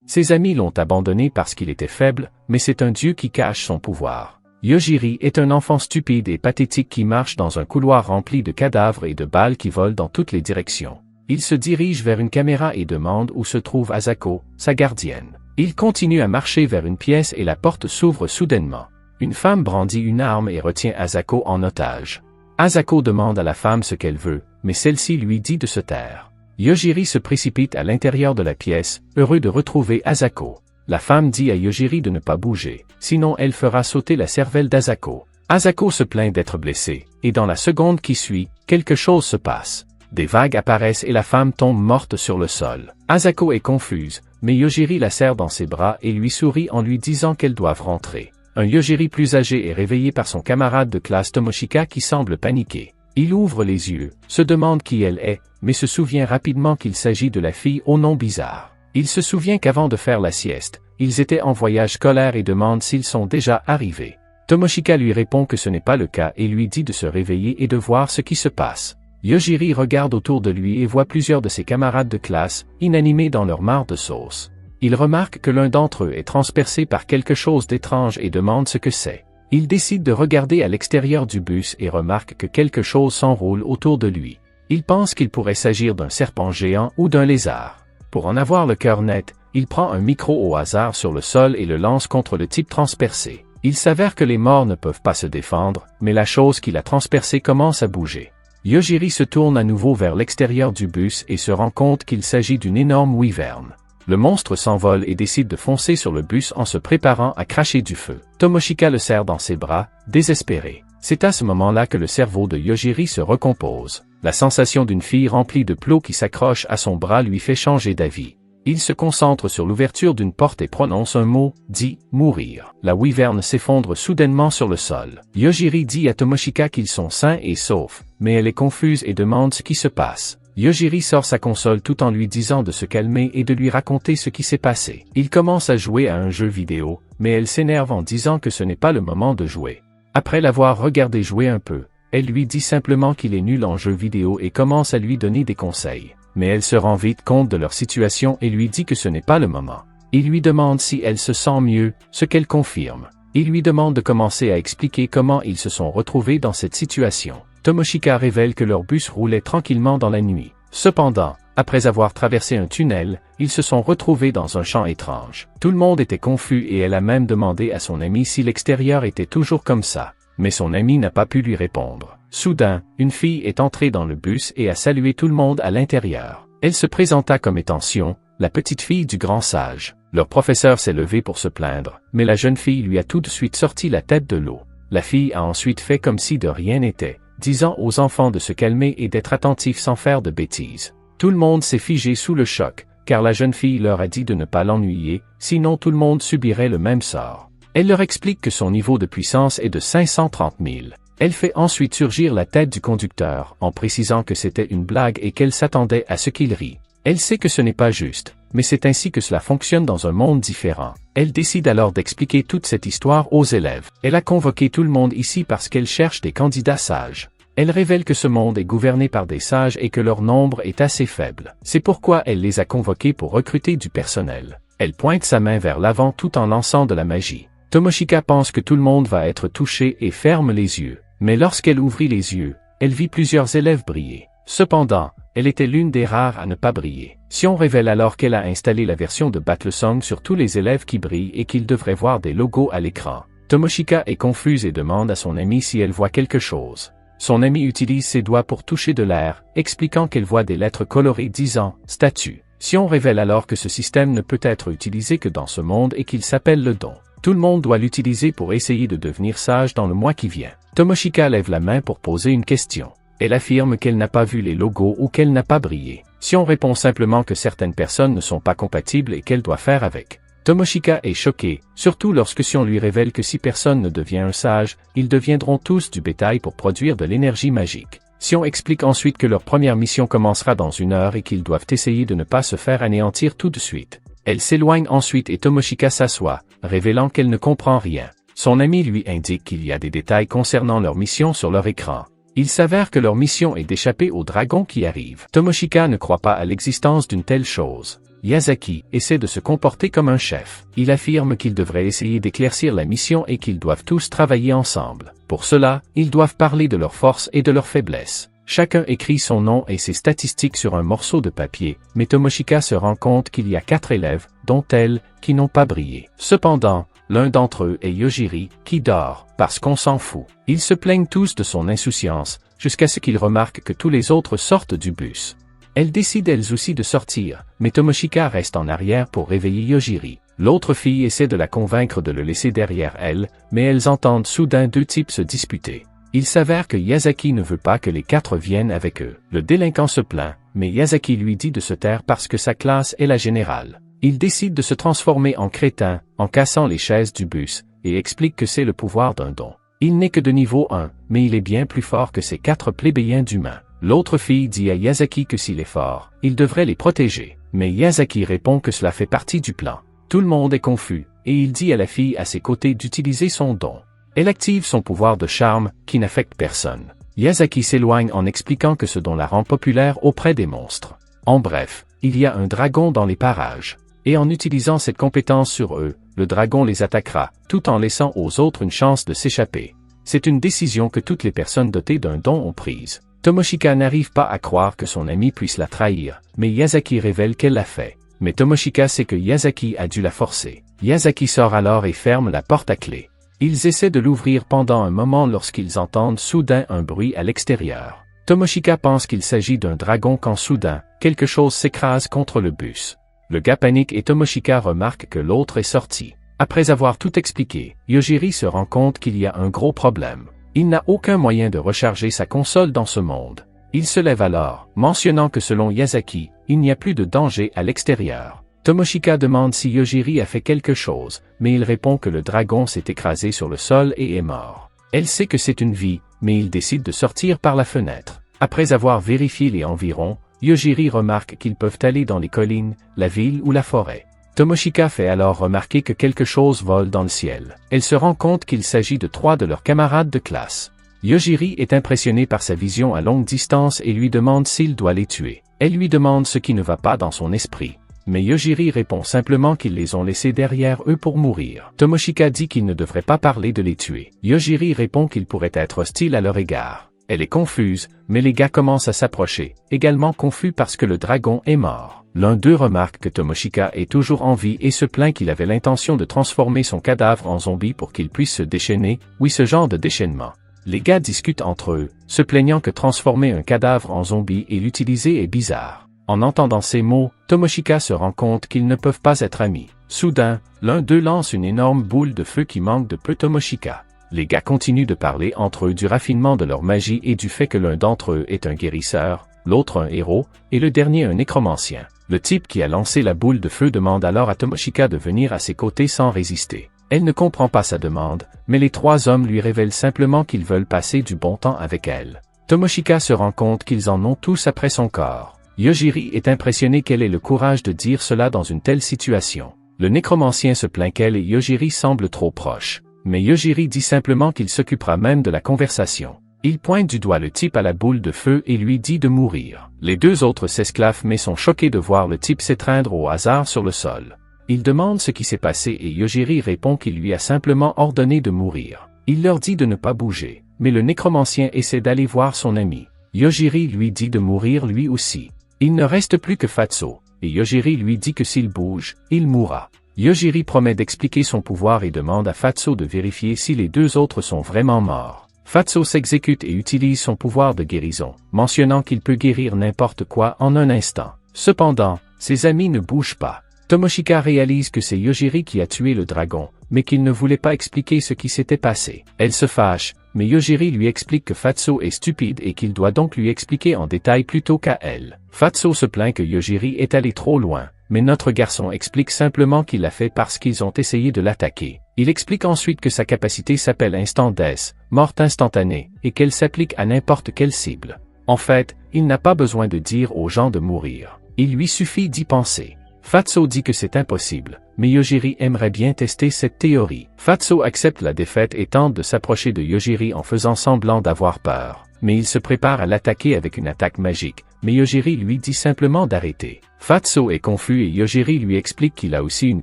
Ses amis l'ont abandonné parce qu'il était faible, mais c'est un dieu qui cache son pouvoir. Yojiri est un enfant stupide et pathétique qui marche dans un couloir rempli de cadavres et de balles qui volent dans toutes les directions. Il se dirige vers une caméra et demande où se trouve Asako, sa gardienne. Il continue à marcher vers une pièce et la porte s'ouvre soudainement. Une femme brandit une arme et retient Asako en otage. Asako demande à la femme ce qu'elle veut, mais celle-ci lui dit de se taire. Yojiri se précipite à l'intérieur de la pièce, heureux de retrouver Asako. La femme dit à Yojiri de ne pas bouger, sinon elle fera sauter la cervelle d'Asako. Asako se plaint d'être blessée, et dans la seconde qui suit, quelque chose se passe. Des vagues apparaissent et la femme tombe morte sur le sol. Asako est confuse, mais Yojiri la serre dans ses bras et lui sourit en lui disant qu'elles doivent rentrer. Un Yojiri plus âgé est réveillé par son camarade de classe Tomoshika qui semble paniqué. Il ouvre les yeux, se demande qui elle est, mais se souvient rapidement qu'il s'agit de la fille au nom bizarre. Il se souvient qu'avant de faire la sieste, ils étaient en voyage scolaire et demande s'ils sont déjà arrivés. Tomoshika lui répond que ce n'est pas le cas et lui dit de se réveiller et de voir ce qui se passe. Yojiri regarde autour de lui et voit plusieurs de ses camarades de classe, inanimés dans leur mare de sauce. Il remarque que l'un d'entre eux est transpercé par quelque chose d'étrange et demande ce que c'est. Il décide de regarder à l'extérieur du bus et remarque que quelque chose s'enroule autour de lui. Il pense qu'il pourrait s'agir d'un serpent géant ou d'un lézard. Pour en avoir le cœur net, il prend un micro au hasard sur le sol et le lance contre le type transpercé. Il s'avère que les morts ne peuvent pas se défendre, mais la chose qui l'a transpercé commence à bouger. Yojiri se tourne à nouveau vers l'extérieur du bus et se rend compte qu'il s'agit d'une énorme wyvern. Le monstre s'envole et décide de foncer sur le bus en se préparant à cracher du feu. Tomoshika le serre dans ses bras, désespéré. C'est à ce moment-là que le cerveau de Yojiri se recompose. La sensation d'une fille remplie de plots qui s'accroche à son bras lui fait changer d'avis. Il se concentre sur l'ouverture d'une porte et prononce un mot, dit « mourir ». La wyvern s'effondre soudainement sur le sol. Yojiri dit à Tomoshika qu'ils sont sains et saufs, mais elle est confuse et demande ce qui se passe. Yojiri sort sa console tout en lui disant de se calmer et de lui raconter ce qui s'est passé. Il commence à jouer à un jeu vidéo, mais elle s'énerve en disant que ce n'est pas le moment de jouer. Après l'avoir regardé jouer un peu, elle lui dit simplement qu'il est nul en jeu vidéo et commence à lui donner des conseils. Mais elle se rend vite compte de leur situation et lui dit que ce n'est pas le moment. Il lui demande si elle se sent mieux, ce qu'elle confirme. Il lui demande de commencer à expliquer comment ils se sont retrouvés dans cette situation. Tomoshika révèle que leur bus roulait tranquillement dans la nuit. Cependant, après avoir traversé un tunnel, ils se sont retrouvés dans un champ étrange. Tout le monde était confus et elle a même demandé à son ami si l'extérieur était toujours comme ça. Mais son ami n'a pas pu lui répondre. Soudain, une fille est entrée dans le bus et a salué tout le monde à l'intérieur. Elle se présenta comme étant Sion, la petite fille du grand sage. Leur professeur s'est levé pour se plaindre, mais la jeune fille lui a tout de suite sorti la tête de l'eau. La fille a ensuite fait comme si de rien n'était, disant aux enfants de se calmer et d'être attentifs sans faire de bêtises. Tout le monde s'est figé sous le choc, car la jeune fille leur a dit de ne pas l'ennuyer, sinon tout le monde subirait le même sort. Elle leur explique que son niveau de puissance est de 530 000. Elle fait ensuite surgir la tête du conducteur, en précisant que c'était une blague et qu'elle s'attendait à ce qu'il rie. Elle sait que ce n'est pas juste, mais c'est ainsi que cela fonctionne dans un monde différent. Elle décide alors d'expliquer toute cette histoire aux élèves. Elle a convoqué tout le monde ici parce qu'elle cherche des candidats sages. Elle révèle que ce monde est gouverné par des sages et que leur nombre est assez faible. C'est pourquoi elle les a convoqués pour recruter du personnel. Elle pointe sa main vers l'avant tout en lançant de la magie. Tomoshika pense que tout le monde va être touché et ferme les yeux. Mais lorsqu'elle ouvrit les yeux, elle vit plusieurs élèves briller. Cependant, elle était l'une des rares à ne pas briller. Sion révèle alors qu'elle a installé la version de Battlesong sur tous les élèves qui brillent et qu'ils devraient voir des logos à l'écran. Tomoshika est confuse et demande à son amie si elle voit quelque chose. Son amie utilise ses doigts pour toucher de l'air, expliquant qu'elle voit des lettres colorées disant « statue ». Sion révèle alors que ce système ne peut être utilisé que dans ce monde et qu'il s'appelle le don. Tout le monde doit l'utiliser pour essayer de devenir sage dans le mois qui vient. Tomoshika lève la main pour poser une question. Elle affirme qu'elle n'a pas vu les logos ou qu'elle n'a pas brillé. Sion répond simplement que certaines personnes ne sont pas compatibles et qu'elle doit faire avec. Tomoshika est choquée, surtout lorsque Sion lui révèle que si personne ne devient un sage, ils deviendront tous du bétail pour produire de l'énergie magique. Sion explique ensuite que leur première mission commencera dans 1 heure et qu'ils doivent essayer de ne pas se faire anéantir tout de suite. Elle s'éloigne ensuite et Tomoshika s'assoit, révélant qu'elle ne comprend rien. Son ami lui indique qu'il y a des détails concernant leur mission sur leur écran. Il s'avère que leur mission est d'échapper aux dragons qui arrivent. Tomoshika ne croit pas à l'existence d'une telle chose. Yasaki essaie de se comporter comme un chef. Il affirme qu'il devrait essayer d'éclaircir la mission et qu'ils doivent tous travailler ensemble. Pour cela, ils doivent parler de leurs forces et de leurs faiblesses. Chacun écrit son nom et ses statistiques sur un morceau de papier, mais Tomoshika se rend compte qu'il y a 4 élèves, dont elle, qui n'ont pas brillé. Cependant, l'un d'entre eux est Yojiri, qui dort, parce qu'on s'en fout. Ils se plaignent tous de son insouciance, jusqu'à ce qu'ils remarquent que tous les autres sortent du bus. Elles décident elles aussi de sortir, mais Tomoshika reste en arrière pour réveiller Yojiri. L'autre fille essaie de la convaincre de le laisser derrière elle, mais elles entendent soudain 2 types se disputer. Il s'avère que Yasaki ne veut pas que les 4 viennent avec eux. Le délinquant se plaint, mais Yasaki lui dit de se taire parce que sa classe est la générale. Il décide de se transformer en crétin, en cassant les chaises du bus, et explique que c'est le pouvoir d'un don. Il n'est que de niveau 1, mais il est bien plus fort que ces 4 plébéiens d'humains. L'autre fille dit à Yasaki que s'il est fort, il devrait les protéger. Mais Yasaki répond que cela fait partie du plan. Tout le monde est confus, et il dit à la fille à ses côtés d'utiliser son don. Elle active son pouvoir de charme, qui n'affecte personne. Yasaki s'éloigne en expliquant que ce don la rend populaire auprès des monstres. En bref, il y a un dragon dans les parages. Et en utilisant cette compétence sur eux, le dragon les attaquera, tout en laissant aux autres une chance de s'échapper. C'est une décision que toutes les personnes dotées d'un don ont prise. Tomoshika n'arrive pas à croire que son ami puisse la trahir, mais Yasaki révèle qu'elle l'a fait. Mais Tomoshika sait que Yasaki a dû la forcer. Yasaki sort alors et ferme la porte à clé. Ils essaient de l'ouvrir pendant un moment lorsqu'ils entendent soudain un bruit à l'extérieur. Tomoshika pense qu'il s'agit d'un dragon quand soudain, quelque chose s'écrase contre le bus. Le gars panique et Tomoshika remarque que l'autre est sorti. Après avoir tout expliqué, Yojiri se rend compte qu'il y a un gros problème. Il n'a aucun moyen de recharger sa console dans ce monde. Il se lève alors, mentionnant que selon Yasaki, il n'y a plus de danger à l'extérieur. Tomoshika demande si Yojiri a fait quelque chose, mais il répond que le dragon s'est écrasé sur le sol et est mort. Elle sait que c'est une vie, mais il décide de sortir par la fenêtre. Après avoir vérifié les environs, Yojiri remarque qu'ils peuvent aller dans les collines, la ville ou la forêt. Tomoshika fait alors remarquer que quelque chose vole dans le ciel. Elle se rend compte qu'il s'agit de 3 de leurs camarades de classe. Yojiri est impressionné par sa vision à longue distance et lui demande s'il doit les tuer. Elle lui demande ce qui ne va pas dans son esprit. Mais Yojiri répond simplement qu'ils les ont laissés derrière eux pour mourir. Tomoshika dit qu'il ne devrait pas parler de les tuer. Yojiri répond qu'il pourrait être hostile à leur égard. Elle est confuse, mais les gars commencent à s'approcher, également confus parce que le dragon est mort. L'un d'eux remarque que Tomoshika est toujours en vie et se plaint qu'il avait l'intention de transformer son cadavre en zombie pour qu'il puisse se déchaîner, oui ce genre de déchaînement. Les gars discutent entre eux, se plaignant que transformer un cadavre en zombie et l'utiliser est bizarre. En entendant ces mots, Tomoshika se rend compte qu'ils ne peuvent pas être amis. Soudain, l'un d'eux lance une énorme boule de feu qui manque de peu Tomoshika. Les gars continuent de parler entre eux du raffinement de leur magie et du fait que l'un d'entre eux est un guérisseur, l'autre un héros, et le dernier un nécromancien. Le type qui a lancé la boule de feu demande alors à Tomoshika de venir à ses côtés sans résister. Elle ne comprend pas sa demande, mais les 3 hommes lui révèlent simplement qu'ils veulent passer du bon temps avec elle. Tomoshika se rend compte qu'ils en ont tous après son corps. Yojiri est impressionné qu'elle ait le courage de dire cela dans une telle situation. Le nécromancien se plaint qu'elle et Yojiri semblent trop proches. Mais Yojiri dit simplement qu'il s'occupera même de la conversation. Il pointe du doigt le type à la boule de feu et lui dit de mourir. Les 2 autres s'esclaffent mais sont choqués de voir le type s'étreindre au hasard sur le sol. Il demande ce qui s'est passé et Yojiri répond qu'il lui a simplement ordonné de mourir. Il leur dit de ne pas bouger, mais le nécromancien essaie d'aller voir son ami. Yojiri lui dit de mourir lui aussi. Il ne reste plus que Fatso, et Yojiri lui dit que s'il bouge, il mourra. Yojiri promet d'expliquer son pouvoir et demande à Fatso de vérifier si les 2 autres sont vraiment morts. Fatso s'exécute et utilise son pouvoir de guérison, mentionnant qu'il peut guérir n'importe quoi en un instant. Cependant, ses amis ne bougent pas. Tomoshika réalise que c'est Yojiri qui a tué le dragon, mais qu'il ne voulait pas expliquer ce qui s'était passé. Elle se fâche, mais Yojiri lui explique que Fatso est stupide et qu'il doit donc lui expliquer en détail plutôt qu'à elle. Fatso se plaint que Yojiri est allé trop loin, mais notre garçon explique simplement qu'il l'a fait parce qu'ils ont essayé de l'attaquer. Il explique ensuite que sa capacité s'appelle Instant Death, morte instantanée, et qu'elle s'applique à n'importe quelle cible. En fait, il n'a pas besoin de dire aux gens de mourir. Il lui suffit d'y penser. Fatso dit que c'est impossible, mais Yojiri aimerait bien tester cette théorie. Fatso accepte la défaite et tente de s'approcher de Yojiri en faisant semblant d'avoir peur. Mais il se prépare à l'attaquer avec une attaque magique, mais Yojiri lui dit simplement d'arrêter. Fatso est confus et Yojiri lui explique qu'il a aussi une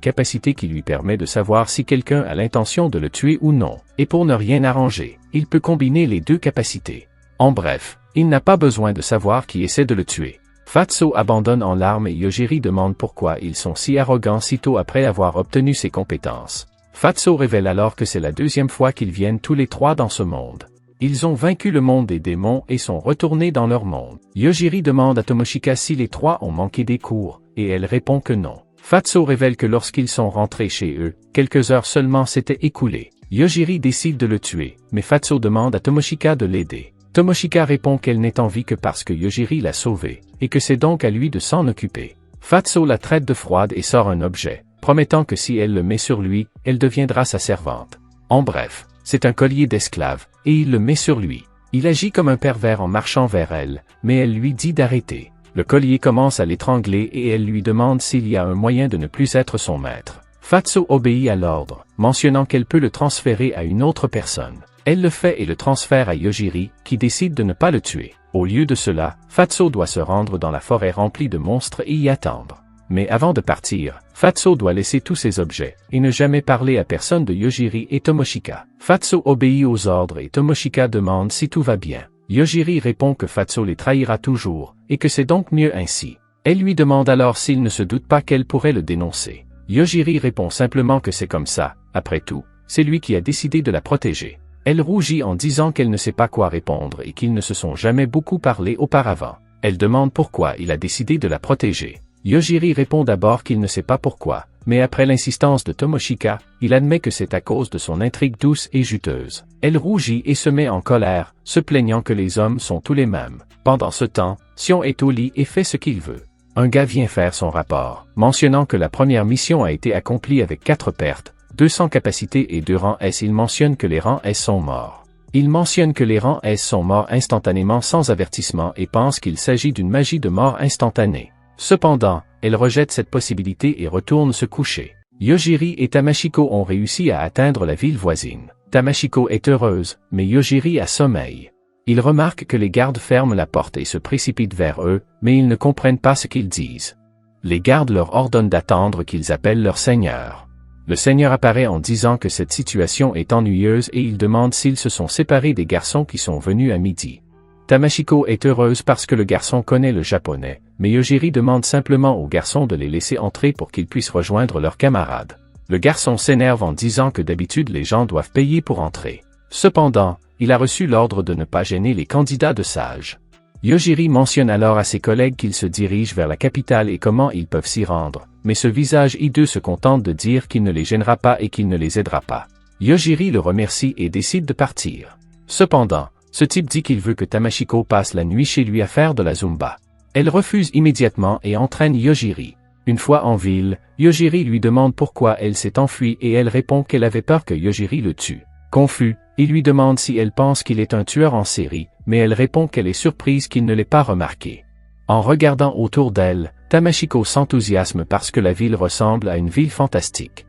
capacité qui lui permet de savoir si quelqu'un a l'intention de le tuer ou non, et pour ne rien arranger, il peut combiner les deux capacités. En bref, il n'a pas besoin de savoir qui essaie de le tuer. Fatso abandonne en larmes et Yojiri demande pourquoi ils sont si arrogants sitôt après avoir obtenu ses compétences. Fatso révèle alors que c'est la deuxième fois qu'ils viennent tous les trois dans ce monde. Ils ont vaincu le monde des démons et sont retournés dans leur monde. Yojiri demande à Tomoshika si les trois ont manqué des cours, et elle répond que non. Fatso révèle que lorsqu'ils sont rentrés chez eux, quelques heures seulement s'étaient écoulées. Yojiri décide de le tuer, mais Fatso demande à Tomoshika de l'aider. Tomoshika répond qu'elle n'est en vie que parce que Yojiri l'a sauvée, et que c'est donc à lui de s'en occuper. Fatso la traite de froide et sort un objet, promettant que si elle le met sur lui, elle deviendra sa servante. En bref, c'est un collier d'esclave, et il le met sur lui. Il agit comme un pervers en marchant vers elle, mais elle lui dit d'arrêter. Le collier commence à l'étrangler et elle lui demande s'il y a un moyen de ne plus être son maître. Fatso obéit à l'ordre, mentionnant qu'elle peut le transférer à une autre personne. Elle le fait et le transfère à Yojiri, qui décide de ne pas le tuer. Au lieu de cela, Fatso doit se rendre dans la forêt remplie de monstres et y attendre. Mais avant de partir, Fatso doit laisser tous ses objets, et ne jamais parler à personne de Yojiri et Tomoshika. Fatso obéit aux ordres et Tomoshika demande si tout va bien. Yojiri répond que Fatso les trahira toujours, et que c'est donc mieux ainsi. Elle lui demande alors s'il ne se doute pas qu'elle pourrait le dénoncer. Yojiri répond simplement que c'est comme ça, après tout, c'est lui qui a décidé de la protéger. Elle rougit en disant qu'elle ne sait pas quoi répondre et qu'ils ne se sont jamais beaucoup parlé auparavant. Elle demande pourquoi il a décidé de la protéger. Yojiri répond d'abord qu'il ne sait pas pourquoi, mais après l'insistance de Tomoshika, il admet que c'est à cause de son intrigue douce et juteuse. Elle rougit et se met en colère, se plaignant que les hommes sont tous les mêmes. Pendant ce temps, Sion est au lit et fait ce qu'il veut. Un gars vient faire son rapport, mentionnant que la première mission a été accomplie avec 4 pertes, 200 capacités et 2 rangs S. Il mentionne que les rangs S sont morts. Il mentionne que les rangs S sont morts instantanément sans avertissement et pense qu'il s'agit d'une magie de mort instantanée. Cependant, elle rejette cette possibilité et retourne se coucher. Yojiri et Tamashiko ont réussi à atteindre la ville voisine. Tamashiko est heureuse, mais Yojiri a sommeil. Il remarque que les gardes ferment la porte et se précipitent vers eux, mais ils ne comprennent pas ce qu'ils disent. Les gardes leur ordonnent d'attendre qu'ils appellent leur seigneur. Le seigneur apparaît en disant que cette situation est ennuyeuse et il demande s'ils se sont séparés des garçons qui sont venus à midi. Tamashiko est heureuse parce que le garçon connaît le japonais, mais Yojiri demande simplement aux garçons de les laisser entrer pour qu'ils puissent rejoindre leurs camarades. Le garçon s'énerve en disant que d'habitude les gens doivent payer pour entrer. Cependant, il a reçu l'ordre de ne pas gêner les candidats de sages. Yojiri mentionne alors à ses collègues qu'ils se dirigent vers la capitale et comment ils peuvent s'y rendre, mais ce visage hideux se contente de dire qu'il ne les gênera pas et qu'il ne les aidera pas. Yojiri le remercie et décide de partir. Cependant, ce type dit qu'il veut que Tamashiko passe la nuit chez lui à faire de la Zumba. Elle refuse immédiatement et entraîne Yojiri. Une fois en ville, Yojiri lui demande pourquoi elle s'est enfuie et elle répond qu'elle avait peur que Yojiri le tue. Confus, il lui demande si elle pense qu'il est un tueur en série, mais elle répond qu'elle est surprise qu'il ne l'ait pas remarqué. En regardant autour d'elle, Tamashiko s'enthousiasme parce que la ville ressemble à une ville fantastique.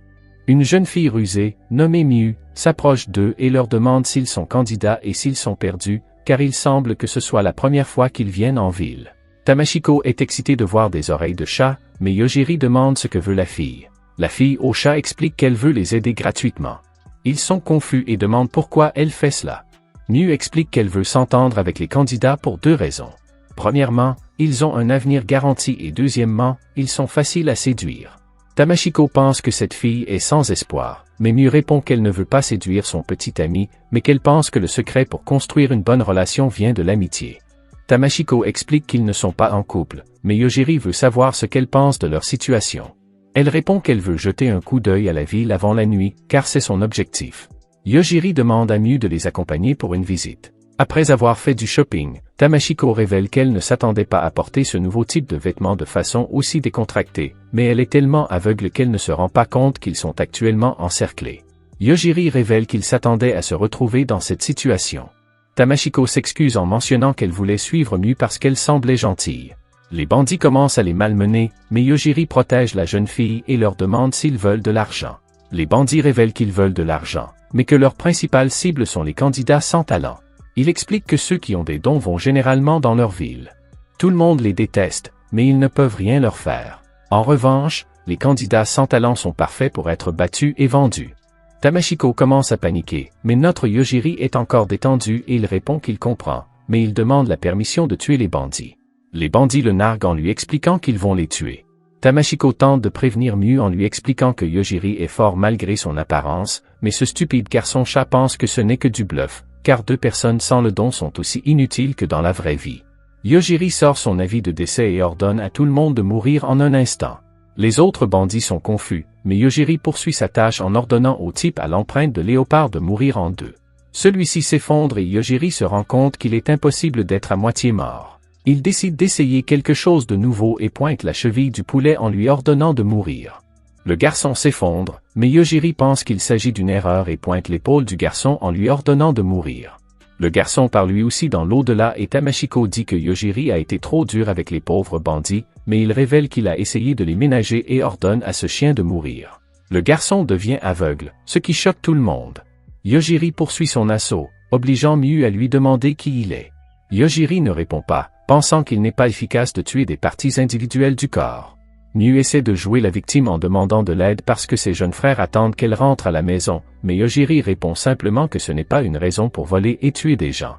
Une jeune fille rusée, nommée Miu, s'approche d'eux et leur demande s'ils sont candidats et s'ils sont perdus, car il semble que ce soit la première fois qu'ils viennent en ville. Tamashiko est excitée de voir des oreilles de chat, mais Yojiri demande ce que veut la fille. La fille au chat explique qu'elle veut les aider gratuitement. Ils sont confus et demandent pourquoi elle fait cela. Miu explique qu'elle veut s'entendre avec les candidats pour 2 raisons. Premièrement, ils ont un avenir garanti et deuxièmement, ils sont faciles à séduire. Tamashiko pense que cette fille est sans espoir, mais Miu répond qu'elle ne veut pas séduire son petit ami, mais qu'elle pense que le secret pour construire une bonne relation vient de l'amitié. Tamashiko explique qu'ils ne sont pas en couple, mais Yojiri veut savoir ce qu'elle pense de leur situation. Elle répond qu'elle veut jeter un coup d'œil à la ville avant la nuit, car c'est son objectif. Yojiri demande à Miu de les accompagner pour une visite. Après avoir fait du shopping, Tamashiko révèle qu'elle ne s'attendait pas à porter ce nouveau type de vêtements de façon aussi décontractée, mais elle est tellement aveugle qu'elle ne se rend pas compte qu'ils sont actuellement encerclés. Yojiri révèle qu'il s'attendait à se retrouver dans cette situation. Tamashiko s'excuse en mentionnant qu'elle voulait suivre Miu parce qu'elle semblait gentille. Les bandits commencent à les malmener, mais Yojiri protège la jeune fille et leur demande s'ils veulent de l'argent. Les bandits révèlent qu'ils veulent de l'argent, mais que leur principale cible sont les candidats sans talent. Il explique que ceux qui ont des dons vont généralement dans leur ville. Tout le monde les déteste, mais ils ne peuvent rien leur faire. En revanche, les candidats sans talent sont parfaits pour être battus et vendus. Tamashiko commence à paniquer, mais notre Yojiri est encore détendu et il répond qu'il comprend, mais il demande la permission de tuer les bandits. Les bandits le narguent en lui expliquant qu'ils vont les tuer. Tamashiko tente de prévenir Miu en lui expliquant que Yojiri est fort malgré son apparence, mais ce stupide garçon chat pense que ce n'est que du bluff, car 2 personnes sans le don sont aussi inutiles que dans la vraie vie. Yojiri sort son avis de décès et ordonne à tout le monde de mourir en un instant. Les autres bandits sont confus, mais Yojiri poursuit sa tâche en ordonnant au type à l'empreinte de léopard de mourir en 2. Celui-ci s'effondre et Yojiri se rend compte qu'il est impossible d'être à moitié mort. Il décide d'essayer quelque chose de nouveau et pointe la cheville du poulet en lui ordonnant de mourir. Le garçon s'effondre, mais Yojiri pense qu'il s'agit d'une erreur et pointe l'épaule du garçon en lui ordonnant de mourir. Le garçon part lui aussi dans l'au-delà et Tamashiko dit que Yojiri a été trop dur avec les pauvres bandits, mais il révèle qu'il a essayé de les ménager et ordonne à ce chien de mourir. Le garçon devient aveugle, ce qui choque tout le monde. Yojiri poursuit son assaut, obligeant Miu à lui demander qui il est. Yojiri ne répond pas, pensant qu'il n'est pas efficace de tuer des parties individuelles du corps. Miu essaie de jouer la victime en demandant de l'aide parce que ses jeunes frères attendent qu'elle rentre à la maison, mais Yojiri répond simplement que ce n'est pas une raison pour voler et tuer des gens.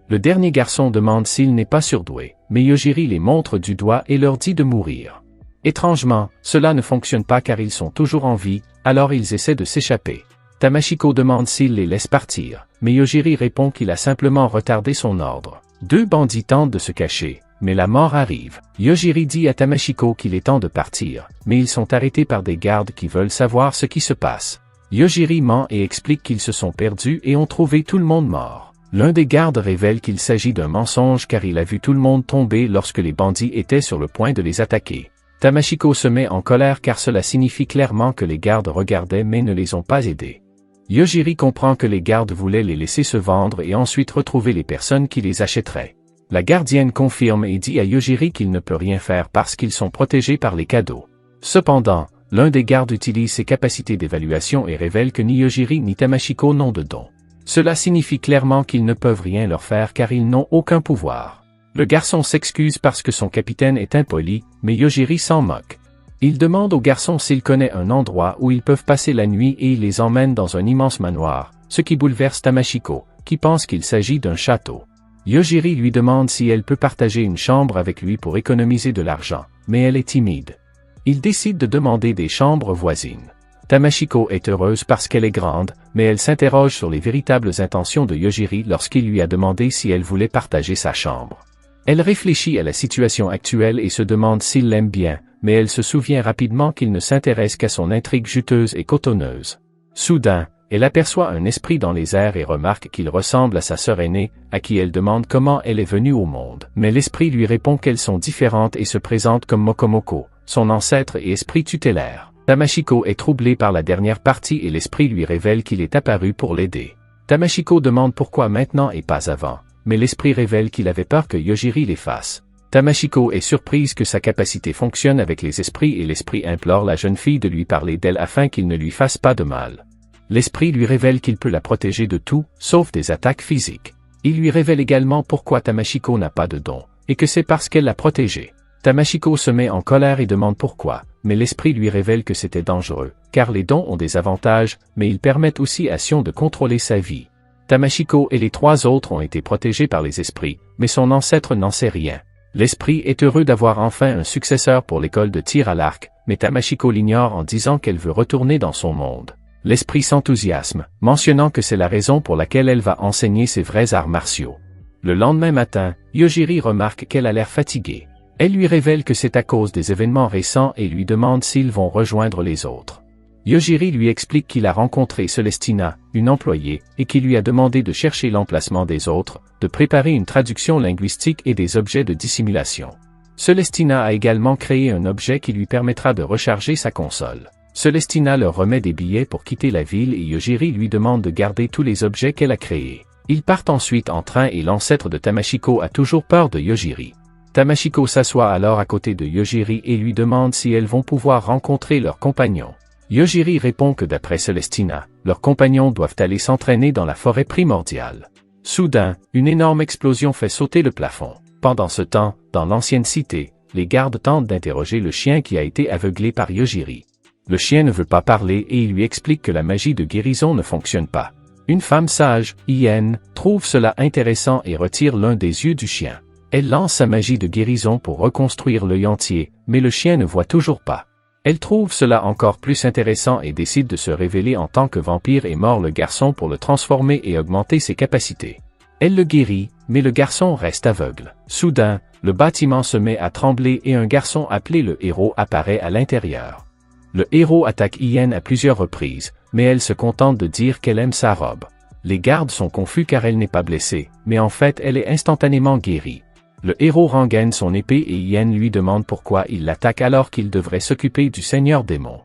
Le dernier garçon demande s'il n'est pas surdoué, mais Yojiri les montre du doigt et leur dit de mourir. Étrangement, cela ne fonctionne pas car ils sont toujours en vie, alors ils essaient de s'échapper. Tamashiko demande s'il les laisse partir, mais Yojiri répond qu'il a simplement retardé son ordre. 2 bandits tentent de se cacher, mais la mort arrive. Yojiri dit à Tamashiko qu'il est temps de partir, mais ils sont arrêtés par des gardes qui veulent savoir ce qui se passe. Yojiri ment et explique qu'ils se sont perdus et ont trouvé tout le monde mort. L'un des gardes révèle qu'il s'agit d'un mensonge car il a vu tout le monde tomber lorsque les bandits étaient sur le point de les attaquer. Tamashiko se met en colère car cela signifie clairement que les gardes regardaient mais ne les ont pas aidés. Yojiri comprend que les gardes voulaient les laisser se vendre et ensuite retrouver les personnes qui les achèteraient. La gardienne confirme et dit à Yojiri qu'il ne peut rien faire parce qu'ils sont protégés par les cadeaux. Cependant, l'un des gardes utilise ses capacités d'évaluation et révèle que ni Yojiri ni Tamashiko n'ont de don. Cela signifie clairement qu'ils ne peuvent rien leur faire car ils n'ont aucun pouvoir. Le garçon s'excuse parce que son capitaine est impoli, mais Yojiri s'en moque. Il demande au garçon s'il connaît un endroit où ils peuvent passer la nuit et il les emmène dans un immense manoir, ce qui bouleverse Tamashiko, qui pense qu'il s'agit d'un château. Yojiri lui demande si elle peut partager une chambre avec lui pour économiser de l'argent, mais elle est timide. Il décide de demander des chambres voisines. Tamashiko est heureuse parce qu'elle est grande, mais elle s'interroge sur les véritables intentions de Yojiri lorsqu'il lui a demandé si elle voulait partager sa chambre. Elle réfléchit à la situation actuelle et se demande s'il l'aime bien, mais elle se souvient rapidement qu'il ne s'intéresse qu'à son intrigue juteuse et cotonneuse. Soudain, elle aperçoit un esprit dans les airs et remarque qu'il ressemble à sa sœur aînée, à qui elle demande comment elle est venue au monde. Mais l'esprit lui répond qu'elles sont différentes et se présente comme Mokomoko, son ancêtre et esprit tutélaire. Tamashiko est troublée par la dernière partie et l'esprit lui révèle qu'il est apparu pour l'aider. Tamashiko demande pourquoi maintenant et pas avant, mais l'esprit révèle qu'il avait peur que Yojiri les fasse. Tamashiko est surprise que sa capacité fonctionne avec les esprits et l'esprit implore la jeune fille de lui parler d'elle afin qu'il ne lui fasse pas de mal. L'esprit lui révèle qu'il peut la protéger de tout, sauf des attaques physiques. Il lui révèle également pourquoi Tamashiko n'a pas de don, et que c'est parce qu'elle l'a protégé. Tamashiko se met en colère et demande pourquoi, mais l'esprit lui révèle que c'était dangereux, car les dons ont des avantages, mais ils permettent aussi à Sion de contrôler sa vie. Tamashiko et les 3 autres ont été protégés par les esprits, mais son ancêtre n'en sait rien. L'esprit est heureux d'avoir enfin un successeur pour l'école de tir à l'arc, mais Tamashiko l'ignore en disant qu'elle veut retourner dans son monde. L'esprit s'enthousiasme, mentionnant que c'est la raison pour laquelle elle va enseigner ses vrais arts martiaux. Le lendemain matin, Yojiri remarque qu'elle a l'air fatiguée. Elle lui révèle que c'est à cause des événements récents et lui demande s'ils vont rejoindre les autres. Yojiri lui explique qu'il a rencontré Celestina, une employée, et qui lui a demandé de chercher l'emplacement des autres, de préparer une traduction linguistique et des objets de dissimulation. Celestina a également créé un objet qui lui permettra de recharger sa console. Celestina leur remet des billets pour quitter la ville et Yojiri lui demande de garder tous les objets qu'elle a créés. Ils partent ensuite en train et l'ancêtre de Tamashiko a toujours peur de Yojiri. Tamashiko s'assoit alors à côté de Yojiri et lui demande si elles vont pouvoir rencontrer leurs compagnons. Yojiri répond que d'après Celestina, leurs compagnons doivent aller s'entraîner dans la forêt primordiale. Soudain, une énorme explosion fait sauter le plafond. Pendant ce temps, dans l'ancienne cité, les gardes tentent d'interroger le chien qui a été aveuglé par Yojiri. Le chien ne veut pas parler et il lui explique que la magie de guérison ne fonctionne pas. Une femme sage, Ien, trouve cela intéressant et retire l'un des yeux du chien. Elle lance sa magie de guérison pour reconstruire l'œil entier, mais le chien ne voit toujours pas. Elle trouve cela encore plus intéressant et décide de se révéler en tant que vampire et mord le garçon pour le transformer et augmenter ses capacités. Elle le guérit, mais le garçon reste aveugle. Soudain, le bâtiment se met à trembler et un garçon appelé le héros apparaît à l'intérieur. Le héros attaque Ien à plusieurs reprises, mais elle se contente de dire qu'elle aime sa robe. Les gardes sont confus car elle n'est pas blessée, mais en fait elle est instantanément guérie. Le héros rengaine son épée et Ien lui demande pourquoi il l'attaque alors qu'il devrait s'occuper du seigneur démon.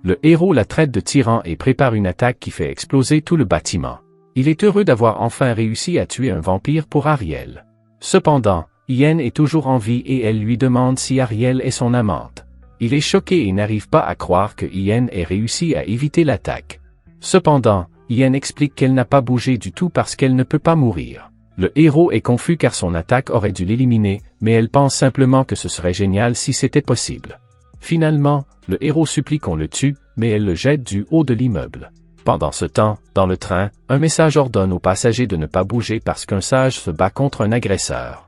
Le héros la traite de tyran et prépare une attaque qui fait exploser tout le bâtiment. Il est heureux d'avoir enfin réussi à tuer un vampire pour Ariel. Cependant, Ien est toujours en vie et elle lui demande si Ariel est son amante. Il est choqué et n'arrive pas à croire que Ien ait réussi à éviter l'attaque. Cependant, Ien explique qu'elle n'a pas bougé du tout parce qu'elle ne peut pas mourir. Le héros est confus car son attaque aurait dû l'éliminer, mais elle pense simplement que ce serait génial si c'était possible. Finalement, le héros supplie qu'on le tue, mais elle le jette du haut de l'immeuble. Pendant ce temps, dans le train, un message ordonne aux passagers de ne pas bouger parce qu'un sage se bat contre un agresseur.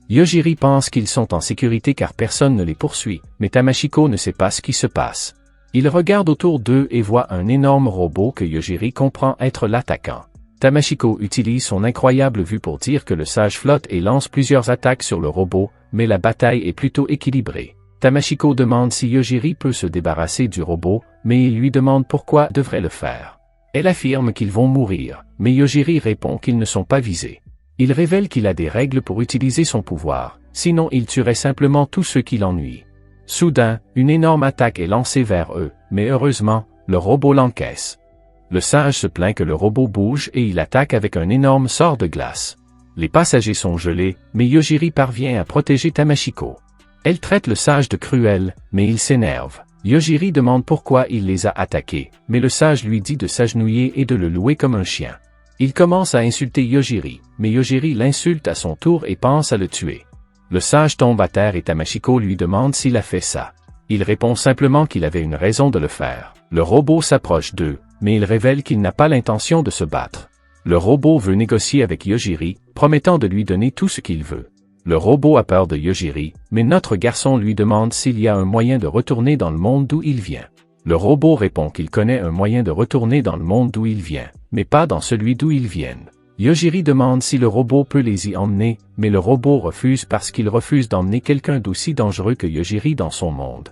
Yojiri pense qu'ils sont en sécurité car personne ne les poursuit, mais Tamashiko ne sait pas ce qui se passe. Il regarde autour d'eux et voit un énorme robot que Yojiri comprend être l'attaquant. Tamashiko utilise son incroyable vue pour dire que le sage flotte et lance plusieurs attaques sur le robot, mais la bataille est plutôt équilibrée. Tamashiko demande si Yojiri peut se débarrasser du robot, mais il lui demande pourquoi devrait le faire. Elle affirme qu'ils vont mourir, mais Yojiri répond qu'ils ne sont pas visés. Il révèle qu'il a des règles pour utiliser son pouvoir, sinon il tuerait simplement tous ceux qui l'ennuient. Soudain, une énorme attaque est lancée vers eux, mais heureusement, le robot l'encaisse. Le sage se plaint que le robot bouge et il attaque avec un énorme sort de glace. Les passagers sont gelés, mais Yojiri parvient à protéger Tamashiko. Elle traite le sage de cruel, mais il s'énerve. Yojiri demande pourquoi il les a attaqués, mais le sage lui dit de s'agenouiller et de le louer comme un chien. Il commence à insulter Yojiri, mais Yojiri l'insulte à son tour et pense à le tuer. Le sage tombe à terre et Tamashiko lui demande s'il a fait ça. Il répond simplement qu'il avait une raison de le faire. Le robot s'approche d'eux, mais il révèle qu'il n'a pas l'intention de se battre. Le robot veut négocier avec Yojiri, promettant de lui donner tout ce qu'il veut. Le robot a peur de Yojiri, mais notre garçon lui demande s'il y a un moyen de retourner dans le monde d'où il vient. Le robot répond qu'il connaît un moyen de retourner dans le monde d'où il vient, mais pas dans celui d'où ils viennent. Yojiri demande si le robot peut les y emmener, mais le robot refuse parce qu'il refuse d'emmener quelqu'un d'aussi dangereux que Yojiri dans son monde.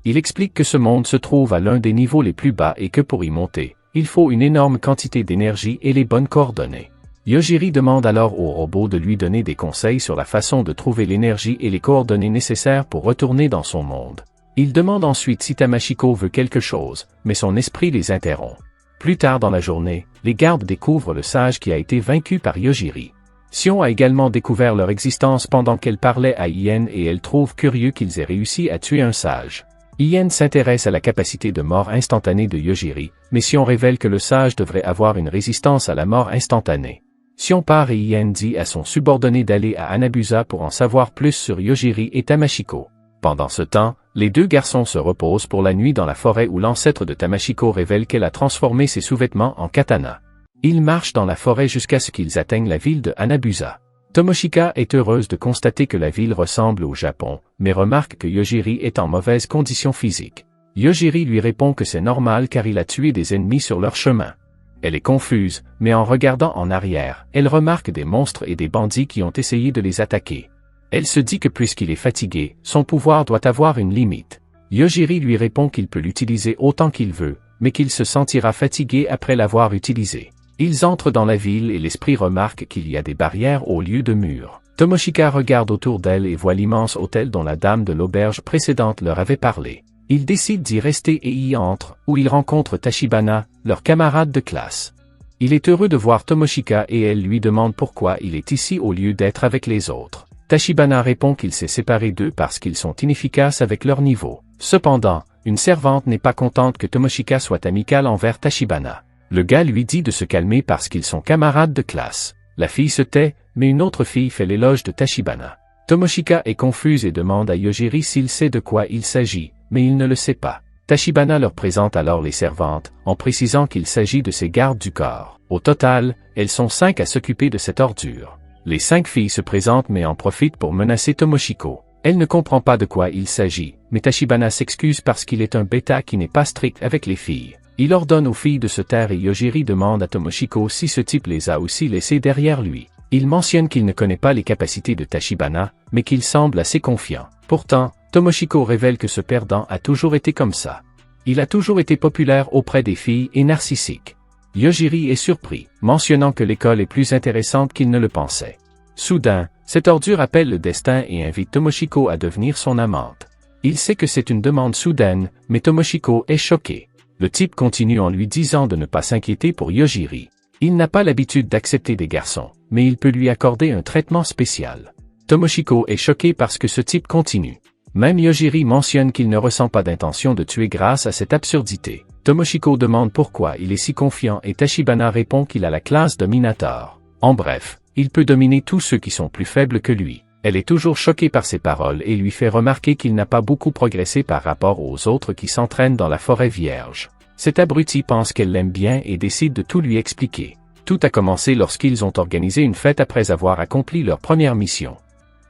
Il explique que ce monde se trouve à l'un des niveaux les plus bas et que pour y monter, il faut une énorme quantité d'énergie et les bonnes coordonnées. Yojiri demande alors au robot de lui donner des conseils sur la façon de trouver l'énergie et les coordonnées nécessaires pour retourner dans son monde. Il demande ensuite si Tamashiko veut quelque chose, mais son esprit les interrompt. Plus tard dans la journée, les gardes découvrent le sage qui a été vaincu par Yojiri. Sion a également découvert leur existence pendant qu'elle parlait à Ien et elle trouve curieux qu'ils aient réussi à tuer un sage. Ien s'intéresse à la capacité de mort instantanée de Yojiri, mais Sion révèle que le sage devrait avoir une résistance à la mort instantanée. Sion part et Ien dit à son subordonné d'aller à Anabusa pour en savoir plus sur Yojiri et Tamashiko. Pendant ce temps, les deux garçons se reposent pour la nuit dans la forêt où l'ancêtre de Tamashiko révèle qu'elle a transformé ses sous-vêtements en katana. Ils marchent dans la forêt jusqu'à ce qu'ils atteignent la ville de Anabusa. Tomoshika est heureuse de constater que la ville ressemble au Japon, mais remarque que Yojiri est en mauvaise condition physique. Yojiri lui répond que c'est normal car il a tué des ennemis sur leur chemin. Elle est confuse, mais en regardant en arrière, elle remarque des monstres et des bandits qui ont essayé de les attaquer. Elle se dit que puisqu'il est fatigué, son pouvoir doit avoir une limite. Yojiri lui répond qu'il peut l'utiliser autant qu'il veut, mais qu'il se sentira fatigué après l'avoir utilisé. Ils entrent dans la ville et l'esprit remarque qu'il y a des barrières au lieu de murs. Tomoshika regarde autour d'elle et voit l'immense hôtel dont la dame de l'auberge précédente leur avait parlé. Il décide d'y rester et y entre, où il rencontre Tachibana, leur camarade de classe. Il est heureux de voir Tomoshika et elle lui demande pourquoi il est ici au lieu d'être avec les autres. Tachibana répond qu'il s'est séparé d'eux parce qu'ils sont inefficaces avec leur niveau. Cependant, une servante n'est pas contente que Tomoshika soit amicale envers Tachibana. Le gars lui dit de se calmer parce qu'ils sont camarades de classe. La fille se tait, mais une autre fille fait l'éloge de Tachibana. Tomoshika est confuse et demande à Yojiri s'il sait de quoi il s'agit, mais il ne le sait pas. Tachibana leur présente alors les servantes, en précisant qu'il s'agit de ses gardes du corps. Au total, elles sont 5 à s'occuper de cette ordure. Les 5 filles se présentent mais en profitent pour menacer Tomoshiko. Elle ne comprend pas de quoi il s'agit, mais Tachibana s'excuse parce qu'il est un bêta qui n'est pas strict avec les filles. Il ordonne aux filles de se taire et Yojiri demande à Tomoshiko si ce type les a aussi laissées derrière lui. Il mentionne qu'il ne connaît pas les capacités de Tachibana, mais qu'il semble assez confiant. Pourtant, Tomoshiko révèle que ce perdant a toujours été comme ça. Il a toujours été populaire auprès des filles et narcissique. Yojiri est surpris, mentionnant que l'école est plus intéressante qu'il ne le pensait. Soudain, cette ordure appelle le destin et invite Tomoshiko à devenir son amante. Il sait que c'est une demande soudaine, mais Tomoshiko est choqué. Le type continue en lui disant de ne pas s'inquiéter pour Yojiri. Il n'a pas l'habitude d'accepter des garçons, mais il peut lui accorder un traitement spécial. Tomoshiko est choqué parce que ce type continue. Même Yojiri mentionne qu'il ne ressent pas d'intention de tuer grâce à cette absurdité. Tomoshiko demande pourquoi il est si confiant et Tachibana répond qu'il a la classe dominator. En bref, il peut dominer tous ceux qui sont plus faibles que lui. Elle est toujours choquée par ses paroles et lui fait remarquer qu'il n'a pas beaucoup progressé par rapport aux autres qui s'entraînent dans la forêt vierge. Cet abruti pense qu'elle l'aime bien et décide de tout lui expliquer. Tout a commencé lorsqu'ils ont organisé une fête après avoir accompli leur première mission.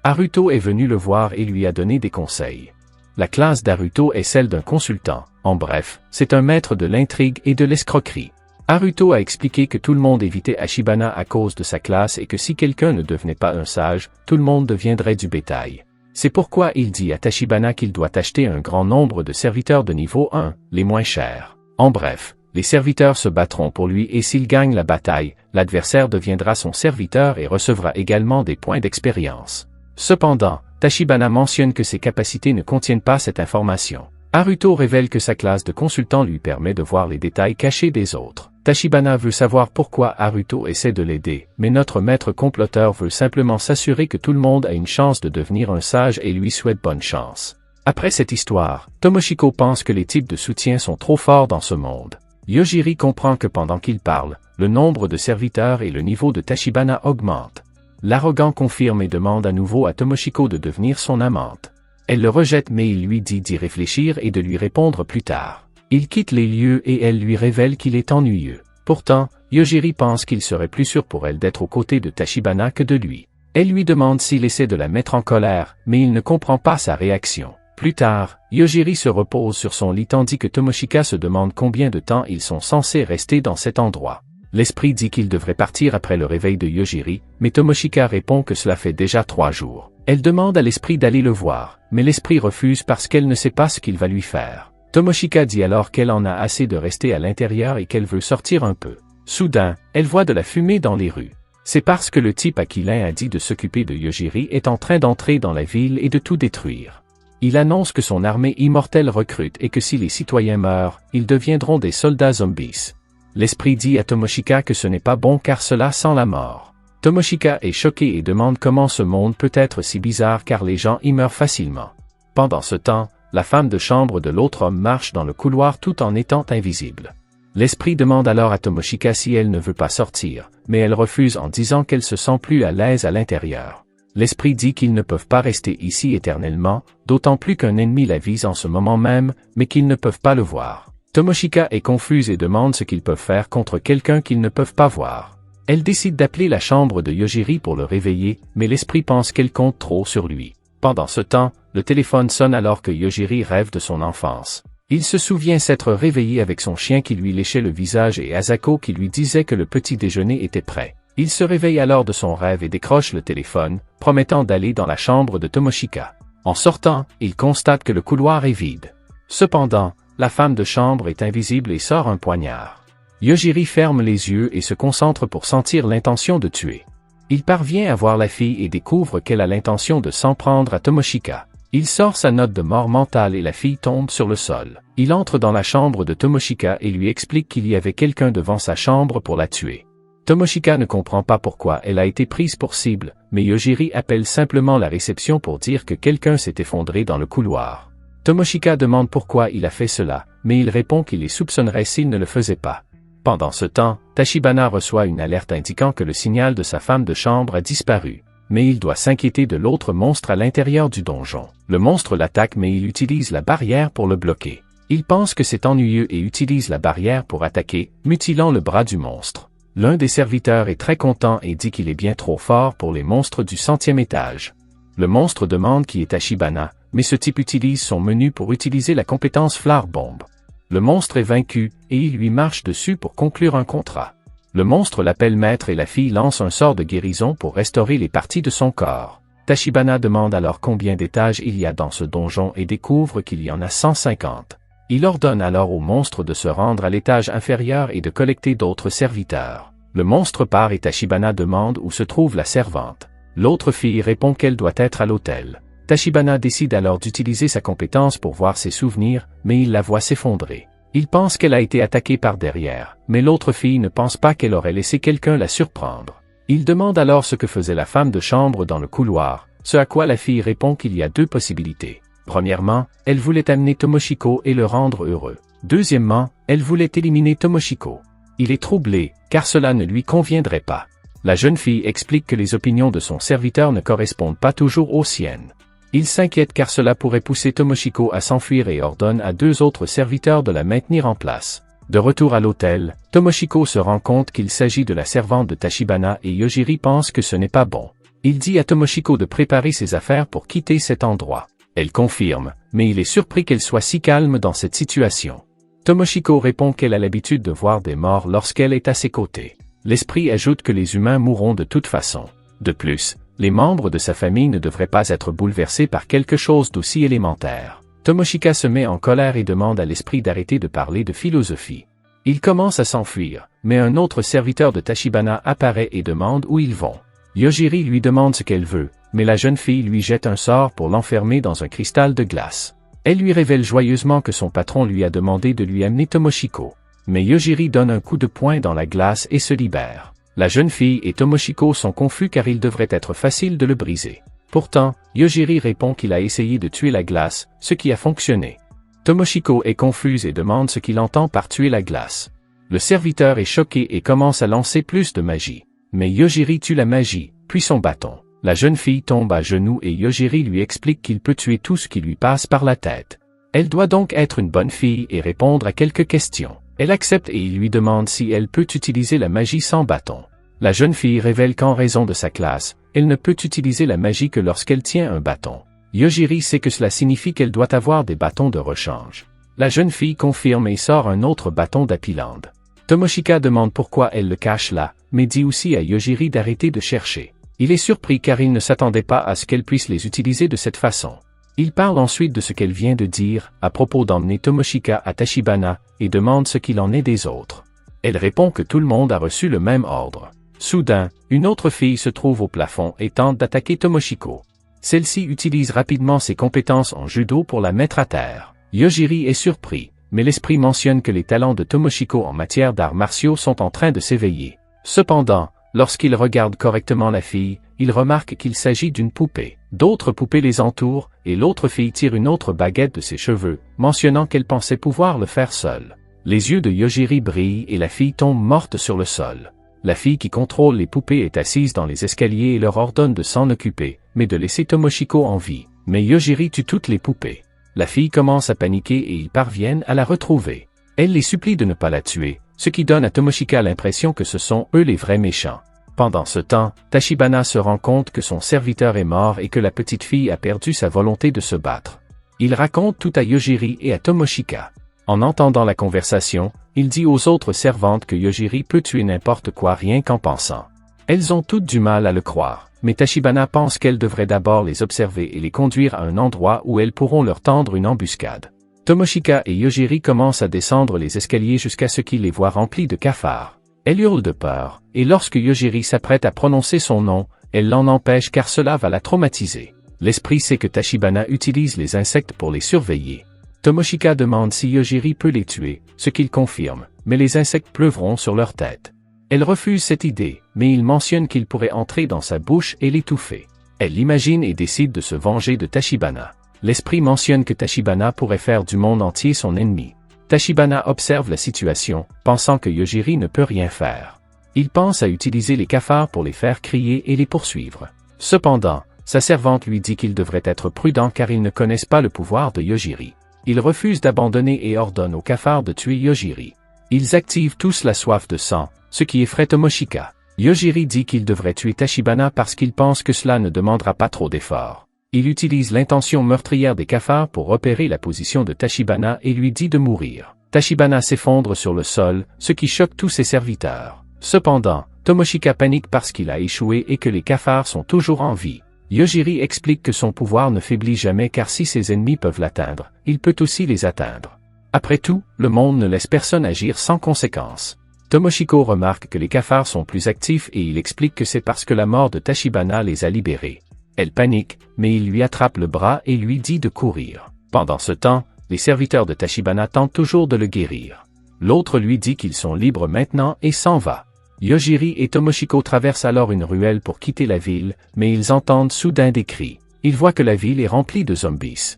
Haruto est venu le voir et lui a donné des conseils. La classe d'Haruto est celle d'un consultant. En bref, c'est un maître de l'intrigue et de l'escroquerie. Haruto a expliqué que tout le monde évitait Ashibana à cause de sa classe et que si quelqu'un ne devenait pas un sage, tout le monde deviendrait du bétail. C'est pourquoi il dit à Tachibana qu'il doit acheter un grand nombre de serviteurs de niveau 1, les moins chers. En bref, les serviteurs se battront pour lui et s'il gagne la bataille, l'adversaire deviendra son serviteur et recevra également des points d'expérience. Cependant, Tachibana mentionne que ses capacités ne contiennent pas cette information. Haruto révèle que sa classe de consultant lui permet de voir les détails cachés des autres. Tachibana veut savoir pourquoi Haruto essaie de l'aider, mais notre maître comploteur veut simplement s'assurer que tout le monde a une chance de devenir un sage et lui souhaite bonne chance. Après cette histoire, Tomoshiko pense que les types de soutien sont trop forts dans ce monde. Yojiri comprend que pendant qu'il parle, le nombre de serviteurs et le niveau de Tachibana augmentent. L'arrogant confirme et demande à nouveau à Tomoshiko de devenir son amante. Elle le rejette mais il lui dit d'y réfléchir et de lui répondre plus tard. Il quitte les lieux et elle lui révèle qu'il est ennuyeux. Pourtant, Yojiri pense qu'il serait plus sûr pour elle d'être aux côtés de Tachibana que de lui. Elle lui demande s'il essaie de la mettre en colère, mais il ne comprend pas sa réaction. Plus tard, Yojiri se repose sur son lit tandis que Tomoshika se demande combien de temps ils sont censés rester dans cet endroit. L'esprit dit qu'il devrait partir après le réveil de Yojiri, mais Tomoshika répond que cela fait déjà 3 jours. Elle demande à l'esprit d'aller le voir, mais l'esprit refuse parce qu'elle ne sait pas ce qu'il va lui faire. Tomoshika dit alors qu'elle en a assez de rester à l'intérieur et qu'elle veut sortir un peu. Soudain, elle voit de la fumée dans les rues. C'est parce que le type à qui l'un a dit de s'occuper de Yojiri est en train d'entrer dans la ville et de tout détruire. Il annonce que son armée immortelle recrute et que si les citoyens meurent, ils deviendront des soldats zombies. L'esprit dit à Tomoshika que ce n'est pas bon car cela sent la mort. Tomoshika est choqué et demande comment ce monde peut être si bizarre car les gens y meurent facilement. Pendant ce temps, la femme de chambre de l'autre homme marche dans le couloir tout en étant invisible. L'esprit demande alors à Tomoshika si elle ne veut pas sortir, mais elle refuse en disant qu'elle se sent plus à l'aise à l'intérieur. L'esprit dit qu'ils ne peuvent pas rester ici éternellement, d'autant plus qu'un ennemi la vise en ce moment même, mais qu'ils ne peuvent pas le voir. Tomoshika est confuse et demande ce qu'ils peuvent faire contre quelqu'un qu'ils ne peuvent pas voir. Elle décide d'appeler la chambre de Yojiri pour le réveiller, mais l'esprit pense qu'elle compte trop sur lui. Pendant ce temps, le téléphone sonne alors que Yojiri rêve de son enfance. Il se souvient s'être réveillé avec son chien qui lui léchait le visage et Asako qui lui disait que le petit déjeuner était prêt. Il se réveille alors de son rêve et décroche le téléphone, promettant d'aller dans la chambre de Tomoshika. En sortant, il constate que le couloir est vide. Cependant, la femme de chambre est invisible et sort un poignard. Yojiri ferme les yeux et se concentre pour sentir l'intention de tuer. Il parvient à voir la fille et découvre qu'elle a l'intention de s'en prendre à Tomoshika. Il sort sa note de mort mentale et la fille tombe sur le sol. Il entre dans la chambre de Tomoshika et lui explique qu'il y avait quelqu'un devant sa chambre pour la tuer. Tomoshika ne comprend pas pourquoi elle a été prise pour cible, mais Yojiri appelle simplement la réception pour dire que quelqu'un s'est effondré dans le couloir. Tomoshika demande pourquoi il a fait cela, mais il répond qu'il les soupçonnerait s'il ne le faisait pas. Pendant ce temps, Tachibana reçoit une alerte indiquant que le signal de sa femme de chambre a disparu. mais il doit s'inquiéter de l'autre monstre à l'intérieur du donjon. Le monstre l'attaque mais il utilise la barrière pour le bloquer. Il pense que c'est ennuyeux et utilise la barrière pour attaquer, mutilant le bras du monstre. L'un des serviteurs est très content et dit qu'il est bien trop fort pour les monstres du 100e étage. Le monstre demande qui est Tachibana, mais ce type utilise son menu pour utiliser la compétence Flare Bombe. Le monstre est vaincu, et il lui marche dessus pour conclure un contrat. Le monstre l'appelle maître et la fille lance un sort de guérison pour restaurer les parties de son corps. Tachibana demande alors combien d'étages il y a dans ce donjon et découvre qu'il y en a 150. Il ordonne alors au monstre de se rendre à l'étage inférieur et de collecter d'autres serviteurs. Le monstre part et Tachibana demande où se trouve la servante. L'autre fille répond qu'elle doit être à l'hôtel. Tachibana décide alors d'utiliser sa compétence pour voir ses souvenirs, mais il la voit s'effondrer. Il pense qu'elle a été attaquée par derrière, mais l'autre fille ne pense pas qu'elle aurait laissé quelqu'un la surprendre. Il demande alors ce que faisait la femme de chambre dans le couloir, ce à quoi la fille répond qu'il y a deux possibilités. Premièrement, elle voulait amener Tomoshiko et le rendre heureux. Deuxièmement, elle voulait éliminer Tomoshiko. Il est troublé, car cela ne lui conviendrait pas. La jeune fille explique que les opinions de son serviteur ne correspondent pas toujours aux siennes. Il s'inquiète car cela pourrait pousser Tomoshiko à s'enfuir et ordonne à deux autres serviteurs de la maintenir en place. De retour à l'hôtel, Tomoshiko se rend compte qu'il s'agit de la servante de Tachibana et Yojiri pense que ce n'est pas bon. Il dit à Tomoshiko de préparer ses affaires pour quitter cet endroit. Elle confirme, mais il est surpris qu'elle soit si calme dans cette situation. Tomoshiko répond qu'elle a l'habitude de voir des morts lorsqu'elle est à ses côtés. L'esprit ajoute que les humains mourront de toute façon. De plus, les membres de sa famille ne devraient pas être bouleversés par quelque chose d'aussi élémentaire. Tomoshika se met en colère et demande à l'esprit d'arrêter de parler de philosophie. Il commence à s'enfuir, mais un autre serviteur de Tachibana apparaît et demande où ils vont. Yojiri lui demande ce qu'elle veut, mais la jeune fille lui jette un sort pour l'enfermer dans un cristal de glace. Elle lui révèle joyeusement que son patron lui a demandé de lui amener Tomoshiko. Mais Yojiri donne un coup de poing dans la glace et se libère. La jeune fille et Tomoshiko sont confus car il devrait être facile de le briser. Pourtant, Yojiri répond qu'il a essayé de tuer la glace, ce qui a fonctionné. Tomoshiko est confuse et demande ce qu'il entend par tuer la glace. Le serviteur est choqué et commence à lancer plus de magie. Mais Yojiri tue la magie, puis son bâton. La jeune fille tombe à genoux et Yojiri lui explique qu'il peut tuer tout ce qui lui passe par la tête. Elle doit donc être une bonne fille et répondre à quelques questions. Elle accepte et il lui demande si elle peut utiliser la magie sans bâton. La jeune fille révèle qu'en raison de sa classe, elle ne peut utiliser la magie que lorsqu'elle tient un bâton. Yojiri sait que cela signifie qu'elle doit avoir des bâtons de rechange. La jeune fille confirme et sort un autre bâton d'Apiland. Tomoshika demande pourquoi elle le cache là, mais dit aussi à Yojiri d'arrêter de chercher. Il est surpris car il ne s'attendait pas à ce qu'elle puisse les utiliser de cette façon. Il parle ensuite de ce qu'elle vient de dire, à propos d'emmener Tomoshika à Tachibana, et demande ce qu'il en est des autres. Elle répond que tout le monde a reçu le même ordre. Soudain, une autre fille se trouve au plafond et tente d'attaquer Tomoshiko. Celle-ci utilise rapidement ses compétences en judo pour la mettre à terre. Yojiri est surpris, mais l'esprit mentionne que les talents de Tomoshiko en matière d'arts martiaux sont en train de s'éveiller. Cependant, lorsqu'il regarde correctement la fille, il remarque qu'il s'agit d'une poupée. D'autres poupées les entourent, et l'autre fille tire une autre baguette de ses cheveux, mentionnant qu'elle pensait pouvoir le faire seule. Les yeux de Yojiri brillent et la fille tombe morte sur le sol. La fille qui contrôle les poupées est assise dans les escaliers et leur ordonne de s'en occuper, mais de laisser Tomoshiko en vie. Mais Yojiri tue toutes les poupées. La fille commence à paniquer et ils parviennent à la retrouver. Elle les supplie de ne pas la tuer, ce qui donne à Tomoshika l'impression que ce sont eux les vrais méchants. Pendant ce temps, Tachibana se rend compte que son serviteur est mort et que la petite fille a perdu sa volonté de se battre. Il raconte tout à Yojiri et à Tomoshika. En entendant la conversation, il dit aux autres servantes que Yojiri peut tuer n'importe quoi rien qu'en pensant. Elles ont toutes du mal à le croire, mais Tachibana pense qu'elle devrait d'abord les observer et les conduire à un endroit où elles pourront leur tendre une embuscade. Tomoshika et Yojiri commencent à descendre les escaliers jusqu'à ce qu'ils les voient remplis de cafards. Elle hurle de peur, et lorsque Yojiri s'apprête à prononcer son nom, elle l'en empêche car cela va la traumatiser. L'esprit sait que Tachibana utilise les insectes pour les surveiller. Tomoshika demande si Yojiri peut les tuer, ce qu'il confirme, mais les insectes pleuvront sur leur tête. Elle refuse cette idée, mais il mentionne qu'il pourrait entrer dans sa bouche et l'étouffer. Elle l'imagine et décide de se venger de Tachibana. L'esprit mentionne que Tachibana pourrait faire du monde entier son ennemi. Tachibana observe la situation, pensant que Yojiri ne peut rien faire. Il pense à utiliser les cafards pour les faire crier et les poursuivre. Cependant, sa servante lui dit qu'il devrait être prudent car ils ne connaissent pas le pouvoir de Yojiri. Il refuse d'abandonner et ordonne aux cafards de tuer Yojiri. Ils activent tous la soif de sang, ce qui effraie Tomoshika. Yojiri dit qu'il devrait tuer Tachibana parce qu'il pense que cela ne demandera pas trop d'efforts. Il utilise l'intention meurtrière des cafards pour repérer la position de Tachibana et lui dit de mourir. Tachibana s'effondre sur le sol, ce qui choque tous ses serviteurs. Cependant, Tomoshika panique parce qu'il a échoué et que les cafards sont toujours en vie. Yojiri explique que son pouvoir ne faiblit jamais car si ses ennemis peuvent l'atteindre, il peut aussi les atteindre. Après tout, le monde ne laisse personne agir sans conséquence. Tomoshiko remarque que les cafards sont plus actifs et il explique que c'est parce que la mort de Tachibana les a libérés. Elle panique, mais il lui attrape le bras et lui dit de courir. Pendant ce temps, les serviteurs de Tachibana tentent toujours de le guérir. L'autre lui dit qu'ils sont libres maintenant et s'en va. Yojiri et Tomoshiko traversent alors une ruelle pour quitter la ville, mais ils entendent soudain des cris. Ils voient que la ville est remplie de zombies.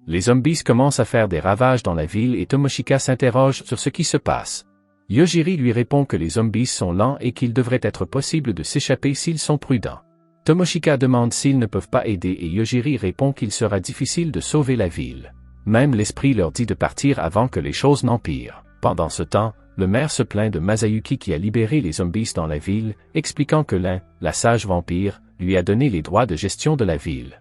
Les zombies commencent à faire des ravages dans la ville et Tomoshika s'interroge sur ce qui se passe. Yojiri lui répond que les zombies sont lents et qu'il devrait être possible de s'échapper s'ils sont prudents. Tomoshika demande s'ils ne peuvent pas aider et Yojiri répond qu'il sera difficile de sauver la ville. Même l'esprit leur dit de partir avant que les choses n'empirent. Pendant ce temps, le maire se plaint de Masayuki qui a libéré les zombies dans la ville, expliquant que la sage vampire, lui a donné les droits de gestion de la ville.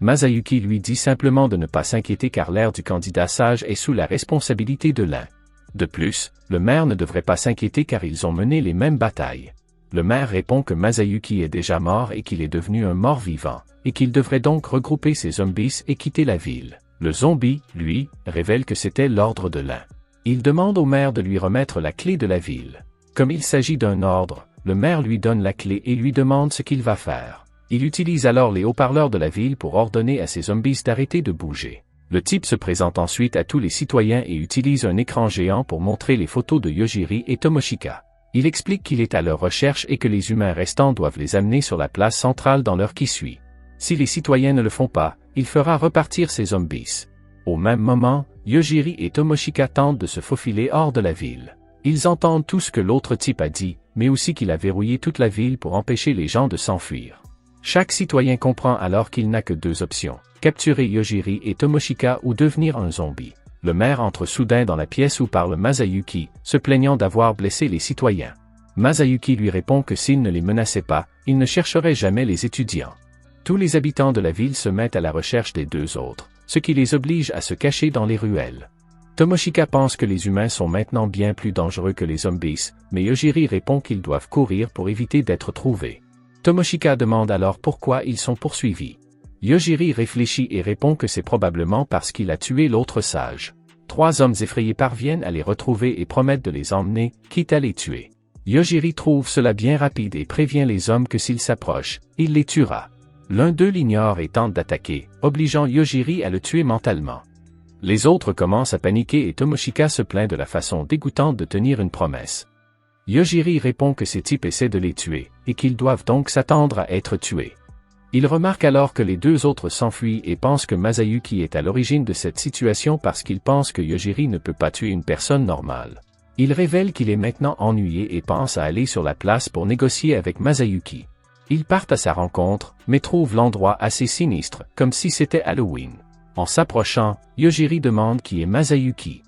Masayuki lui dit simplement de ne pas s'inquiéter car l'air du candidat sage est sous la responsabilité de l'un. De plus, le maire ne devrait pas s'inquiéter car ils ont mené les mêmes batailles. Le maire répond que Masayuki est déjà mort et qu'il est devenu un mort-vivant, et qu'il devrait donc regrouper ses zombies et quitter la ville. Le zombie, lui, révèle que c'était l'ordre de l'un. Il demande au maire de lui remettre la clé de la ville. Comme il s'agit d'un ordre, le maire lui donne la clé et lui demande ce qu'il va faire. Il utilise alors les haut-parleurs de la ville pour ordonner à ses zombies d'arrêter de bouger. Le type se présente ensuite à tous les citoyens et utilise un écran géant pour montrer les photos de Yojiri et Tomoshika. Il explique qu'il est à leur recherche et que les humains restants doivent les amener sur la place centrale dans l'heure qui suit. Si les citoyens ne le font pas, il fera repartir ses zombies. Au même moment, Yojiri et Tomoshika tentent de se faufiler hors de la ville. Ils entendent tout ce que l'autre type a dit, mais aussi qu'il a verrouillé toute la ville pour empêcher les gens de s'enfuir. Chaque citoyen comprend alors qu'il n'a que deux options, capturer Yojiri et Tomoshika ou devenir un zombie. Le maire entre soudain dans la pièce où parle Masayuki, se plaignant d'avoir blessé les citoyens. Masayuki lui répond que s'il ne les menaçait pas, il ne chercherait jamais les étudiants. Tous les habitants de la ville se mettent à la recherche des deux autres, ce qui les oblige à se cacher dans les ruelles. Tomoshika pense que les humains sont maintenant bien plus dangereux que les zombies, mais Yojiri répond qu'ils doivent courir pour éviter d'être trouvés. Tomoshika demande alors pourquoi ils sont poursuivis. Yojiri réfléchit et répond que c'est probablement parce qu'il a tué l'autre sage. 3 hommes effrayés parviennent à les retrouver et promettent de les emmener, quitte à les tuer. Yojiri trouve cela bien rapide et prévient les hommes que s'ils s'approchent, il les tuera. L'un d'eux l'ignore et tente d'attaquer, obligeant Yojiri à le tuer mentalement. Les autres commencent à paniquer et Tomoshika se plaint de la façon dégoûtante de tenir une promesse. Yojiri répond que ces types essaient de les tuer, et qu'ils doivent donc s'attendre à être tués. Il remarque alors que les deux autres s'enfuient et pense que Masayuki est à l'origine de cette situation parce qu'il pense que Yojiri ne peut pas tuer une personne normale. Il révèle qu'il est maintenant ennuyé et pense à aller sur la place pour négocier avec Masayuki. Ils partent à sa rencontre, mais trouvent l'endroit assez sinistre, comme si c'était Halloween. En s'approchant, Yojiri demande qui est Masayuki.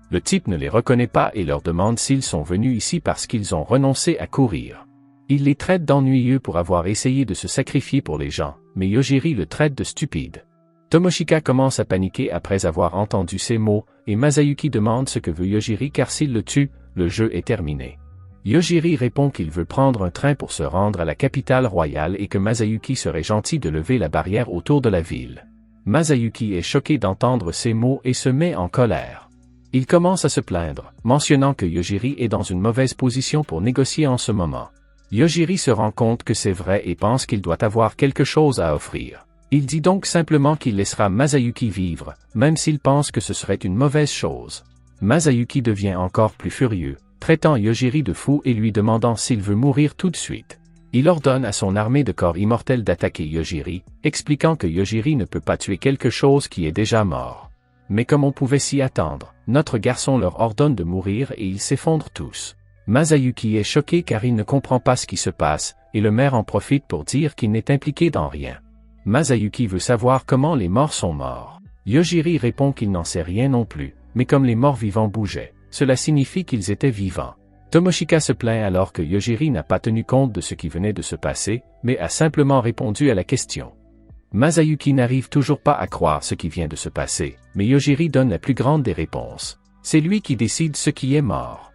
Le type ne les reconnaît pas et leur demande s'ils sont venus ici parce qu'ils ont renoncé à courir. Il les traite d'ennuyeux pour avoir essayé de se sacrifier pour les gens, mais Yojiri le traite de stupide. Tomoshika commence à paniquer après avoir entendu ces mots, et Masayuki demande ce que veut Yojiri car s'il le tue, le jeu est terminé. Yojiri répond qu'il veut prendre un train pour se rendre à la capitale royale et que Masayuki serait gentil de lever la barrière autour de la ville. Masayuki est choqué d'entendre ces mots et se met en colère. Il commence à se plaindre, mentionnant que Yojiri est dans une mauvaise position pour négocier en ce moment. Yojiri se rend compte que c'est vrai et pense qu'il doit avoir quelque chose à offrir. Il dit donc simplement qu'il laissera Masayuki vivre, même s'il pense que ce serait une mauvaise chose. Masayuki devient encore plus furieux, traitant Yojiri de fou et lui demandant s'il veut mourir tout de suite. Il ordonne à son armée de corps immortels d'attaquer Yojiri, expliquant que Yojiri ne peut pas tuer quelque chose qui est déjà mort. Mais comme on pouvait s'y attendre, notre garçon leur ordonne de mourir et ils s'effondrent tous. Masayuki est choqué car il ne comprend pas ce qui se passe, et le maire en profite pour dire qu'il n'est impliqué dans rien. Masayuki veut savoir comment les morts sont morts. Yojiri répond qu'il n'en sait rien non plus, mais comme les morts vivants bougeaient, cela signifie qu'ils étaient vivants. Tomoshika se plaint alors que Yojiri n'a pas tenu compte de ce qui venait de se passer, mais a simplement répondu à la question. Masayuki n'arrive toujours pas à croire ce qui vient de se passer, mais Yojiri donne la plus grande des réponses. C'est lui qui décide ce qui est mort.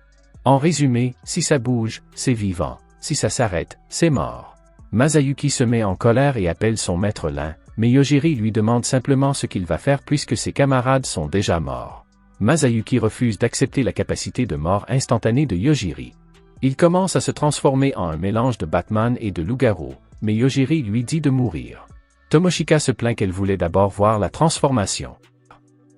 En résumé, si ça bouge, c'est vivant, si ça s'arrête, c'est mort. Masayuki se met en colère et appelle son maître Lin, mais Yojiri lui demande simplement ce qu'il va faire puisque ses camarades sont déjà morts. Masayuki refuse d'accepter la capacité de mort instantanée de Yojiri. Il commence à se transformer en un mélange de Batman et de loup-garou, mais Yojiri lui dit de mourir. Tomoshika se plaint qu'elle voulait d'abord voir la transformation.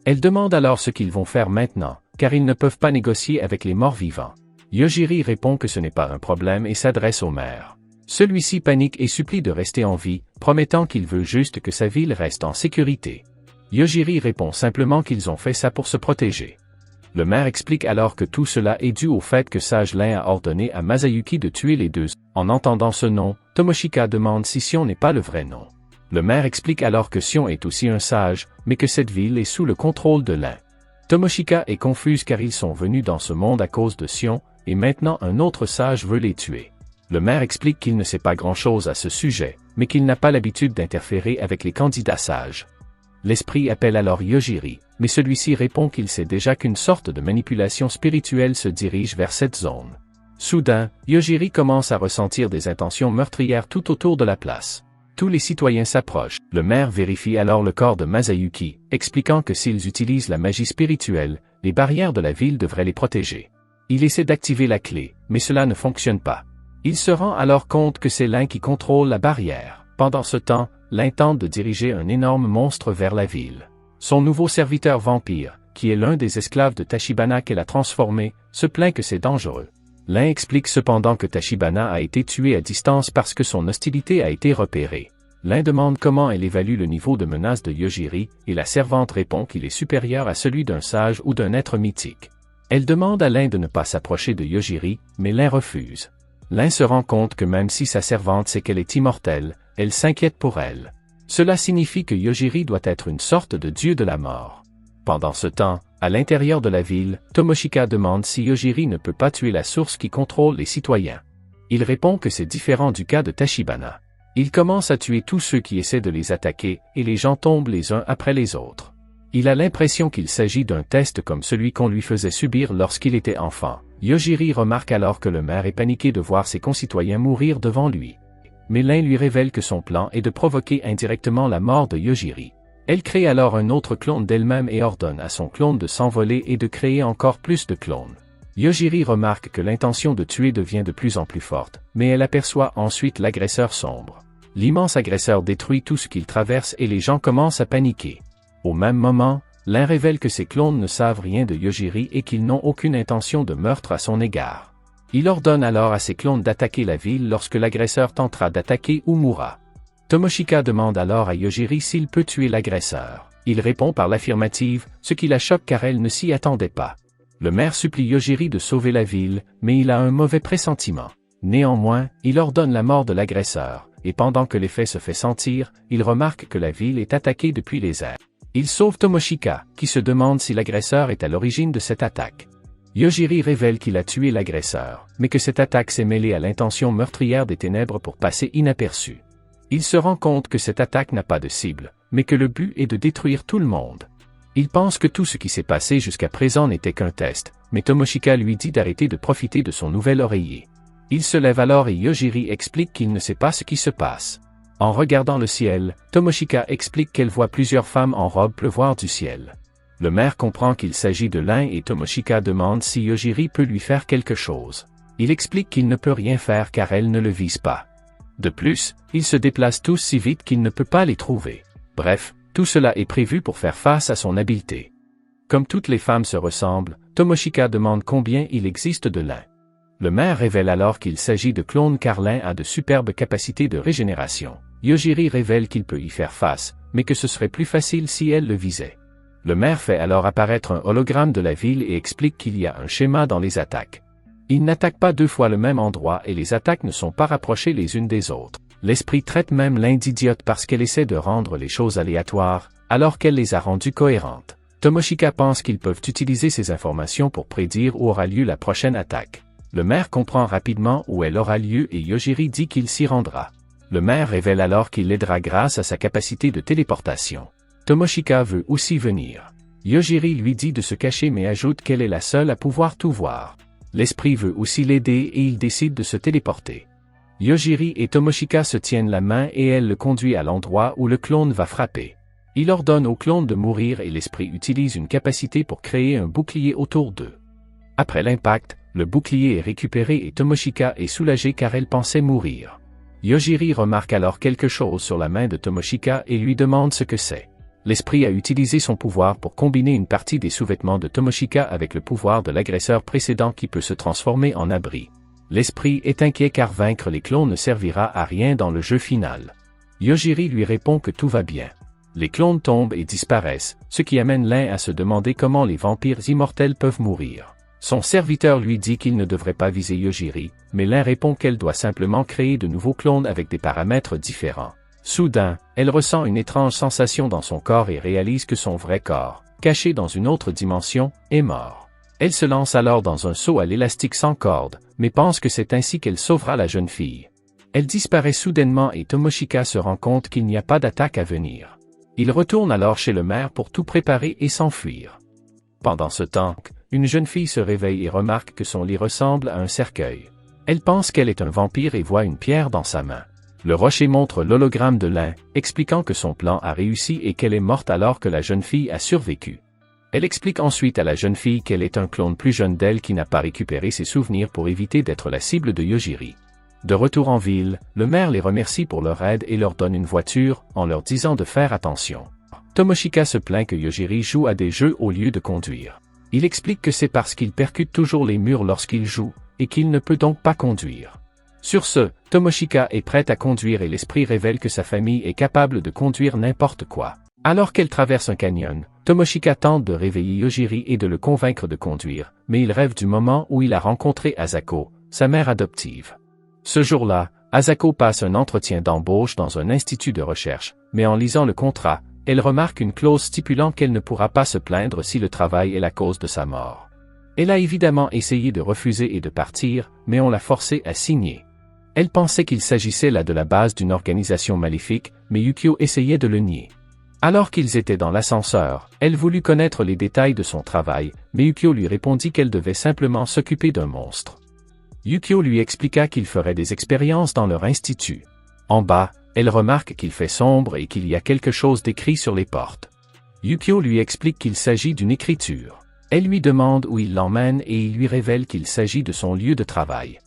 Elle demande alors ce qu'ils vont faire maintenant, car ils ne peuvent pas négocier avec les morts vivants. Yojiri répond que ce n'est pas un problème et s'adresse au maire. Celui-ci panique et supplie de rester en vie, promettant qu'il veut juste que sa ville reste en sécurité. Yojiri répond simplement qu'ils ont fait ça pour se protéger. Le maire explique alors que tout cela est dû au fait que Sage Lin a ordonné à Masayuki de tuer les deux. En entendant ce nom, Tomoshika demande si Sion n'est pas le vrai nom. Le maire explique alors que Sion est aussi un sage, mais que cette ville est sous le contrôle de Lin. Tomoshika est confuse car ils sont venus dans ce monde à cause de Sion, et maintenant un autre sage veut les tuer. Le maire explique qu'il ne sait pas grand-chose à ce sujet, mais qu'il n'a pas l'habitude d'interférer avec les candidats sages. L'esprit appelle alors Yojiri, mais celui-ci répond qu'il sait déjà qu'une sorte de manipulation spirituelle se dirige vers cette zone. Soudain, Yojiri commence à ressentir des intentions meurtrières tout autour de la place. Tous les citoyens s'approchent. Le maire vérifie alors le corps de Masayuki, expliquant que s'ils utilisent la magie spirituelle, les barrières de la ville devraient les protéger. Il essaie d'activer la clé, mais cela ne fonctionne pas. Il se rend alors compte que c'est Lin qui contrôle la barrière. Pendant ce temps, Lin tente de diriger un énorme monstre vers la ville. Son nouveau serviteur vampire, qui est l'un des esclaves de Tachibana qu'elle a transformé, se plaint que c'est dangereux. Lin explique cependant que Tachibana a été tué à distance parce que son hostilité a été repérée. Lin demande comment elle évalue le niveau de menace de Yojiri, et la servante répond qu'il est supérieur à celui d'un sage ou d'un être mythique. Elle demande à Lin de ne pas s'approcher de Yojiri, mais Lin refuse. Lin se rend compte que même si sa servante sait qu'elle est immortelle, elle s'inquiète pour elle. Cela signifie que Yojiri doit être une sorte de dieu de la mort. Pendant ce temps, à l'intérieur de la ville, Tomoshika demande si Yojiri ne peut pas tuer la source qui contrôle les citoyens. Il répond que c'est différent du cas de Tachibana. Il commence à tuer tous ceux qui essaient de les attaquer, et les gens tombent les uns après les autres. Il a l'impression qu'il s'agit d'un test comme celui qu'on lui faisait subir lorsqu'il était enfant. Yojiri remarque alors que le maire est paniqué de voir ses concitoyens mourir devant lui. Mais Lin lui révèle que son plan est de provoquer indirectement la mort de Yojiri. Elle crée alors un autre clone d'elle-même et ordonne à son clone de s'envoler et de créer encore plus de clones. Yojiri remarque que l'intention de tuer devient de plus en plus forte, mais elle aperçoit ensuite l'agresseur sombre. L'immense agresseur détruit tout ce qu'il traverse et les gens commencent à paniquer. Au même moment, Lin révèle que ses clones ne savent rien de Yojiri et qu'ils n'ont aucune intention de meurtre à son égard. Il ordonne alors à ses clones d'attaquer la ville lorsque l'agresseur tentera d'attaquer ou mourra. Tomoshika demande alors à Yojiri s'il peut tuer l'agresseur. Il répond par l'affirmative, ce qui la choque car elle ne s'y attendait pas. Le maire supplie Yojiri de sauver la ville, mais il a un mauvais pressentiment. Néanmoins, il ordonne la mort de l'agresseur, et pendant que l'effet se fait sentir, il remarque que la ville est attaquée depuis les airs. Il sauve Tomoshika, qui se demande si l'agresseur est à l'origine de cette attaque. Yojiri révèle qu'il a tué l'agresseur, mais que cette attaque s'est mêlée à l'intention meurtrière des ténèbres pour passer inaperçue. Il se rend compte que cette attaque n'a pas de cible, mais que le but est de détruire tout le monde. Il pense que tout ce qui s'est passé jusqu'à présent n'était qu'un test, mais Tomoshika lui dit d'arrêter de profiter de son nouvel oreiller. Il se lève alors et Yojiri explique qu'il ne sait pas ce qui se passe. En regardant le ciel, Tomoshika explique qu'elle voit plusieurs femmes en robe pleuvoir du ciel. Le maire comprend qu'il s'agit de Lin et Tomoshika demande si Yojiri peut lui faire quelque chose. Il explique qu'il ne peut rien faire car elle ne le vise pas. De plus, ils se déplacent tous si vite qu'il ne peut pas les trouver. Bref, tout cela est prévu pour faire face à son habileté. Comme toutes les femmes se ressemblent, Tomoshika demande combien il existe de Lin. Le maire révèle alors qu'il s'agit de clones car Lin a de superbes capacités de régénération. Yojiri révèle qu'il peut y faire face, mais que ce serait plus facile si elle le visait. Le maire fait alors apparaître un hologramme de la ville et explique qu'il y a un schéma dans les attaques. Ils n'attaquent pas deux fois le même endroit et les attaques ne sont pas rapprochées les unes des autres. L'esprit traite même l'Inde d'idiote parce qu'elle essaie de rendre les choses aléatoires, alors qu'elle les a rendues cohérentes. Tomoshika pense qu'ils peuvent utiliser ces informations pour prédire où aura lieu la prochaine attaque. Le maire comprend rapidement où elle aura lieu et Yojiri dit qu'il s'y rendra. Le maire révèle alors qu'il l'aidera grâce à sa capacité de téléportation. Tomoshika veut aussi venir. Yojiri lui dit de se cacher mais ajoute qu'elle est la seule à pouvoir tout voir. L'esprit veut aussi l'aider et il décide de se téléporter. Yojiri et Tomoshika se tiennent la main et elle le conduit à l'endroit où le clone va frapper. Il ordonne au clone de mourir et l'esprit utilise une capacité pour créer un bouclier autour d'eux. Après l'impact, le bouclier est récupéré et Tomoshika est soulagée car elle pensait mourir. Yojiri remarque alors quelque chose sur la main de Tomoshika et lui demande ce que c'est. L'esprit a utilisé son pouvoir pour combiner une partie des sous-vêtements de Tomoshika avec le pouvoir de l'agresseur précédent qui peut se transformer en abri. L'esprit est inquiet car vaincre les clones ne servira à rien dans le jeu final. Yojiri lui répond que tout va bien. Les clones tombent et disparaissent, ce qui amène l'un à se demander comment les vampires immortels peuvent mourir. Son serviteur lui dit qu'il ne devrait pas viser Yojiri, mais l'un répond qu'elle doit simplement créer de nouveaux clones avec des paramètres différents. Soudain, elle ressent une étrange sensation dans son corps et réalise que son vrai corps, caché dans une autre dimension, est mort. Elle se lance alors dans un saut à l'élastique sans corde, mais pense que c'est ainsi qu'elle sauvera la jeune fille. Elle disparaît soudainement et Tomoshika se rend compte qu'il n'y a pas d'attaque à venir. Il retourne alors chez le maire pour tout préparer et s'enfuir. Pendant ce temps, une jeune fille se réveille et remarque que son lit ressemble à un cercueil. Elle pense qu'elle est un vampire et voit une pierre dans sa main. Le rocher montre l'hologramme de l'un, expliquant que son plan a réussi et qu'elle est morte alors que la jeune fille a survécu. Elle explique ensuite à la jeune fille qu'elle est un clone plus jeune d'elle qui n'a pas récupéré ses souvenirs pour éviter d'être la cible de Yojiri. De retour en ville, le maire les remercie pour leur aide et leur donne une voiture, en leur disant de faire attention. Tomoshika se plaint que Yojiri joue à des jeux au lieu de conduire. Il explique que c'est parce qu'il percute toujours les murs lorsqu'il joue, et qu'il ne peut donc pas conduire. Sur ce, Tomoshika est prête à conduire et l'esprit révèle que sa famille est capable de conduire n'importe quoi. Alors qu'elle traverse un canyon, Tomoshika tente de réveiller Yojiri et de le convaincre de conduire, mais il rêve du moment où il a rencontré Asako, sa mère adoptive. Ce jour-là, Asako passe un entretien d'embauche dans un institut de recherche, mais en lisant le contrat, elle remarque une clause stipulant qu'elle ne pourra pas se plaindre si le travail est la cause de sa mort. Elle a évidemment essayé de refuser et de partir, mais on l'a forcée à signer. Elle pensait qu'il s'agissait là de la base d'une organisation maléfique, mais Yukio essayait de le nier. Alors qu'ils étaient dans l'ascenseur, elle voulut connaître les détails de son travail, mais Yukio lui répondit qu'elle devait simplement s'occuper d'un monstre. Yukio lui expliqua qu'il ferait des expériences dans leur institut. En bas, elle remarque qu'il fait sombre et qu'il y a quelque chose d'écrit sur les portes. Yukio lui explique qu'il s'agit d'une écriture. Elle lui demande où il l'emmène et il lui révèle qu'il s'agit de son lieu de travail.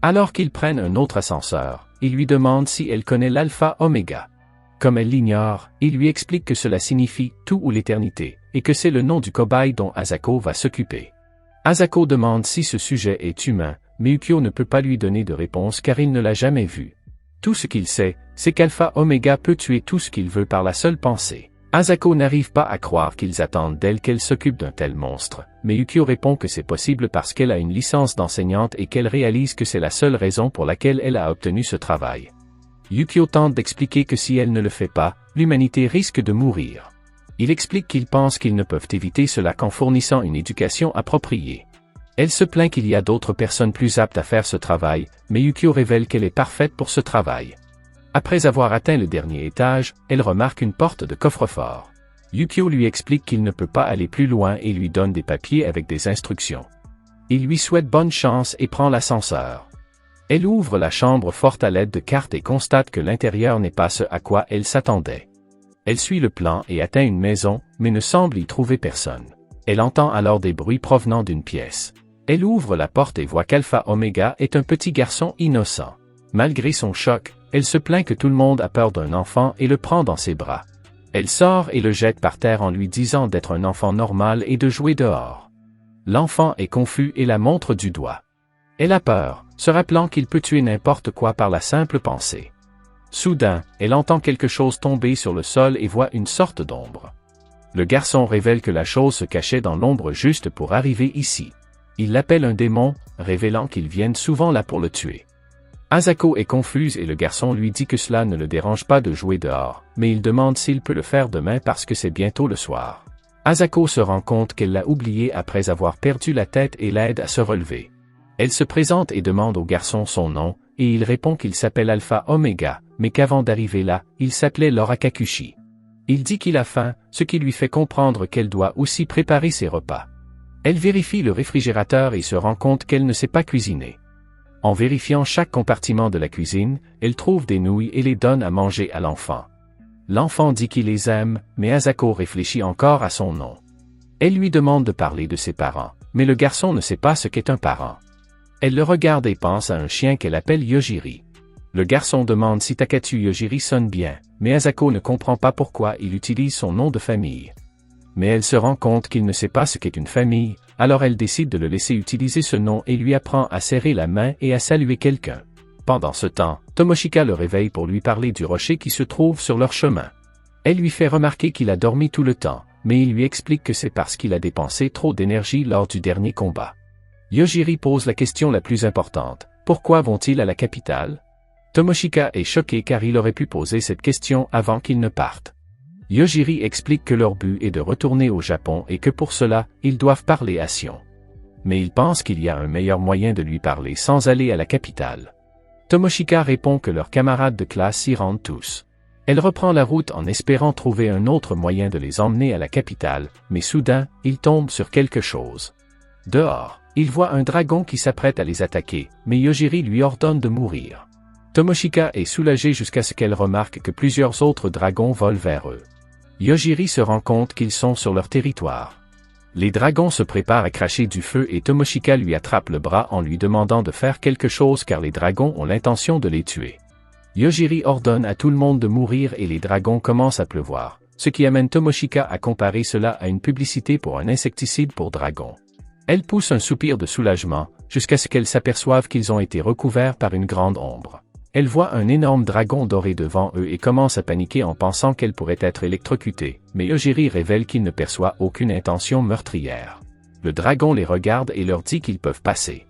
Alors qu'ils prennent un autre ascenseur, il lui demande si elle connaît l'Alpha Oméga. Comme elle l'ignore, il lui explique que cela signifie « tout ou l'éternité » et que c'est le nom du cobaye dont Asako va s'occuper. Asako demande si ce sujet est humain, mais Yukio ne peut pas lui donner de réponse car il ne l'a jamais vu. Tout ce qu'il sait, c'est qu'Alpha Oméga peut tuer tout ce qu'il veut par la seule pensée. Asako n'arrive pas à croire qu'ils attendent d'elle qu'elle s'occupe d'un tel monstre, mais Yukio répond que c'est possible parce qu'elle a une licence d'enseignante et qu'elle réalise que c'est la seule raison pour laquelle elle a obtenu ce travail. Yukio tente d'expliquer que si elle ne le fait pas, l'humanité risque de mourir. Il explique qu'ils pensent qu'ils ne peuvent éviter cela qu'en fournissant une éducation appropriée. Elle se plaint qu'il y a d'autres personnes plus aptes à faire ce travail, mais Yukio révèle qu'elle est parfaite pour ce travail. Après avoir atteint le dernier étage, elle remarque une porte de coffre-fort. Yukio lui explique qu'il ne peut pas aller plus loin et lui donne des papiers avec des instructions. Il lui souhaite bonne chance et prend l'ascenseur. Elle ouvre la chambre forte à l'aide de cartes et constate que l'intérieur n'est pas ce à quoi elle s'attendait. Elle suit le plan et atteint une maison, mais ne semble y trouver personne. Elle entend alors des bruits provenant d'une pièce. Elle ouvre la porte et voit qu'Alpha Oméga est un petit garçon innocent. Malgré son choc, elle se plaint que tout le monde a peur d'un enfant et le prend dans ses bras. Elle sort et le jette par terre en lui disant d'être un enfant normal et de jouer dehors. L'enfant est confus et la montre du doigt. Elle a peur, se rappelant qu'il peut tuer n'importe quoi par la simple pensée. Soudain, elle entend quelque chose tomber sur le sol et voit une sorte d'ombre. Le garçon révèle que la chose se cachait dans l'ombre juste pour arriver ici. Il l'appelle un démon, révélant qu'ils viennent souvent là pour le tuer. Asako est confuse et le garçon lui dit que cela ne le dérange pas de jouer dehors, mais il demande s'il peut le faire demain parce que c'est bientôt le soir. Asako se rend compte qu'elle l'a oublié après avoir perdu la tête et l'aide à se relever. Elle se présente et demande au garçon son nom, et il répond qu'il s'appelle Alpha Omega, mais qu'avant d'arriver là, il s'appelait Laura Kakushi. Il dit qu'il a faim, ce qui lui fait comprendre qu'elle doit aussi préparer ses repas. Elle vérifie le réfrigérateur et se rend compte qu'elle ne sait pas cuisiner. En vérifiant chaque compartiment de la cuisine, elle trouve des nouilles et les donne à manger à l'enfant. L'enfant dit qu'il les aime, mais Asako réfléchit encore à son nom. Elle lui demande de parler de ses parents, mais le garçon ne sait pas ce qu'est un parent. Elle le regarde et pense à un chien qu'elle appelle Yojiri. Le garçon demande si Takatsu Yojiri sonne bien, mais Asako ne comprend pas pourquoi il utilise son nom de famille. Mais elle se rend compte qu'il ne sait pas ce qu'est une famille, alors elle décide de le laisser utiliser ce nom et lui apprend à serrer la main et à saluer quelqu'un. Pendant ce temps, Tomoshika le réveille pour lui parler du rocher qui se trouve sur leur chemin. Elle lui fait remarquer qu'il a dormi tout le temps, mais il lui explique que c'est parce qu'il a dépensé trop d'énergie lors du dernier combat. Yojiri pose la question la plus importante, pourquoi vont-ils à la capitale? Tomoshika est choqué car il aurait pu poser cette question avant qu'ils ne partent. Yojiri explique que leur but est de retourner au Japon et que pour cela, ils doivent parler à Sion. Mais il pense qu'il y a un meilleur moyen de lui parler sans aller à la capitale. Tomoshika répond que leurs camarades de classe s'y rendent tous. Elle reprend la route en espérant trouver un autre moyen de les emmener à la capitale, mais soudain, il tombe sur quelque chose. Dehors, il voit un dragon qui s'apprête à les attaquer, mais Yojiri lui ordonne de mourir. Tomoshika est soulagée jusqu'à ce qu'elle remarque que plusieurs autres dragons volent vers eux. Yojiri se rend compte qu'ils sont sur leur territoire. Les dragons se préparent à cracher du feu et Tomoshika lui attrape le bras en lui demandant de faire quelque chose car les dragons ont l'intention de les tuer. Yojiri ordonne à tout le monde de mourir et les dragons commencent à pleuvoir, ce qui amène Tomoshika à comparer cela à une publicité pour un insecticide pour dragons. Elle pousse un soupir de soulagement, jusqu'à ce qu'elle s'aperçoive qu'ils ont été recouverts par une grande ombre. Elle voit un énorme dragon doré devant eux et commence à paniquer en pensant qu'elle pourrait être électrocutée, mais Yojiri révèle qu'il ne perçoit aucune intention meurtrière. Le dragon les regarde et leur dit qu'ils peuvent passer.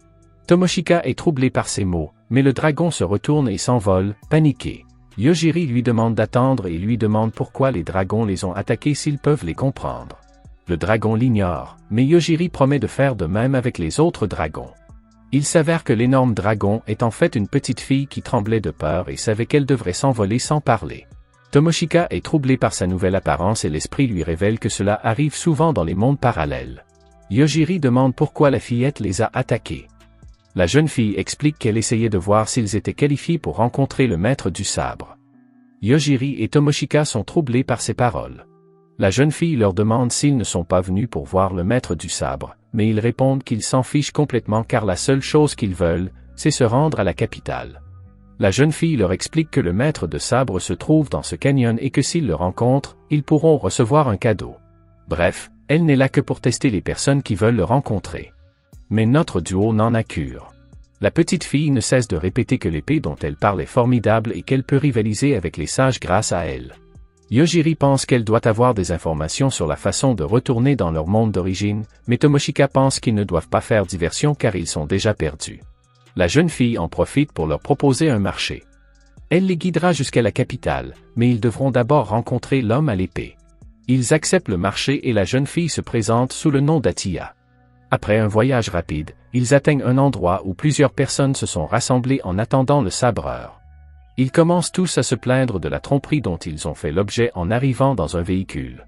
Tomoshika est troublé par ces mots, mais le dragon se retourne et s'envole, paniqué. Yojiri lui demande d'attendre et lui demande pourquoi les dragons les ont attaqués s'ils peuvent les comprendre. Le dragon l'ignore, mais Yojiri promet de faire de même avec les autres dragons. Il s'avère que l'énorme dragon est en fait une petite fille qui tremblait de peur et savait qu'elle devrait s'envoler sans parler. Tomoshika est troublé par sa nouvelle apparence et l'esprit lui révèle que cela arrive souvent dans les mondes parallèles. Yojiri demande pourquoi la fillette les a attaqués. La jeune fille explique qu'elle essayait de voir s'ils étaient qualifiés pour rencontrer le maître du sabre. Yojiri et Tomoshika sont troublés par ces paroles. La jeune fille leur demande s'ils ne sont pas venus pour voir le maître du sabre, mais ils répondent qu'ils s'en fichent complètement car la seule chose qu'ils veulent, c'est se rendre à la capitale. La jeune fille leur explique que le maître de sabre se trouve dans ce canyon et que s'ils le rencontrent, ils pourront recevoir un cadeau. Bref, elle n'est là que pour tester les personnes qui veulent le rencontrer. Mais notre duo n'en a cure. La petite fille ne cesse de répéter que l'épée dont elle parle est formidable et qu'elle peut rivaliser avec les sages grâce à elle. Yojiri pense qu'elle doit avoir des informations sur la façon de retourner dans leur monde d'origine, mais Tomoshika pense qu'ils ne doivent pas faire diversion car ils sont déjà perdus. La jeune fille en profite pour leur proposer un marché. Elle les guidera jusqu'à la capitale, mais ils devront d'abord rencontrer l'homme à l'épée. Ils acceptent le marché et la jeune fille se présente sous le nom d'Atiya. Après un voyage rapide, ils atteignent un endroit où plusieurs personnes se sont rassemblées en attendant le sabreur. Ils commencent tous à se plaindre de la tromperie dont ils ont fait l'objet en arrivant dans un véhicule.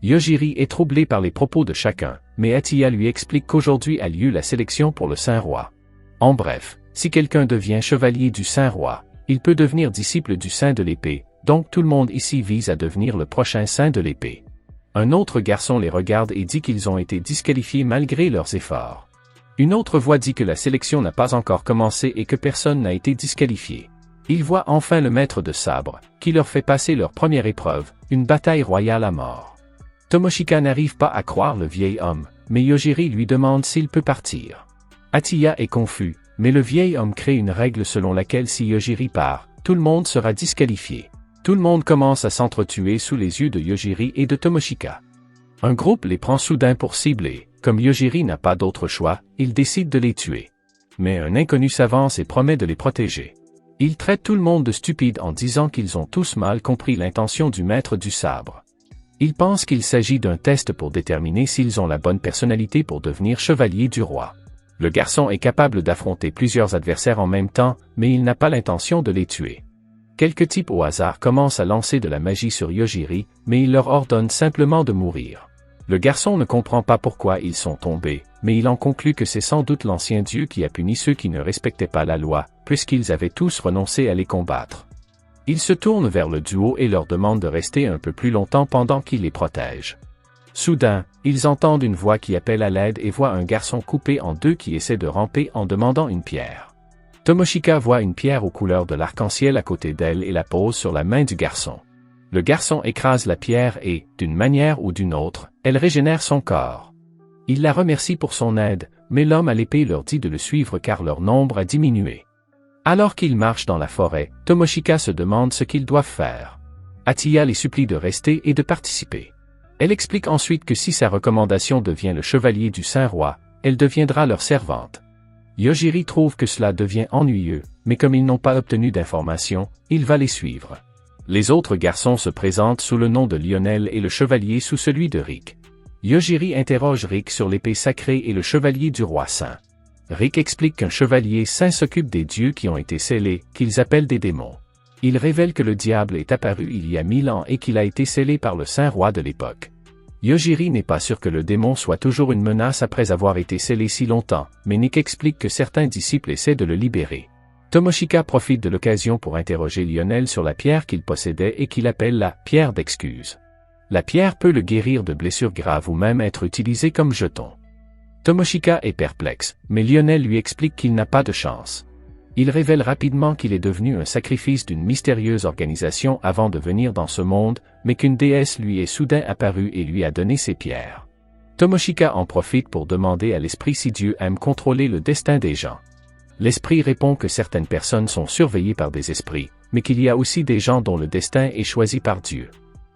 Yojiri est troublé par les propos de chacun, mais Atiya lui explique qu'aujourd'hui a lieu la sélection pour le Saint-Roi. En bref, si quelqu'un devient chevalier du Saint-Roi, il peut devenir disciple du Saint de l'épée, donc tout le monde ici vise à devenir le prochain Saint de l'épée. Un autre garçon les regarde et dit qu'ils ont été disqualifiés malgré leurs efforts. Une autre voix dit que la sélection n'a pas encore commencé et que personne n'a été disqualifié. Ils voient enfin le maître de sabre, qui leur fait passer leur première épreuve, une bataille royale à mort. Tomoshika n'arrive pas à croire le vieil homme, mais Yojiri lui demande s'il peut partir. Atiya est confus, mais le vieil homme crée une règle selon laquelle si Yojiri part, tout le monde sera disqualifié. Tout le monde commence à s'entretuer sous les yeux de Yojiri et de Tomoshika. Un groupe les prend soudain pour cible et, comme Yojiri n'a pas d'autre choix, il décide de les tuer. Mais un inconnu s'avance et promet de les protéger. Il traite tout le monde de stupide en disant qu'ils ont tous mal compris l'intention du maître du sabre. Il pense qu'il s'agit d'un test pour déterminer s'ils ont la bonne personnalité pour devenir chevalier du roi. Le garçon est capable d'affronter plusieurs adversaires en même temps, mais il n'a pas l'intention de les tuer. Quelques types au hasard commencent à lancer de la magie sur Yojiri, mais il leur ordonne simplement de mourir. Le garçon ne comprend pas pourquoi ils sont tombés, mais il en conclut que c'est sans doute l'ancien dieu qui a puni ceux qui ne respectaient pas la loi, puisqu'ils avaient tous renoncé à les combattre. Il se tourne vers le duo et leur demande de rester un peu plus longtemps pendant qu'il les protège. Soudain, ils entendent une voix qui appelle à l'aide et voient un garçon coupé en deux qui essaie de ramper en demandant une pierre. Tomoshika voit une pierre aux couleurs de l'arc-en-ciel à côté d'elle et la pose sur la main du garçon. Le garçon écrase la pierre et, d'une manière ou d'une autre, elle régénère son corps. Il la remercie pour son aide, mais l'homme à l'épée leur dit de le suivre car leur nombre a diminué. Alors qu'ils marchent dans la forêt, Tomoshika se demande ce qu'ils doivent faire. Atiya les supplie de rester et de participer. Elle explique ensuite que si sa recommandation devient le chevalier du Saint-Roi, elle deviendra leur servante. Yojiri trouve que cela devient ennuyeux, mais comme ils n'ont pas obtenu d'informations, il va les suivre. Les autres garçons se présentent sous le nom de Lionel et le chevalier sous celui de Rick. Yojiri interroge Rick sur l'épée sacrée et le chevalier du roi saint. Rick explique qu'un chevalier saint s'occupe des dieux qui ont été scellés, qu'ils appellent des démons. Il révèle que le diable est apparu il y a 1000 ans et qu'il a été scellé par le saint roi de l'époque. Yojiri n'est pas sûr que le démon soit toujours une menace après avoir été scellé si longtemps, mais Nick explique que certains disciples essaient de le libérer. Tomoshika profite de l'occasion pour interroger Lionel sur la pierre qu'il possédait et qu'il appelle la « pierre d'excuse ». La pierre peut le guérir de blessures graves ou même être utilisée comme jeton. Tomoshika est perplexe, mais Lionel lui explique qu'il n'a pas de chance. Il révèle rapidement qu'il est devenu un sacrifice d'une mystérieuse organisation avant de venir dans ce monde, mais qu'une déesse lui est soudain apparue et lui a donné ses pierres. Tomoshika en profite pour demander à l'esprit si Dieu aime contrôler le destin des gens. L'esprit répond que certaines personnes sont surveillées par des esprits, mais qu'il y a aussi des gens dont le destin est choisi par Dieu.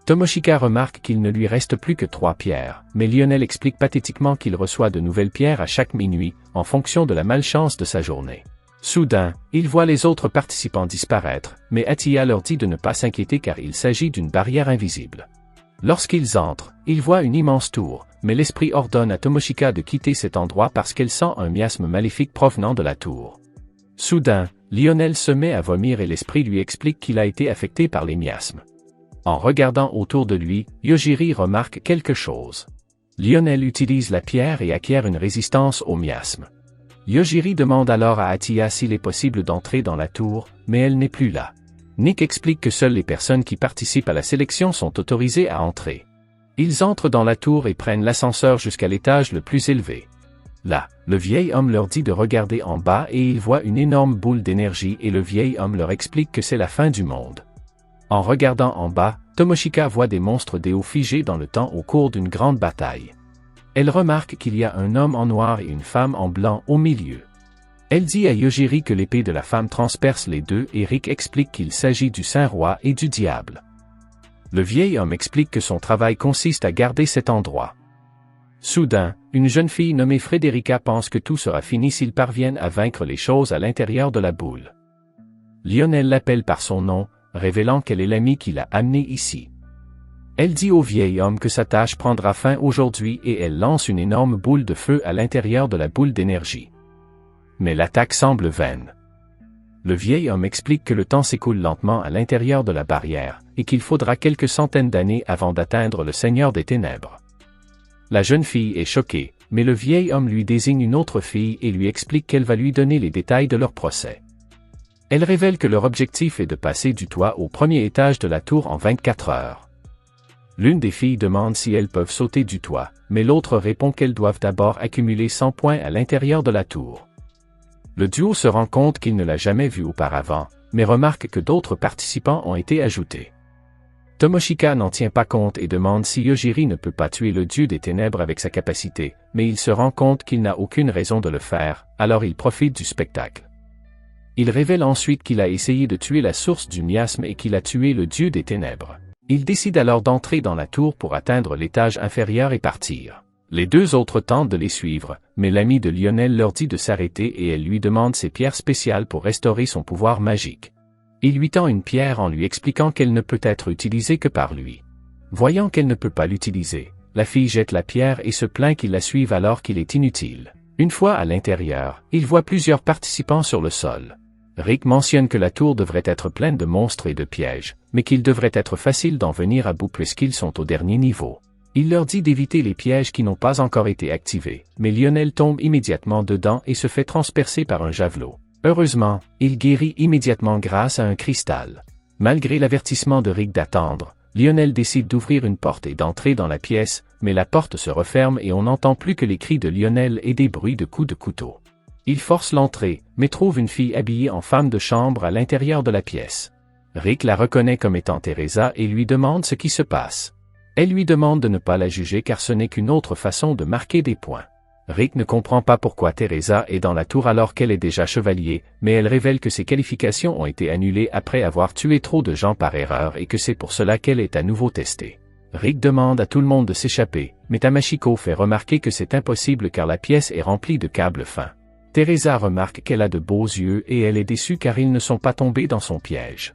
Tomoshika remarque qu'il ne lui reste plus que 3 pierres, mais Lionel explique pathétiquement qu'il reçoit de nouvelles pierres à chaque minuit, en fonction de la malchance de sa journée. Soudain, il voit les autres participants disparaître, mais Atiya leur dit de ne pas s'inquiéter car il s'agit d'une barrière invisible. Lorsqu'ils entrent, ils voient une immense tour, mais l'esprit ordonne à Tomoshika de quitter cet endroit parce qu'elle sent un miasme maléfique provenant de la tour. Soudain, Lionel se met à vomir et l'esprit lui explique qu'il a été affecté par les miasmes. En regardant autour de lui, Yojiri remarque quelque chose. Lionel utilise la pierre et acquiert une résistance au miasme. Yojiri demande alors à Atiya s'il est possible d'entrer dans la tour, mais elle n'est plus là. Nick explique que seules les personnes qui participent à la sélection sont autorisées à entrer. Ils entrent dans la tour et prennent l'ascenseur jusqu'à l'étage le plus élevé. Là, le vieil homme leur dit de regarder en bas et ils voient une énorme boule d'énergie et le vieil homme leur explique que c'est la fin du monde. En regardant en bas, Tomoshika voit des monstres déos figés dans le temps au cours d'une grande bataille. Elle remarque qu'il y a un homme en noir et une femme en blanc au milieu. Elle dit à Yojiri que l'épée de la femme transperce les deux et Rick explique qu'il s'agit du Saint-Roi et du diable. Le vieil homme explique que son travail consiste à garder cet endroit. Soudain, une jeune fille nommée Frederica pense que tout sera fini s'ils parviennent à vaincre les choses à l'intérieur de la boule. Lionel l'appelle par son nom, révélant qu'elle est l'amie qui l'a amené ici. Elle dit au vieil homme que sa tâche prendra fin aujourd'hui et elle lance une énorme boule de feu à l'intérieur de la boule d'énergie. Mais l'attaque semble vaine. Le vieil homme explique que le temps s'écoule lentement à l'intérieur de la barrière et qu'il faudra quelques centaines d'années avant d'atteindre le Seigneur des Ténèbres. La jeune fille est choquée, mais le vieil homme lui désigne une autre fille et lui explique qu'elle va lui donner les détails de leur procès. Elle révèle que leur objectif est de passer du toit au premier étage de la tour en 24 heures. L'une des filles demande si elles peuvent sauter du toit, mais l'autre répond qu'elles doivent d'abord accumuler 100 points à l'intérieur de la tour. Le duo se rend compte qu'il ne l'a jamais vu auparavant, mais remarque que d'autres participants ont été ajoutés. Tomoshika n'en tient pas compte et demande si Yojiri ne peut pas tuer le dieu des ténèbres avec sa capacité, mais il se rend compte qu'il n'a aucune raison de le faire, alors il profite du spectacle. Il révèle ensuite qu'il a essayé de tuer la source du miasme et qu'il a tué le dieu des ténèbres. Il décide alors d'entrer dans la tour pour atteindre l'étage inférieur et partir. Les deux autres tentent de les suivre, mais l'ami de Lionel leur dit de s'arrêter et elle lui demande ses pierres spéciales pour restaurer son pouvoir magique. Il lui tend une pierre en lui expliquant qu'elle ne peut être utilisée que par lui. Voyant qu'elle ne peut pas l'utiliser, la fille jette la pierre et se plaint qu'il la suive alors qu'il est inutile. Une fois à l'intérieur, il voit plusieurs participants sur le sol. Rick mentionne que la tour devrait être pleine de monstres et de pièges, mais qu'il devrait être facile d'en venir à bout puisqu'ils sont au dernier niveau. Il leur dit d'éviter les pièges qui n'ont pas encore été activés, mais Lionel tombe immédiatement dedans et se fait transpercer par un javelot. Heureusement, il guérit immédiatement grâce à un cristal. Malgré l'avertissement de Rick d'attendre, Lionel décide d'ouvrir une porte et d'entrer dans la pièce, mais la porte se referme et on n'entend plus que les cris de Lionel et des bruits de coups de couteau. Il force l'entrée, mais trouve une fille habillée en femme de chambre à l'intérieur de la pièce. Rick la reconnaît comme étant Teresa et lui demande ce qui se passe. Elle lui demande de ne pas la juger car ce n'est qu'une autre façon de marquer des points. Rick ne comprend pas pourquoi Teresa est dans la tour alors qu'elle est déjà chevalier, mais elle révèle que ses qualifications ont été annulées après avoir tué trop de gens par erreur et que c'est pour cela qu'elle est à nouveau testée. Rick demande à tout le monde de s'échapper, mais Tamashiko fait remarquer que c'est impossible car la pièce est remplie de câbles fins. Teresa remarque qu'elle a de beaux yeux et elle est déçue car ils ne sont pas tombés dans son piège.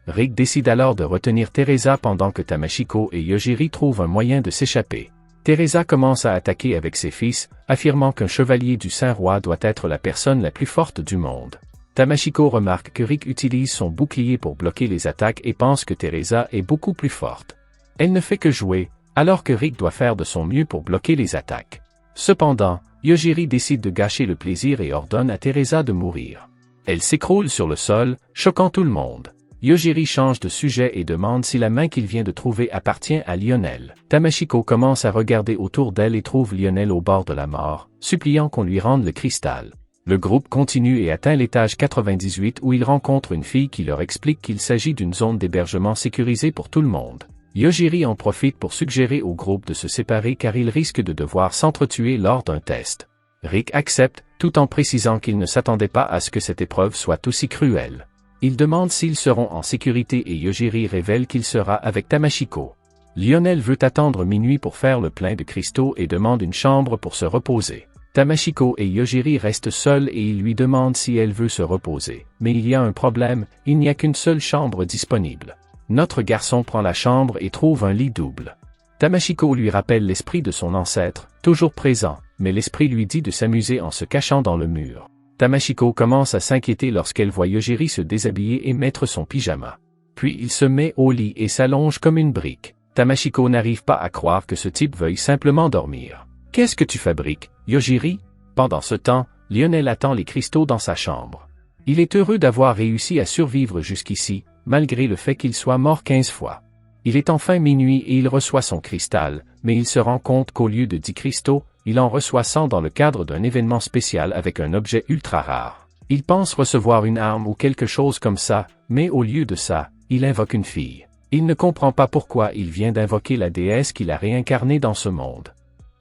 Rick décide alors de retenir Teresa pendant que Tamashiko et Yojiri trouvent un moyen de s'échapper. Teresa commence à attaquer avec ses fils, affirmant qu'un chevalier du Saint-Roi doit être la personne la plus forte du monde. Tamashiko remarque que Rick utilise son bouclier pour bloquer les attaques et pense que Teresa est beaucoup plus forte. Elle ne fait que jouer, alors que Rick doit faire de son mieux pour bloquer les attaques. Cependant, Yojiri décide de gâcher le plaisir et ordonne à Teresa de mourir. Elle s'écroule sur le sol, choquant tout le monde. Yojiri change de sujet et demande si la main qu'il vient de trouver appartient à Lionel. Tamashiko commence à regarder autour d'elle et trouve Lionel au bord de la mort, suppliant qu'on lui rende le cristal. Le groupe continue et atteint l'étage 98 où ils rencontrent une fille qui leur explique qu'il s'agit d'une zone d'hébergement sécurisée pour tout le monde. Yojiri en profite pour suggérer au groupe de se séparer car ils risquent de devoir s'entretuer lors d'un test. Rick accepte, tout en précisant qu'il ne s'attendait pas à ce que cette épreuve soit aussi cruelle. Il demande s'ils seront en sécurité et Yojiri révèle qu'il sera avec Tamashiko. Lionel veut attendre minuit pour faire le plein de cristaux et demande une chambre pour se reposer. Tamashiko et Yojiri restent seuls et il lui demande si elle veut se reposer. Mais il y a un problème, il n'y a qu'une seule chambre disponible. Notre garçon prend la chambre et trouve un lit double. Tamashiko lui rappelle l'esprit de son ancêtre, toujours présent, mais l'esprit lui dit de s'amuser en se cachant dans le mur. Tamashiko commence à s'inquiéter lorsqu'elle voit Yojiri se déshabiller et mettre son pyjama. Puis il se met au lit et s'allonge comme une brique. Tamashiko n'arrive pas à croire que ce type veuille simplement dormir. « Qu'est-ce que tu fabriques, Yojiri ?» Pendant ce temps, Lionel attend les cristaux dans sa chambre. Il est heureux d'avoir réussi à survivre jusqu'ici, malgré le fait qu'il soit mort 15 fois. Il est enfin minuit et il reçoit son cristal, mais il se rend compte qu'au lieu de 10 cristaux, il en reçoit 100 dans le cadre d'un événement spécial avec un objet ultra rare. Il pense recevoir une arme ou quelque chose comme ça, mais au lieu de ça, il invoque une fille. Il ne comprend pas pourquoi il vient d'invoquer la déesse qu'il a réincarnée dans ce monde.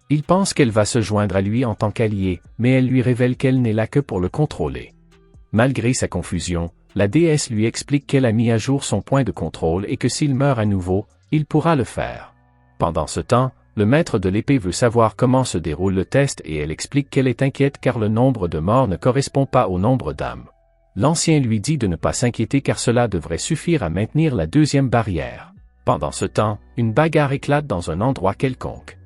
Il pense qu'elle va se joindre à lui en tant qu'allié, mais elle lui révèle qu'elle n'est là que pour le contrôler. Malgré sa confusion, la déesse lui explique qu'elle a mis à jour son point de contrôle et que s'il meurt à nouveau, il pourra le faire. Pendant ce temps, le maître de l'épée veut savoir comment se déroule le test et elle explique qu'elle est inquiète car le nombre de morts ne correspond pas au nombre d'âmes. L'ancien lui dit de ne pas s'inquiéter car cela devrait suffire à maintenir la deuxième barrière. Pendant ce temps, une bagarre éclate dans un endroit quelconque.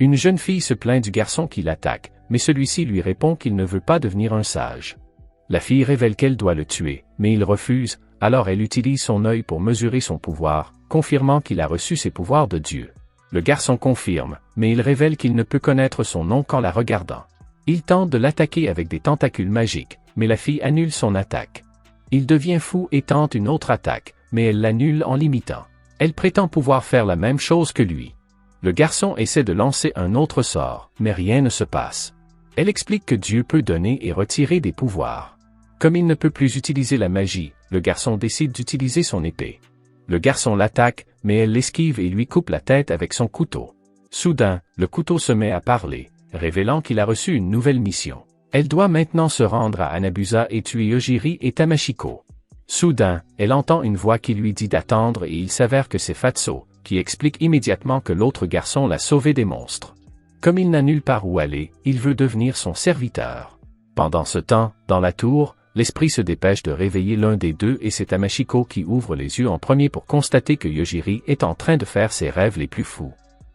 Une jeune fille se plaint du garçon qui l'attaque, mais celui-ci lui répond qu'il ne veut pas devenir un sage. La fille révèle qu'elle doit le tuer, mais il refuse, alors elle utilise son œil pour mesurer son pouvoir, confirmant qu'il a reçu ses pouvoirs de Dieu. Le garçon confirme, mais il révèle qu'il ne peut connaître son nom qu'en la regardant. Il tente de l'attaquer avec des tentacules magiques, mais la fille annule son attaque. Il devient fou et tente une autre attaque, mais elle l'annule en l'imitant. Elle prétend pouvoir faire la même chose que lui. Le garçon essaie de lancer un autre sort, mais rien ne se passe. Elle explique que Dieu peut donner et retirer des pouvoirs. Comme il ne peut plus utiliser la magie, le garçon décide d'utiliser son épée. Le garçon l'attaque, mais elle l'esquive et lui coupe la tête avec son couteau. Soudain, le couteau se met à parler, révélant qu'il a reçu une nouvelle mission. Elle doit maintenant se rendre à Anabusa et tuer Yojiri et Tamashiko. Soudain, elle entend une voix qui lui dit d'attendre et il s'avère que c'est Fatso, qui explique immédiatement que l'autre garçon l'a sauvé des monstres. Comme il n'a nulle part où aller, il veut devenir son serviteur. Pendant ce temps, dans la tour, l'esprit se dépêche de réveiller l'un des deux et c'est Tamashiko qui ouvre les yeux en premier pour constater que Yojiri est en train de faire ses rêves les plus fous.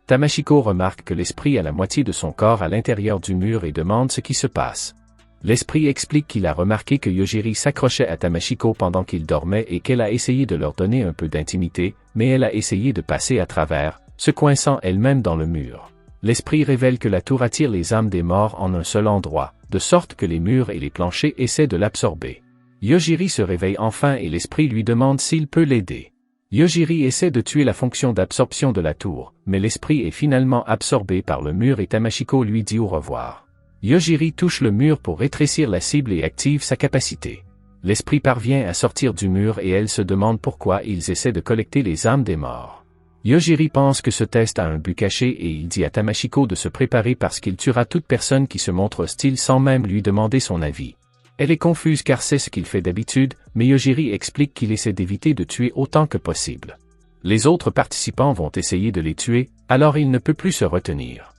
Tamashiko remarque que l'esprit a la moitié de son corps à l'intérieur du mur et demande ce qui se passe. L'esprit explique qu'il a remarqué que Yojiri s'accrochait à Tamashiko pendant qu'il dormait et qu'elle a essayé de leur donner un peu d'intimité, mais elle a essayé de passer à travers, se coinçant elle-même dans le mur. L'esprit révèle que la tour attire les âmes des morts en un seul endroit, de sorte que les murs et les planchers essaient de l'absorber. Yojiri se réveille enfin et l'esprit lui demande s'il peut l'aider. Yojiri essaie de tuer la fonction d'absorption de la tour, mais l'esprit est finalement absorbé par le mur et Tamashiko lui dit au revoir. Yojiri touche le mur pour rétrécir la cible et active sa capacité. L'esprit parvient à sortir du mur et elle se demande pourquoi ils essaient de collecter les âmes des morts. Yojiri pense que ce test a un but caché et il dit à Tamashiko de se préparer parce qu'il tuera toute personne qui se montre hostile sans même lui demander son avis. Elle est confuse car c'est ce qu'il fait d'habitude, mais Yojiri explique qu'il essaie d'éviter de tuer autant que possible. Les autres participants vont essayer de les tuer, alors il ne peut plus se retenir.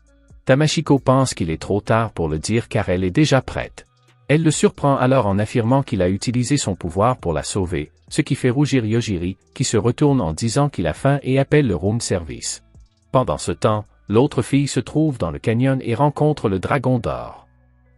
Tamashiko pense qu'il est trop tard pour le dire car elle est déjà prête. Elle le surprend alors en affirmant qu'il a utilisé son pouvoir pour la sauver, ce qui fait rougir Yojiri, qui se retourne en disant qu'il a faim et appelle le room service. Pendant ce temps, l'autre fille se trouve dans le canyon et rencontre le dragon d'or.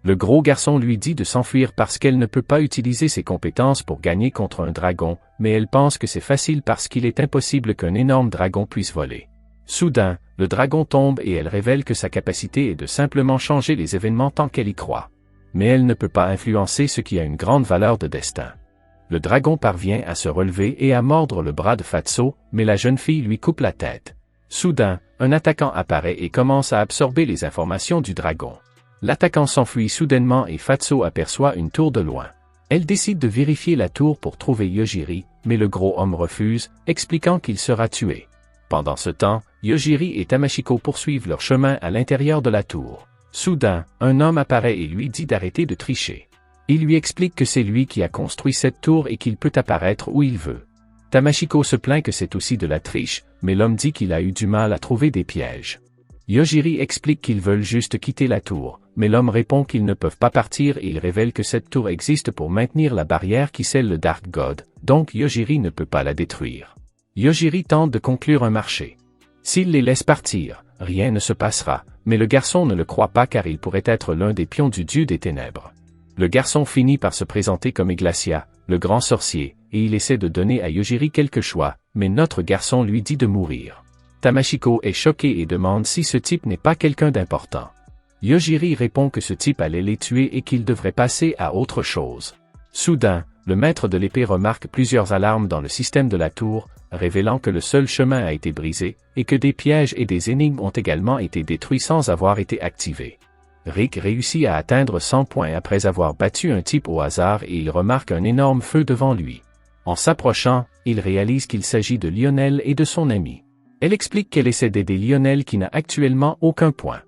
Le gros garçon lui dit de s'enfuir parce qu'elle ne peut pas utiliser ses compétences pour gagner contre un dragon, mais elle pense que c'est facile parce qu'il est impossible qu'un énorme dragon puisse voler. Soudain, le dragon tombe et elle révèle que sa capacité est de simplement changer les événements tant qu'elle y croit. Mais elle ne peut pas influencer ce qui a une grande valeur de destin. Le dragon parvient à se relever et à mordre le bras de Fatso, mais la jeune fille lui coupe la tête. Soudain, un attaquant apparaît et commence à absorber les informations du dragon. L'attaquant s'enfuit soudainement et Fatso aperçoit une tour de loin. Elle décide de vérifier la tour pour trouver Yojiri, mais le gros homme refuse, expliquant qu'il sera tué. Pendant ce temps, Yojiri et Tamashiko poursuivent leur chemin à l'intérieur de la tour. Soudain, un homme apparaît et lui dit d'arrêter de tricher. Il lui explique que c'est lui qui a construit cette tour et qu'il peut apparaître où il veut. Tamashiko se plaint que c'est aussi de la triche, mais l'homme dit qu'il a eu du mal à trouver des pièges. Yojiri explique qu'ils veulent juste quitter la tour, mais l'homme répond qu'ils ne peuvent pas partir et il révèle que cette tour existe pour maintenir la barrière qui scelle le Dark God, donc Yojiri ne peut pas la détruire. Yojiri tente de conclure un marché. S'il les laisse partir, rien ne se passera, mais le garçon ne le croit pas car il pourrait être l'un des pions du dieu des ténèbres. Le garçon finit par se présenter comme Eglacia, le grand sorcier, et il essaie de donner à Yojiri quelque choix, mais notre garçon lui dit de mourir. Tamashiko est choqué et demande si ce type n'est pas quelqu'un d'important. Yojiri répond que ce type allait les tuer et qu'il devrait passer à autre chose. Soudain, le maître de l'épée remarque plusieurs alarmes dans le système de la tour, révélant que le seul chemin a été brisé, et que des pièges et des énigmes ont également été détruits sans avoir été activés. Rick réussit à atteindre 100 points après avoir battu un type au hasard et il remarque un énorme feu devant lui. En s'approchant, il réalise qu'il s'agit de Lionel et de son ami. Elle explique qu'elle essaie d'aider Lionel qui n'a actuellement aucun point.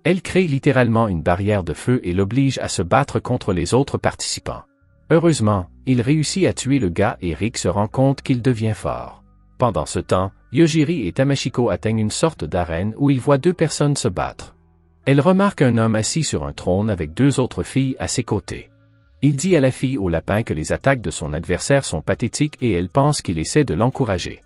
Elle crée littéralement une barrière de feu et l'oblige à se battre contre les autres participants. Heureusement, il réussit à tuer le gars et Rick se rend compte qu'il devient fort. Pendant ce temps, Yojiri et Tamashiko atteignent une sorte d'arène où ils voient deux personnes se battre. Elle remarque un homme assis sur un trône avec deux autres filles à ses côtés. Il dit à la fille au lapin que les attaques de son adversaire sont pathétiques et elle pense qu'il essaie de l'encourager.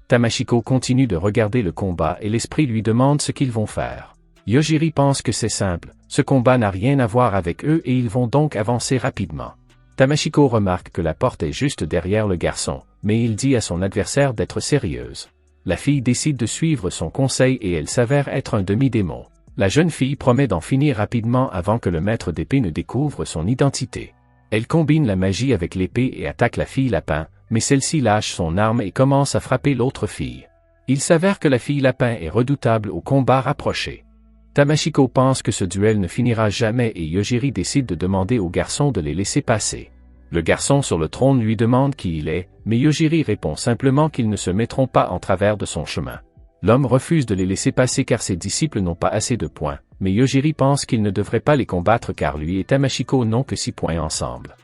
Tamashiko continue de regarder le combat et l'esprit lui demande ce qu'ils vont faire. Yojiri pense que c'est simple, ce combat n'a rien à voir avec eux et ils vont donc avancer rapidement. Tamashiko remarque que la porte est juste derrière le garçon, mais il dit à son adversaire d'être sérieuse. La fille décide de suivre son conseil et elle s'avère être un demi-démon. La jeune fille promet d'en finir rapidement avant que le maître d'épée ne découvre son identité. Elle combine la magie avec l'épée et attaque la fille lapin, mais celle-ci lâche son arme et commence à frapper l'autre fille. Il s'avère que la fille lapin est redoutable au combat rapproché. Tamashiko pense que ce duel ne finira jamais et Yojiri décide de demander au garçon de les laisser passer. Le garçon sur le trône lui demande qui il est, mais Yojiri répond simplement qu'ils ne se mettront pas en travers de son chemin. L'homme refuse de les laisser passer car ses disciples n'ont pas assez de points, mais Yojiri pense qu'il ne devrait pas les combattre car lui et Tamashiko n'ont que 6 points ensemble.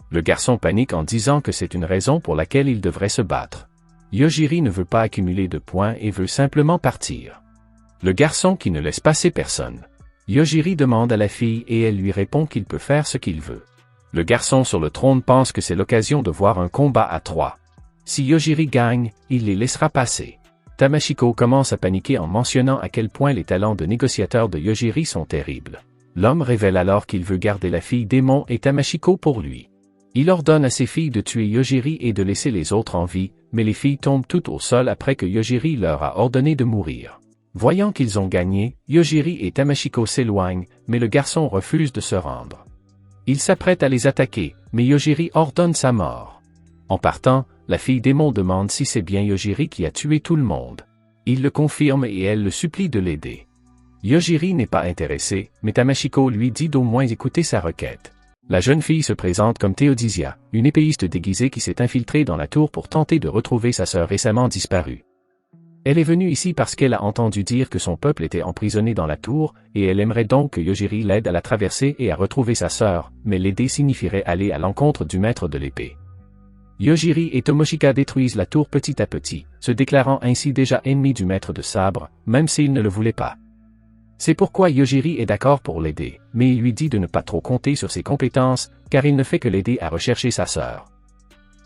Le garçon panique en disant que c'est une raison pour laquelle il devrait se battre. Yojiri ne veut pas accumuler de points et veut simplement partir. Le garçon qui ne laisse passer personne. Yojiri demande à la fille et elle lui répond qu'il peut faire ce qu'il veut. Le garçon sur le trône pense que c'est l'occasion de voir un combat à 3. Si Yojiri gagne, il les laissera passer. Tamashiko commence à paniquer en mentionnant à quel point les talents de négociateur de Yojiri sont terribles. L'homme révèle alors qu'il veut garder la fille démon et Tamashiko pour lui. Il ordonne à ses filles de tuer Yojiri et de laisser les autres en vie, mais les filles tombent toutes au sol après que Yojiri leur a ordonné de mourir. Voyant qu'ils ont gagné, Yojiri et Tamashiko s'éloignent, mais le garçon refuse de se rendre. Il s'apprête à les attaquer, mais Yojiri ordonne sa mort. En partant, la fille démon demande si c'est bien Yojiri qui a tué tout le monde. Il le confirme et elle le supplie de l'aider. Yojiri n'est pas intéressé, mais Tamashiko lui dit d'au moins écouter sa requête. La jeune fille se présente comme Théodisia, une épéiste déguisée qui s'est infiltrée dans la tour pour tenter de retrouver sa sœur récemment disparue. Elle est venue ici parce qu'elle a entendu dire que son peuple était emprisonné dans la tour, et elle aimerait donc que Yojiri l'aide à la traverser et à retrouver sa sœur, mais l'aider signifierait aller à l'encontre du maître de l'épée. Yojiri et Tomoshika détruisent la tour petit à petit, se déclarant ainsi déjà ennemis du maître de sabre, même s'ils ne le voulaient pas. C'est pourquoi Yojiri est d'accord pour l'aider, mais il lui dit de ne pas trop compter sur ses compétences, car il ne fait que l'aider à rechercher sa sœur.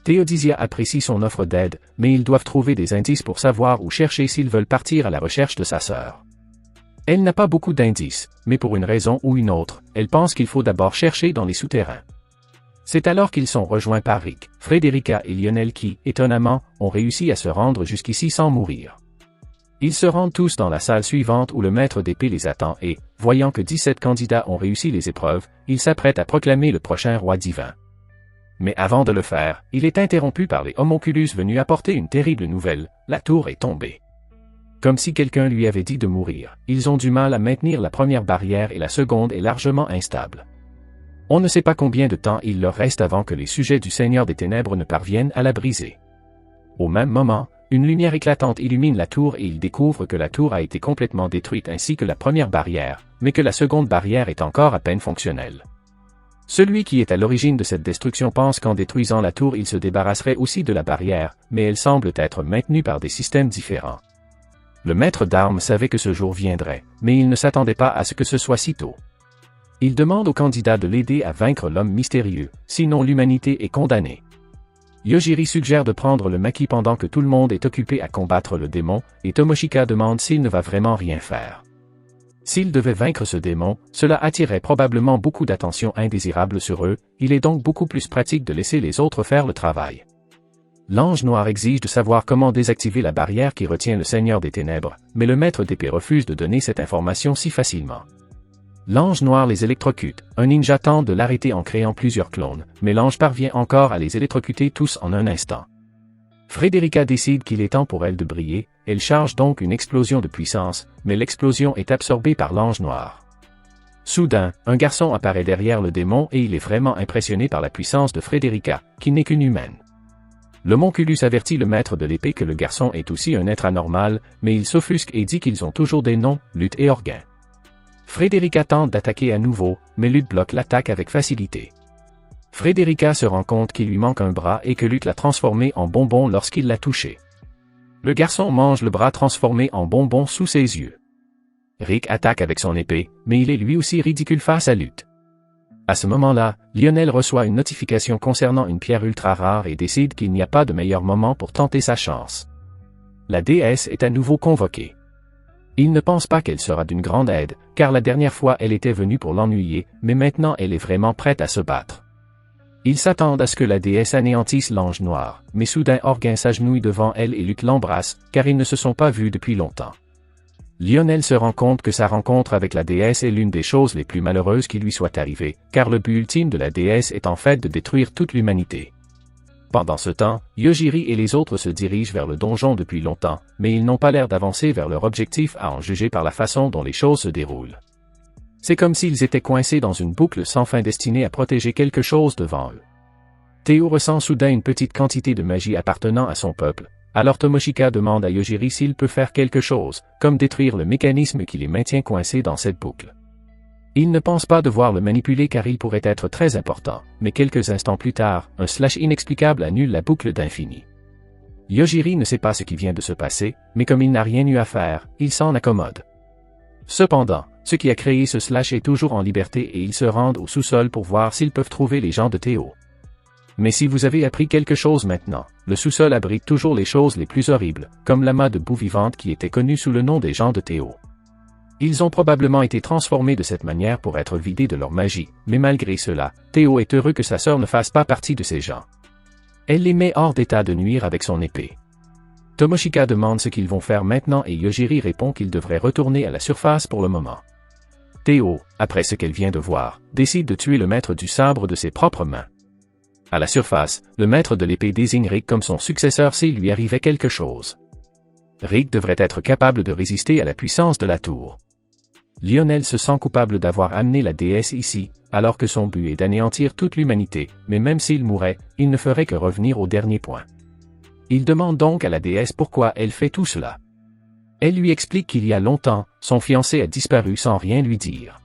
Théodisia apprécie son offre d'aide, mais ils doivent trouver des indices pour savoir où chercher s'ils veulent partir à la recherche de sa sœur. Elle n'a pas beaucoup d'indices, mais pour une raison ou une autre, elle pense qu'il faut d'abord chercher dans les souterrains. C'est alors qu'ils sont rejoints par Rick, Frederica et Lionel qui, étonnamment, ont réussi à se rendre jusqu'ici sans mourir. Ils se rendent tous dans la salle suivante où le maître d'épée les attend et, voyant que 17 candidats ont réussi les épreuves, il s'apprête à proclamer le prochain roi divin. Mais avant de le faire, il est interrompu par les homonculus venus apporter une terrible nouvelle, la tour est tombée. Comme si quelqu'un lui avait dit de mourir, ils ont du mal à maintenir la première barrière et la seconde est largement instable. On ne sait pas combien de temps il leur reste avant que les sujets du Seigneur des Ténèbres ne parviennent à la briser. Au même moment, une lumière éclatante illumine la tour et ils découvrent que la tour a été complètement détruite ainsi que la première barrière, mais que la seconde barrière est encore à peine fonctionnelle. Celui qui est à l'origine de cette destruction pense qu'en détruisant la tour il se débarrasserait aussi de la barrière, mais elle semble être maintenue par des systèmes différents. Le maître d'armes savait que ce jour viendrait, mais il ne s'attendait pas à ce que ce soit si tôt. Il demande au candidat de l'aider à vaincre l'homme mystérieux, sinon l'humanité est condamnée. Yojiri suggère de prendre le maquis pendant que tout le monde est occupé à combattre le démon, et Tomoshika demande s'il ne va vraiment rien faire. S'il devait vaincre ce démon, cela attirerait probablement beaucoup d'attention indésirable sur eux, il est donc beaucoup plus pratique de laisser les autres faire le travail. L'ange noir exige de savoir comment désactiver la barrière qui retient le Seigneur des Ténèbres, mais le maître d'épée refuse de donner cette information si facilement. L'ange noir les électrocute, un ninja tente de l'arrêter en créant plusieurs clones, mais l'ange parvient encore à les électrocuter tous en un instant. Frederica décide qu'il est temps pour elle de briller, elle charge donc une explosion de puissance, mais l'explosion est absorbée par l'ange noir. Soudain, un garçon apparaît derrière le démon et il est vraiment impressionné par la puissance de Frederica, qui n'est qu'une humaine. L'homonculus avertit le maître de l'épée que le garçon est aussi un être anormal, mais il s'offusque et dit qu'ils ont toujours des noms, Lutte et Orgain. Frederica tente d'attaquer à nouveau, mais Lutte bloque l'attaque avec facilité. Frederica se rend compte qu'il lui manque un bras et que Lutte l'a transformé en bonbon lorsqu'il l'a touché. Le garçon mange le bras transformé en bonbon sous ses yeux. Rick attaque avec son épée, mais il est lui aussi ridicule face à Lutte. À ce moment-là, Lionel reçoit une notification concernant une pierre ultra rare et décide qu'il n'y a pas de meilleur moment pour tenter sa chance. La déesse est à nouveau convoquée. Il ne pense pas qu'elle sera d'une grande aide, car la dernière fois elle était venue pour l'ennuyer, mais maintenant elle est vraiment prête à se battre. Ils s'attendent à ce que la déesse anéantisse l'ange noir, mais soudain Orgain s'agenouille devant elle et Lutte l'embrasse, car ils ne se sont pas vus depuis longtemps. Lionel se rend compte que sa rencontre avec la déesse est l'une des choses les plus malheureuses qui lui soit arrivée, car le but ultime de la déesse est en fait de détruire toute l'humanité. Pendant ce temps, Yojiri et les autres se dirigent vers le donjon depuis longtemps, mais ils n'ont pas l'air d'avancer vers leur objectif à en juger par la façon dont les choses se déroulent. C'est comme s'ils étaient coincés dans une boucle sans fin destinée à protéger quelque chose devant eux. Théo ressent soudain une petite quantité de magie appartenant à son peuple, alors Tomoshika demande à Yojiri s'il peut faire quelque chose, comme détruire le mécanisme qui les maintient coincés dans cette boucle. Il ne pense pas devoir le manipuler car il pourrait être très important, mais quelques instants plus tard, un slash inexplicable annule la boucle d'infini. Yojiri ne sait pas ce qui vient de se passer, mais comme il n'a rien eu à faire, il s'en accommode. Cependant, ce qui a créé ce slash est toujours en liberté et ils se rendent au sous-sol pour voir s'ils peuvent trouver les gens de Théo. Mais si vous avez appris quelque chose maintenant, le sous-sol abrite toujours les choses les plus horribles, comme l'amas de boue vivante qui était connu sous le nom des gens de Théo. Ils ont probablement été transformés de cette manière pour être vidés de leur magie, mais malgré cela, Théo est heureux que sa sœur ne fasse pas partie de ces gens. Elle les met hors d'état de nuire avec son épée. Tomoshika demande ce qu'ils vont faire maintenant et Yojiri répond qu'ils devraient retourner à la surface pour le moment. Théo, après ce qu'elle vient de voir, décide de tuer le maître du sabre de ses propres mains. À la surface, le maître de l'épée désigne Rick comme son successeur s'il lui arrivait quelque chose. Rick devrait être capable de résister à la puissance de la tour. Lionel se sent coupable d'avoir amené la déesse ici, alors que son but est d'anéantir toute l'humanité, mais même s'il mourait, il ne ferait que revenir au dernier point. Il demande donc à la déesse pourquoi elle fait tout cela. Elle lui explique qu'il y a longtemps, son fiancé a disparu sans rien lui dire.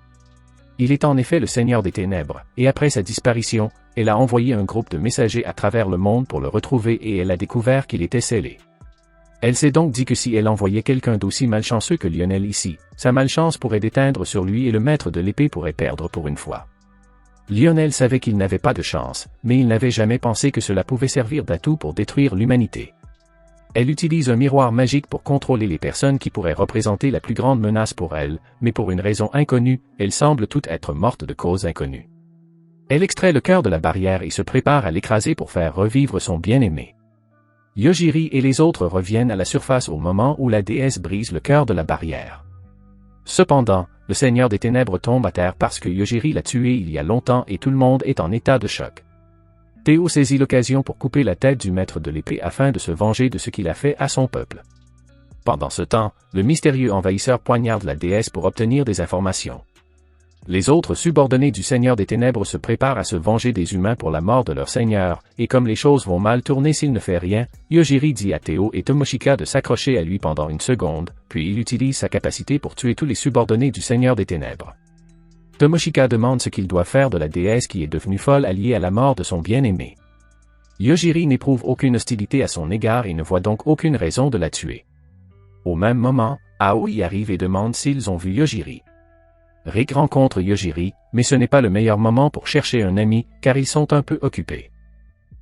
Il est en effet le Seigneur des Ténèbres, et après sa disparition, elle a envoyé un groupe de messagers à travers le monde pour le retrouver et elle a découvert qu'il était scellé. Elle s'est donc dit que si elle envoyait quelqu'un d'aussi malchanceux que Lionel ici, sa malchance pourrait déteindre sur lui et le maître de l'épée pourrait perdre pour une fois. Lionel savait qu'il n'avait pas de chance, mais il n'avait jamais pensé que cela pouvait servir d'atout pour détruire l'humanité. Elle utilise un miroir magique pour contrôler les personnes qui pourraient représenter la plus grande menace pour elle, mais pour une raison inconnue, elles semblent toutes être mortes de cause inconnue. Elle extrait le cœur de la barrière et se prépare à l'écraser pour faire revivre son bien-aimé. Yojiri et les autres reviennent à la surface au moment où la déesse brise le cœur de la barrière. Cependant, le Seigneur des Ténèbres tombe à terre parce que Yojiri l'a tué il y a longtemps et tout le monde est en état de choc. Théo saisit l'occasion pour couper la tête du maître de l'épée afin de se venger de ce qu'il a fait à son peuple. Pendant ce temps, le mystérieux envahisseur poignarde la déesse pour obtenir des informations. Les autres subordonnés du Seigneur des Ténèbres se préparent à se venger des humains pour la mort de leur seigneur, et comme les choses vont mal tourner s'il ne fait rien, Yojiri dit à Théo et Tomoshika de s'accrocher à lui pendant une seconde, puis il utilise sa capacité pour tuer tous les subordonnés du Seigneur des Ténèbres. Tomoshika demande ce qu'il doit faire de la déesse qui est devenue folle alliée à la mort de son bien-aimé. Yojiri n'éprouve aucune hostilité à son égard et ne voit donc aucune raison de la tuer. Au même moment, Aoi arrive et demande s'ils ont vu Yojiri. Rick rencontre Yojiri, mais ce n'est pas le meilleur moment pour chercher un ami, car ils sont un peu occupés.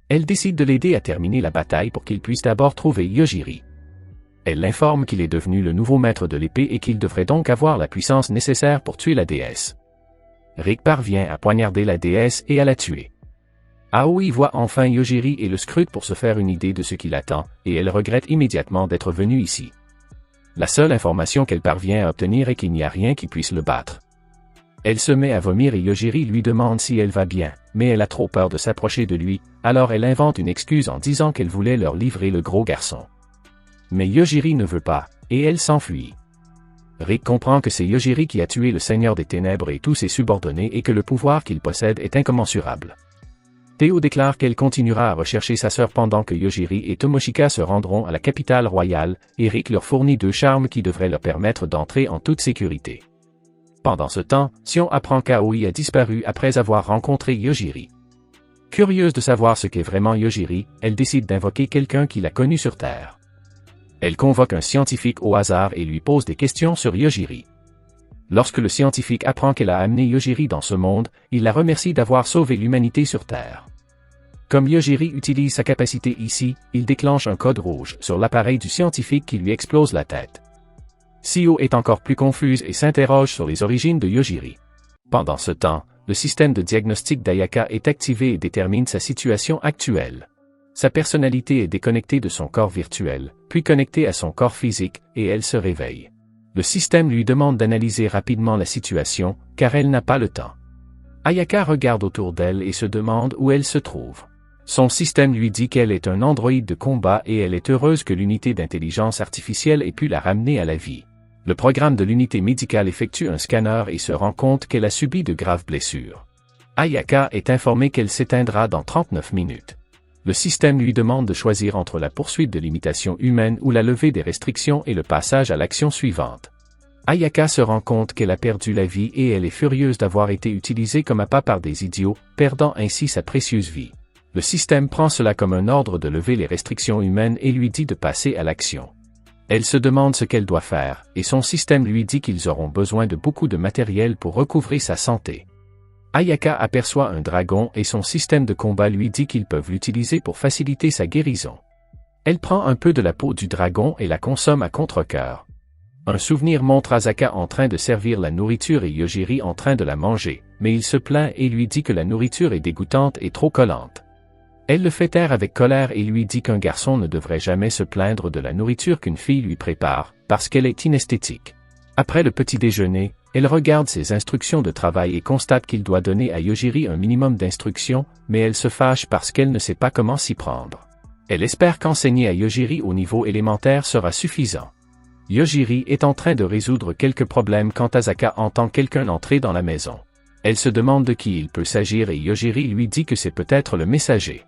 Elle décide de l'aider à terminer la bataille pour qu'il puisse d'abord trouver Yojiri. Elle l'informe qu'il est devenu le nouveau maître de l'épée et qu'il devrait donc avoir la puissance nécessaire pour tuer la déesse. Rick parvient à poignarder la déesse et à la tuer. Aoi voit enfin Yojiri et le scrute pour se faire une idée de ce qui l'attend, et elle regrette immédiatement d'être venue ici. La seule information qu'elle parvient à obtenir est qu'il n'y a rien qui puisse le battre. Elle se met à vomir et Yojiri lui demande si elle va bien, mais elle a trop peur de s'approcher de lui, alors elle invente une excuse en disant qu'elle voulait leur livrer le gros garçon. Mais Yojiri ne veut pas, et elle s'enfuit. Rick comprend que c'est Yojiri qui a tué le Seigneur des Ténèbres et tous ses subordonnés et que le pouvoir qu'il possède est incommensurable. Théo déclare qu'elle continuera à rechercher sa sœur pendant que Yojiri et Tomoshika se rendront à la capitale royale, et Rick leur fournit 2 charmes qui devraient leur permettre d'entrer en toute sécurité. Pendant ce temps, Sion apprend qu'Aoi a disparu après avoir rencontré Yojiri. Curieuse de savoir ce qu'est vraiment Yojiri, elle décide d'invoquer quelqu'un qui l'a connu sur Terre. Elle convoque un scientifique au hasard et lui pose des questions sur Yojiri. Lorsque le scientifique apprend qu'elle a amené Yojiri dans ce monde, il la remercie d'avoir sauvé l'humanité sur Terre. Comme Yojiri utilise sa capacité ici, il déclenche un code rouge sur l'appareil du scientifique qui lui explose la tête. Sio est encore plus confuse et s'interroge sur les origines de Yojiri. Pendant ce temps, le système de diagnostic d'Ayaka est activé et détermine sa situation actuelle. Sa personnalité est déconnectée de son corps virtuel, puis connectée à son corps physique, et elle se réveille. Le système lui demande d'analyser rapidement la situation, car elle n'a pas le temps. Ayaka regarde autour d'elle et se demande où elle se trouve. Son système lui dit qu'elle est un androïde de combat et elle est heureuse que l'unité d'intelligence artificielle ait pu la ramener à la vie. Le programme de l'unité médicale effectue un scanner et se rend compte qu'elle a subi de graves blessures. Ayaka est informée qu'elle s'éteindra dans 39 minutes. Le système lui demande de choisir entre la poursuite de l'imitation humaine ou la levée des restrictions et le passage à l'action suivante. Ayaka se rend compte qu'elle a perdu la vie et elle est furieuse d'avoir été utilisée comme appât par des idiots, perdant ainsi sa précieuse vie. Le système prend cela comme un ordre de lever les restrictions humaines et lui dit de passer à l'action. Elle se demande ce qu'elle doit faire, et son système lui dit qu'ils auront besoin de beaucoup de matériel pour recouvrer sa santé. Ayaka aperçoit un dragon et son système de combat lui dit qu'ils peuvent l'utiliser pour faciliter sa guérison. Elle prend un peu de la peau du dragon et la consomme à contre-cœur. Un souvenir montre Asaka en train de servir la nourriture et Yojiri en train de la manger, mais il se plaint et lui dit que la nourriture est dégoûtante et trop collante. Elle le fait taire avec colère et lui dit qu'un garçon ne devrait jamais se plaindre de la nourriture qu'une fille lui prépare, parce qu'elle est inesthétique. Après le petit déjeuner, elle regarde ses instructions de travail et constate qu'il doit donner à Yojiri un minimum d'instructions, mais elle se fâche parce qu'elle ne sait pas comment s'y prendre. Elle espère qu'enseigner à Yojiri au niveau élémentaire sera suffisant. Yojiri est en train de résoudre quelques problèmes quand Asaka entend quelqu'un entrer dans la maison. Elle se demande de qui il peut s'agir et Yojiri lui dit que c'est peut-être le messager.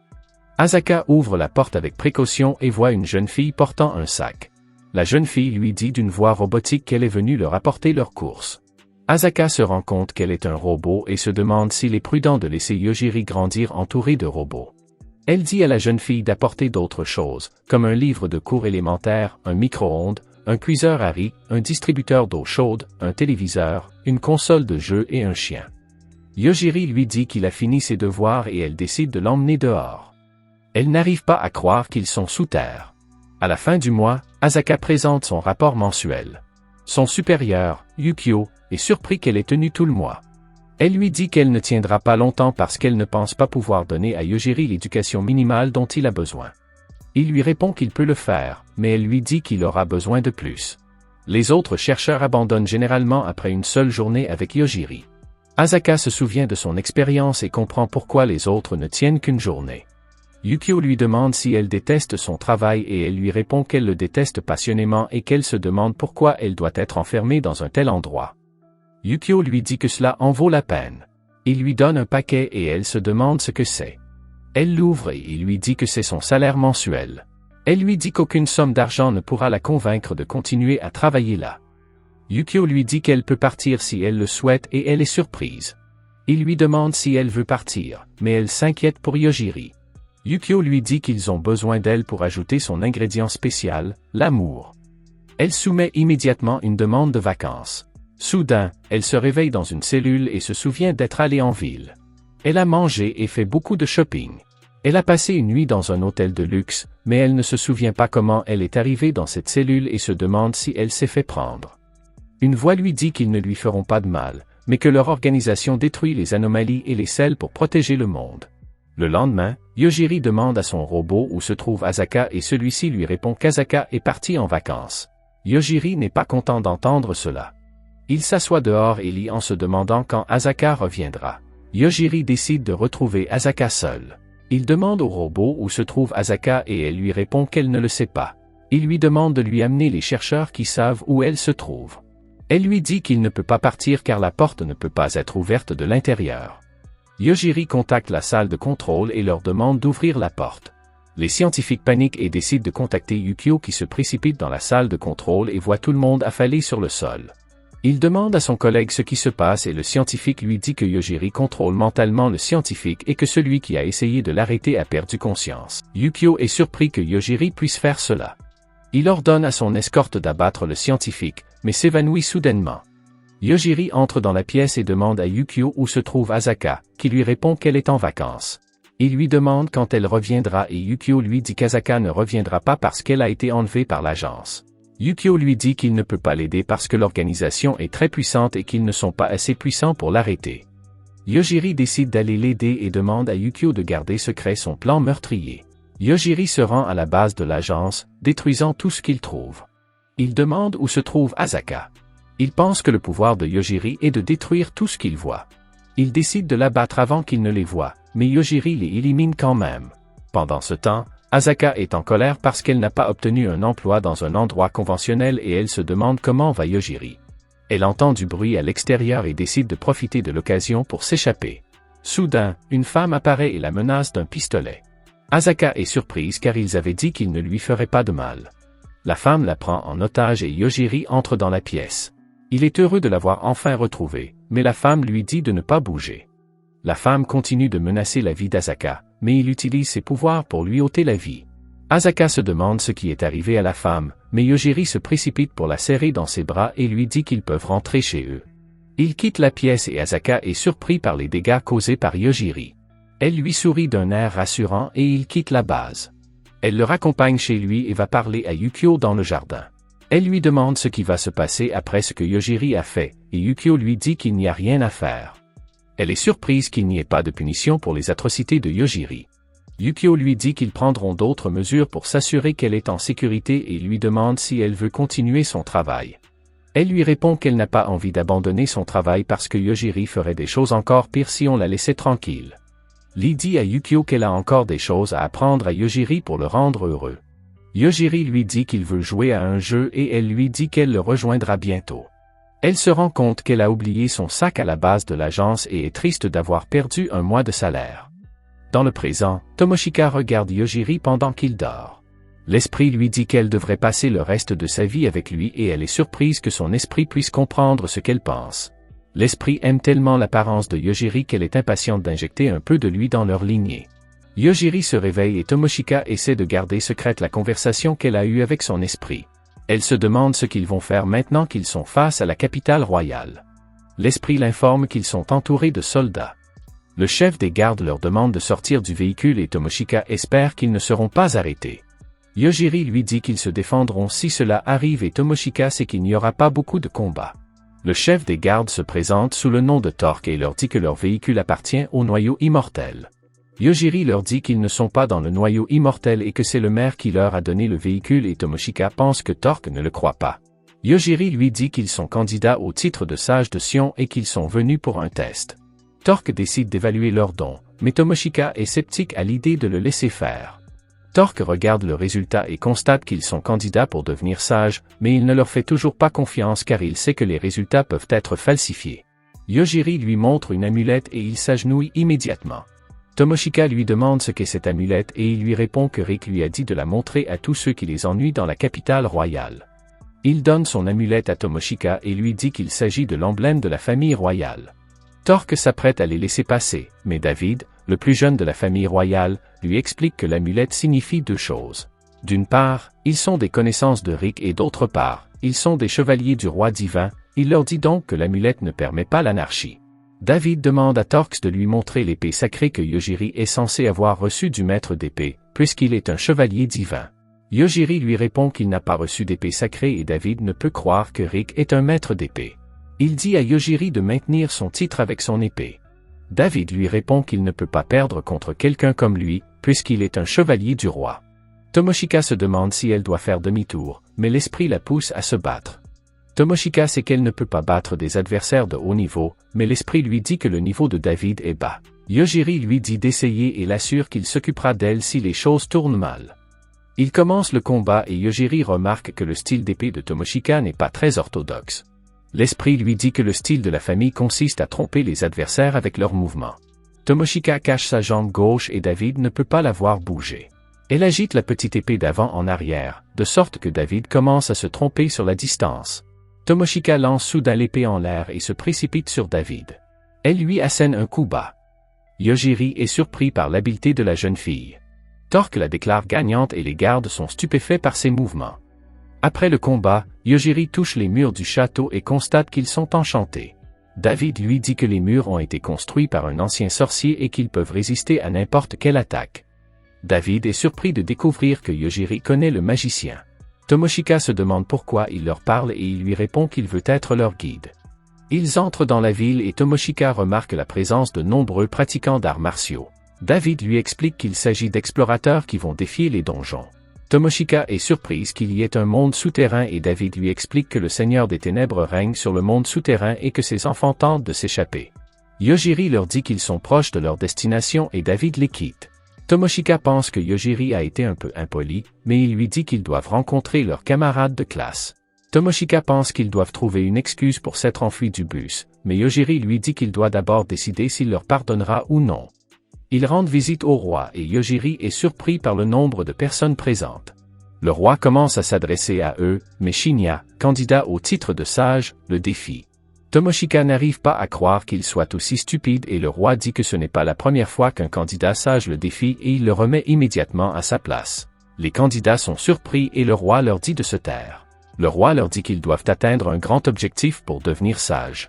Asaka ouvre la porte avec précaution et voit une jeune fille portant un sac. La jeune fille lui dit d'une voix robotique qu'elle est venue leur apporter leurs courses. Asaka se rend compte qu'elle est un robot et se demande s'il est prudent de laisser Yojiri grandir entouré de robots. Elle dit à la jeune fille d'apporter d'autres choses, comme un livre de cours élémentaires, un micro-ondes, un cuiseur à riz, un distributeur d'eau chaude, un téléviseur, une console de jeu et un chien. Yojiri lui dit qu'il a fini ses devoirs et elle décide de l'emmener dehors. Elle n'arrive pas à croire qu'ils sont sous terre. À la fin du mois, Asaka présente son rapport mensuel. Son supérieur, Yukio, est surpris qu'elle ait tenu tout le mois. Elle lui dit qu'elle ne tiendra pas longtemps parce qu'elle ne pense pas pouvoir donner à Yojiri l'éducation minimale dont il a besoin. Il lui répond qu'il peut le faire, mais elle lui dit qu'il aura besoin de plus. Les autres chercheurs abandonnent généralement après une seule journée avec Yojiri. Asaka se souvient de son expérience et comprend pourquoi les autres ne tiennent qu'une journée. Yukio lui demande si elle déteste son travail et elle lui répond qu'elle le déteste passionnément et qu'elle se demande pourquoi elle doit être enfermée dans un tel endroit. Yukio lui dit que cela en vaut la peine. Il lui donne un paquet et elle se demande ce que c'est. Elle l'ouvre et il lui dit que c'est son salaire mensuel. Elle lui dit qu'aucune somme d'argent ne pourra la convaincre de continuer à travailler là. Yukio lui dit qu'elle peut partir si elle le souhaite et elle est surprise. Il lui demande si elle veut partir, mais elle s'inquiète pour Yojiri. Yukio lui dit qu'ils ont besoin d'elle pour ajouter son ingrédient spécial, l'amour. Elle soumet immédiatement une demande de vacances. Soudain, elle se réveille dans une cellule et se souvient d'être allée en ville. Elle a mangé et fait beaucoup de shopping. Elle a passé une nuit dans un hôtel de luxe, mais elle ne se souvient pas comment elle est arrivée dans cette cellule et se demande si elle s'est fait prendre. Une voix lui dit qu'ils ne lui feront pas de mal, mais que leur organisation détruit les anomalies et les scelle pour protéger le monde. Le lendemain, Yojiri demande à son robot où se trouve Asaka et celui-ci lui répond qu'Asaka est parti en vacances. Yojiri n'est pas content d'entendre cela. Il s'assoit dehors et lit en se demandant quand Asaka reviendra. Yojiri décide de retrouver Asaka seule. Il demande au robot où se trouve Asaka et elle lui répond qu'elle ne le sait pas. Il lui demande de lui amener les chercheurs qui savent où elle se trouve. Elle lui dit qu'il ne peut pas partir car la porte ne peut pas être ouverte de l'intérieur. Yojiri contacte la salle de contrôle et leur demande d'ouvrir la porte. Les scientifiques paniquent et décident de contacter Yukio qui se précipite dans la salle de contrôle et voit tout le monde affalé sur le sol. Il demande à son collègue ce qui se passe et le scientifique lui dit que Yojiri contrôle mentalement le scientifique et que celui qui a essayé de l'arrêter a perdu conscience. Yukio est surpris que Yojiri puisse faire cela. Il ordonne à son escorte d'abattre le scientifique, mais s'évanouit soudainement. Yojiri entre dans la pièce et demande à Yukio où se trouve Asaka, qui lui répond qu'elle est en vacances. Il lui demande quand elle reviendra et Yukio lui dit qu'Asaka ne reviendra pas parce qu'elle a été enlevée par l'agence. Yukio lui dit qu'il ne peut pas l'aider parce que l'organisation est très puissante et qu'ils ne sont pas assez puissants pour l'arrêter. Yojiri décide d'aller l'aider et demande à Yukio de garder secret son plan meurtrier. Yojiri se rend à la base de l'agence, détruisant tout ce qu'il trouve. Il demande où se trouve Asaka. Il pense que le pouvoir de Yojiri est de détruire tout ce qu'il voit. Il décide de l'abattre avant qu'il ne les voie, mais Yojiri les élimine quand même. Pendant ce temps, Asaka est en colère parce qu'elle n'a pas obtenu un emploi dans un endroit conventionnel et elle se demande comment va Yojiri. Elle entend du bruit à l'extérieur et décide de profiter de l'occasion pour s'échapper. Soudain, une femme apparaît et la menace d'un pistolet. Asaka est surprise car ils avaient dit qu'ils ne lui feraient pas de mal. La femme la prend en otage et Yojiri entre dans la pièce. Il est heureux de l'avoir enfin retrouvée, mais la femme lui dit de ne pas bouger. La femme continue de menacer la vie d'Asaka, mais il utilise ses pouvoirs pour lui ôter la vie. Asaka se demande ce qui est arrivé à la femme, mais Yojiri se précipite pour la serrer dans ses bras et lui dit qu'ils peuvent rentrer chez eux. Il quitte la pièce et Asaka est surpris par les dégâts causés par Yojiri. Elle lui sourit d'un air rassurant et il quitte la base. Elle le raccompagne chez lui et va parler à Yukio dans le jardin. Elle lui demande ce qui va se passer après ce que Yojiri a fait, et Yukio lui dit qu'il n'y a rien à faire. Elle est surprise qu'il n'y ait pas de punition pour les atrocités de Yojiri. Yukio lui dit qu'ils prendront d'autres mesures pour s'assurer qu'elle est en sécurité et lui demande si elle veut continuer son travail. Elle lui répond qu'elle n'a pas envie d'abandonner son travail parce que Yojiri ferait des choses encore pires si on la laissait tranquille. Lee dit à Yukio qu'elle a encore des choses à apprendre à Yojiri pour le rendre heureux. Yojiri lui dit qu'il veut jouer à un jeu et elle lui dit qu'elle le rejoindra bientôt. Elle se rend compte qu'elle a oublié son sac à la base de l'agence et est triste d'avoir perdu un mois de salaire. Dans le présent, Tomoshika regarde Yojiri pendant qu'il dort. L'esprit lui dit qu'elle devrait passer le reste de sa vie avec lui et elle est surprise que son esprit puisse comprendre ce qu'elle pense. L'esprit aime tellement l'apparence de Yojiri qu'elle est impatiente d'injecter un peu de lui dans leur lignée. Yojiri se réveille et Tomoshika essaie de garder secrète la conversation qu'elle a eue avec son esprit. Elle se demande ce qu'ils vont faire maintenant qu'ils sont face à la capitale royale. L'esprit l'informe qu'ils sont entourés de soldats. Le chef des gardes leur demande de sortir du véhicule et Tomoshika espère qu'ils ne seront pas arrêtés. Yojiri lui dit qu'ils se défendront si cela arrive et Tomoshika sait qu'il n'y aura pas beaucoup de combats. Le chef des gardes se présente sous le nom de Torque et leur dit que leur véhicule appartient au noyau immortel. Yojiri leur dit qu'ils ne sont pas dans le noyau immortel et que c'est le maire qui leur a donné le véhicule et Tomoshika pense que Torque ne le croit pas. Yojiri lui dit qu'ils sont candidats au titre de sage de Sion et qu'ils sont venus pour un test. Torque décide d'évaluer leurs dons, mais Tomoshika est sceptique à l'idée de le laisser faire. Torque regarde le résultat et constate qu'ils sont candidats pour devenir sages, mais il ne leur fait toujours pas confiance car il sait que les résultats peuvent être falsifiés. Yojiri lui montre une amulette et il s'agenouille immédiatement. Tomoshika lui demande ce qu'est cette amulette et il lui répond que Rick lui a dit de la montrer à tous ceux qui les ennuient dans la capitale royale. Il donne son amulette à Tomoshika et lui dit qu'il s'agit de l'emblème de la famille royale. Torque s'apprête à les laisser passer, mais David, le plus jeune de la famille royale, lui explique que l'amulette signifie deux choses. D'une part, ils sont des connaissances de Rick et d'autre part, ils sont des chevaliers du roi divin, il leur dit donc que l'amulette ne permet pas l'anarchie. David demande à Torque de lui montrer l'épée sacrée que Yojiri est censé avoir reçue du maître d'épée, puisqu'il est un chevalier divin. Yojiri lui répond qu'il n'a pas reçu d'épée sacrée et David ne peut croire que Rick est un maître d'épée. Il dit à Yojiri de maintenir son titre avec son épée. David lui répond qu'il ne peut pas perdre contre quelqu'un comme lui, puisqu'il est un chevalier du roi. Tomoshika se demande si elle doit faire demi-tour, mais l'esprit la pousse à se battre. Tomoshika sait qu'elle ne peut pas battre des adversaires de haut niveau, mais l'esprit lui dit que le niveau de David est bas. Yojiri lui dit d'essayer et l'assure qu'il s'occupera d'elle si les choses tournent mal. Il commence le combat et Yojiri remarque que le style d'épée de Tomoshika n'est pas très orthodoxe. L'esprit lui dit que le style de la famille consiste à tromper les adversaires avec leurs mouvements. Tomoshika cache sa jambe gauche et David ne peut pas la voir bouger. Elle agite la petite épée d'avant en arrière, de sorte que David commence à se tromper sur la distance. Tomoshika lance soudain l'épée en l'air et se précipite sur David. Elle lui assène un coup bas. Yojiri est surpris par l'habileté de la jeune fille. Torque la déclare gagnante et les gardes sont stupéfaits par ses mouvements. Après le combat, Yojiri touche les murs du château et constate qu'ils sont enchantés. David lui dit que les murs ont été construits par un ancien sorcier et qu'ils peuvent résister à n'importe quelle attaque. David est surpris de découvrir que Yojiri connaît le magicien. Tomoshika se demande pourquoi il leur parle et il lui répond qu'il veut être leur guide. Ils entrent dans la ville et Tomoshika remarque la présence de nombreux pratiquants d'arts martiaux. David lui explique qu'il s'agit d'explorateurs qui vont défier les donjons. Tomoshika est surprise qu'il y ait un monde souterrain et David lui explique que le Seigneur des Ténèbres règne sur le monde souterrain et que ses enfants tentent de s'échapper. Yojiri leur dit qu'ils sont proches de leur destination et David les quitte. Tomoshika pense que Yojiri a été un peu impoli, mais il lui dit qu'ils doivent rencontrer leurs camarades de classe. Tomoshika pense qu'ils doivent trouver une excuse pour s'être enfuis du bus, mais Yojiri lui dit qu'il doit d'abord décider s'il leur pardonnera ou non. Ils rendent visite au roi et Yojiri est surpris par le nombre de personnes présentes. Le roi commence à s'adresser à eux, mais Shinya, candidat au titre de sage, le défie. Tomoshika n'arrive pas à croire qu'il soit aussi stupide et le roi dit que ce n'est pas la première fois qu'un candidat sage le défie et il le remet immédiatement à sa place. Les candidats sont surpris et le roi leur dit de se taire. Le roi leur dit qu'ils doivent atteindre un grand objectif pour devenir sages.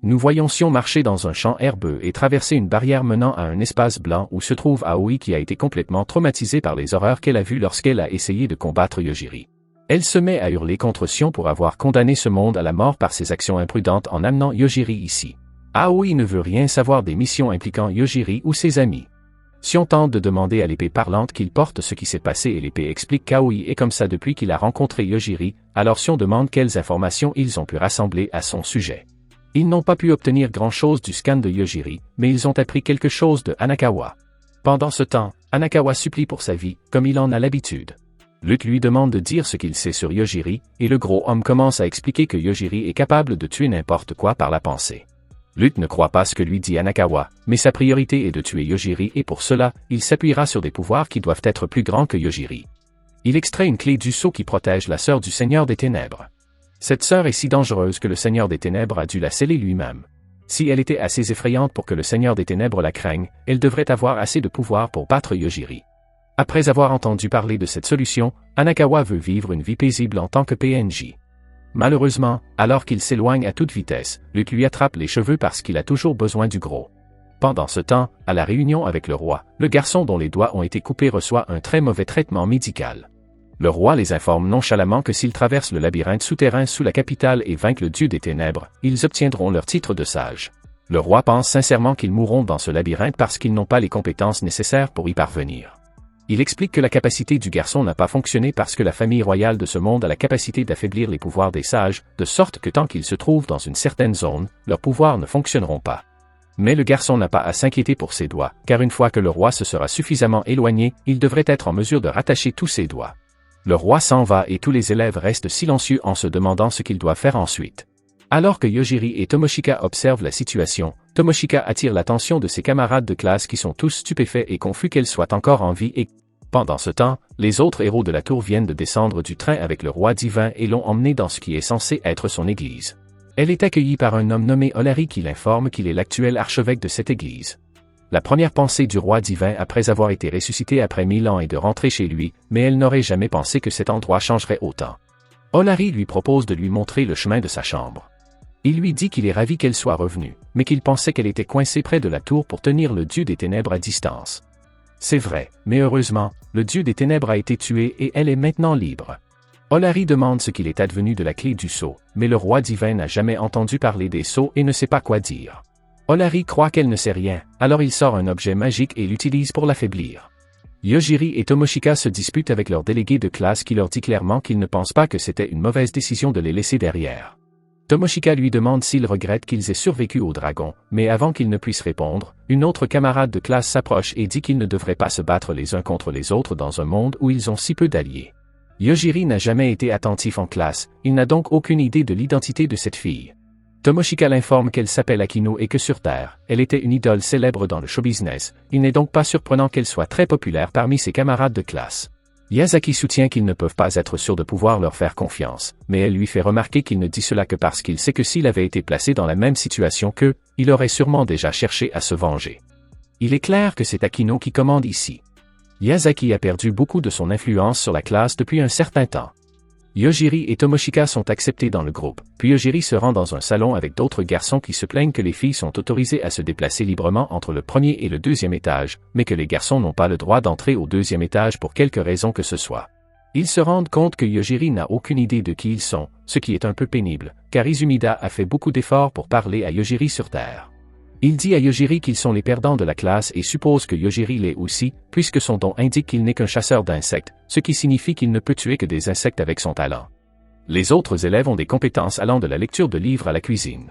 Nous voyons Sion marcher dans un champ herbeux et traverser une barrière menant à un espace blanc où se trouve Aoi qui a été complètement traumatisée par les horreurs qu'elle a vues lorsqu'elle a essayé de combattre Yojiri. Elle se met à hurler contre Sion pour avoir condamné ce monde à la mort par ses actions imprudentes en amenant Yojiri ici. Aoi ne veut rien savoir des missions impliquant Yojiri ou ses amis. Sion tente de demander à l'épée parlante qu'il porte ce qui s'est passé et l'épée explique qu'Aoi est comme ça depuis qu'il a rencontré Yojiri, alors Sion demande quelles informations ils ont pu rassembler à son sujet. Ils n'ont pas pu obtenir grand-chose du scan de Yojiri, mais ils ont appris quelque chose de Hanakawa. Pendant ce temps, Hanakawa supplie pour sa vie, comme il en a l'habitude. Luke lui demande de dire ce qu'il sait sur Yojiri, et le gros homme commence à expliquer que Yojiri est capable de tuer n'importe quoi par la pensée. Luke ne croit pas ce que lui dit Hanakawa, mais sa priorité est de tuer Yojiri et pour cela, il s'appuiera sur des pouvoirs qui doivent être plus grands que Yojiri. Il extrait une clé du sceau qui protège la sœur du Seigneur des Ténèbres. Cette sœur est si dangereuse que le Seigneur des Ténèbres a dû la sceller lui-même. Si elle était assez effrayante pour que le Seigneur des Ténèbres la craigne, elle devrait avoir assez de pouvoir pour battre Yojiri. Après avoir entendu parler de cette solution, Hanakawa veut vivre une vie paisible en tant que PNJ. Malheureusement, alors qu'il s'éloigne à toute vitesse, Luke lui attrape les cheveux parce qu'il a toujours besoin du gros. Pendant ce temps, à la réunion avec le roi, le garçon dont les doigts ont été coupés reçoit un très mauvais traitement médical. Le roi les informe nonchalamment que s'ils traversent le labyrinthe souterrain sous la capitale et vainquent le dieu des ténèbres, ils obtiendront leur titre de sage. Le roi pense sincèrement qu'ils mourront dans ce labyrinthe parce qu'ils n'ont pas les compétences nécessaires pour y parvenir. Il explique que la capacité du garçon n'a pas fonctionné parce que la famille royale de ce monde a la capacité d'affaiblir les pouvoirs des sages, de sorte que tant qu'ils se trouvent dans une certaine zone, leurs pouvoirs ne fonctionneront pas. Mais le garçon n'a pas à s'inquiéter pour ses doigts, car une fois que le roi se sera suffisamment éloigné, il devrait être en mesure de rattacher tous ses doigts. Le roi s'en va et tous les élèves restent silencieux en se demandant ce qu'ils doivent faire ensuite. Alors que Yojiri et Tomoshika observent la situation, Tomoshika attire l'attention de ses camarades de classe qui sont tous stupéfaits et confus qu'elle soit encore en vie et, pendant ce temps, les autres héros de la tour viennent de descendre du train avec le roi divin et l'ont emmené dans ce qui est censé être son église. Elle est accueillie par un homme nommé Olari qui l'informe qu'il est l'actuel archevêque de cette église. La première pensée du roi divin après avoir été ressuscité après 1000 ans est de rentrer chez lui, mais elle n'aurait jamais pensé que cet endroit changerait autant. Olari lui propose de lui montrer le chemin de sa chambre. Il lui dit qu'il est ravi qu'elle soit revenue, mais qu'il pensait qu'elle était coincée près de la tour pour tenir le dieu des ténèbres à distance. C'est vrai, mais heureusement, le dieu des ténèbres a été tué et elle est maintenant libre. Olari demande ce qu'il est advenu de la clé du sceau, mais le roi divin n'a jamais entendu parler des sceaux et ne sait pas quoi dire. Olari croit qu'elle ne sait rien, alors il sort un objet magique et l'utilise pour l'affaiblir. Yojiri et Tomoshika se disputent avec leur délégué de classe qui leur dit clairement qu'ils ne pensent pas que c'était une mauvaise décision de les laisser derrière. Tomoshika lui demande s'il regrette qu'ils aient survécu au dragon, mais avant qu'il ne puisse répondre, une autre camarade de classe s'approche et dit qu'ils ne devraient pas se battre les uns contre les autres dans un monde où ils ont si peu d'alliés. Yojiri n'a jamais été attentif en classe, il n'a donc aucune idée de l'identité de cette fille. Tomoshika l'informe qu'elle s'appelle Akino et que sur Terre, elle était une idole célèbre dans le show business, il n'est donc pas surprenant qu'elle soit très populaire parmi ses camarades de classe. Yazaki soutient qu'ils ne peuvent pas être sûrs de pouvoir leur faire confiance, mais elle lui fait remarquer qu'il ne dit cela que parce qu'il sait que s'il avait été placé dans la même situation qu'eux, il aurait sûrement déjà cherché à se venger. Il est clair que c'est Akino qui commande ici. Yazaki a perdu beaucoup de son influence sur la classe depuis un certain temps. Yojiri et Tomoshika sont acceptés dans le groupe, puis Yojiri se rend dans un salon avec d'autres garçons qui se plaignent que les filles sont autorisées à se déplacer librement entre le premier et le deuxième étage, mais que les garçons n'ont pas le droit d'entrer au deuxième étage pour quelque raison que ce soit. Ils se rendent compte que Yojiri n'a aucune idée de qui ils sont, ce qui est un peu pénible, car Izumida a fait beaucoup d'efforts pour parler à Yojiri sur Terre. Il dit à Yojiri qu'ils sont les perdants de la classe et suppose que Yojiri l'est aussi, puisque son don indique qu'il n'est qu'un chasseur d'insectes, ce qui signifie qu'il ne peut tuer que des insectes avec son talent. Les autres élèves ont des compétences allant de la lecture de livres à la cuisine.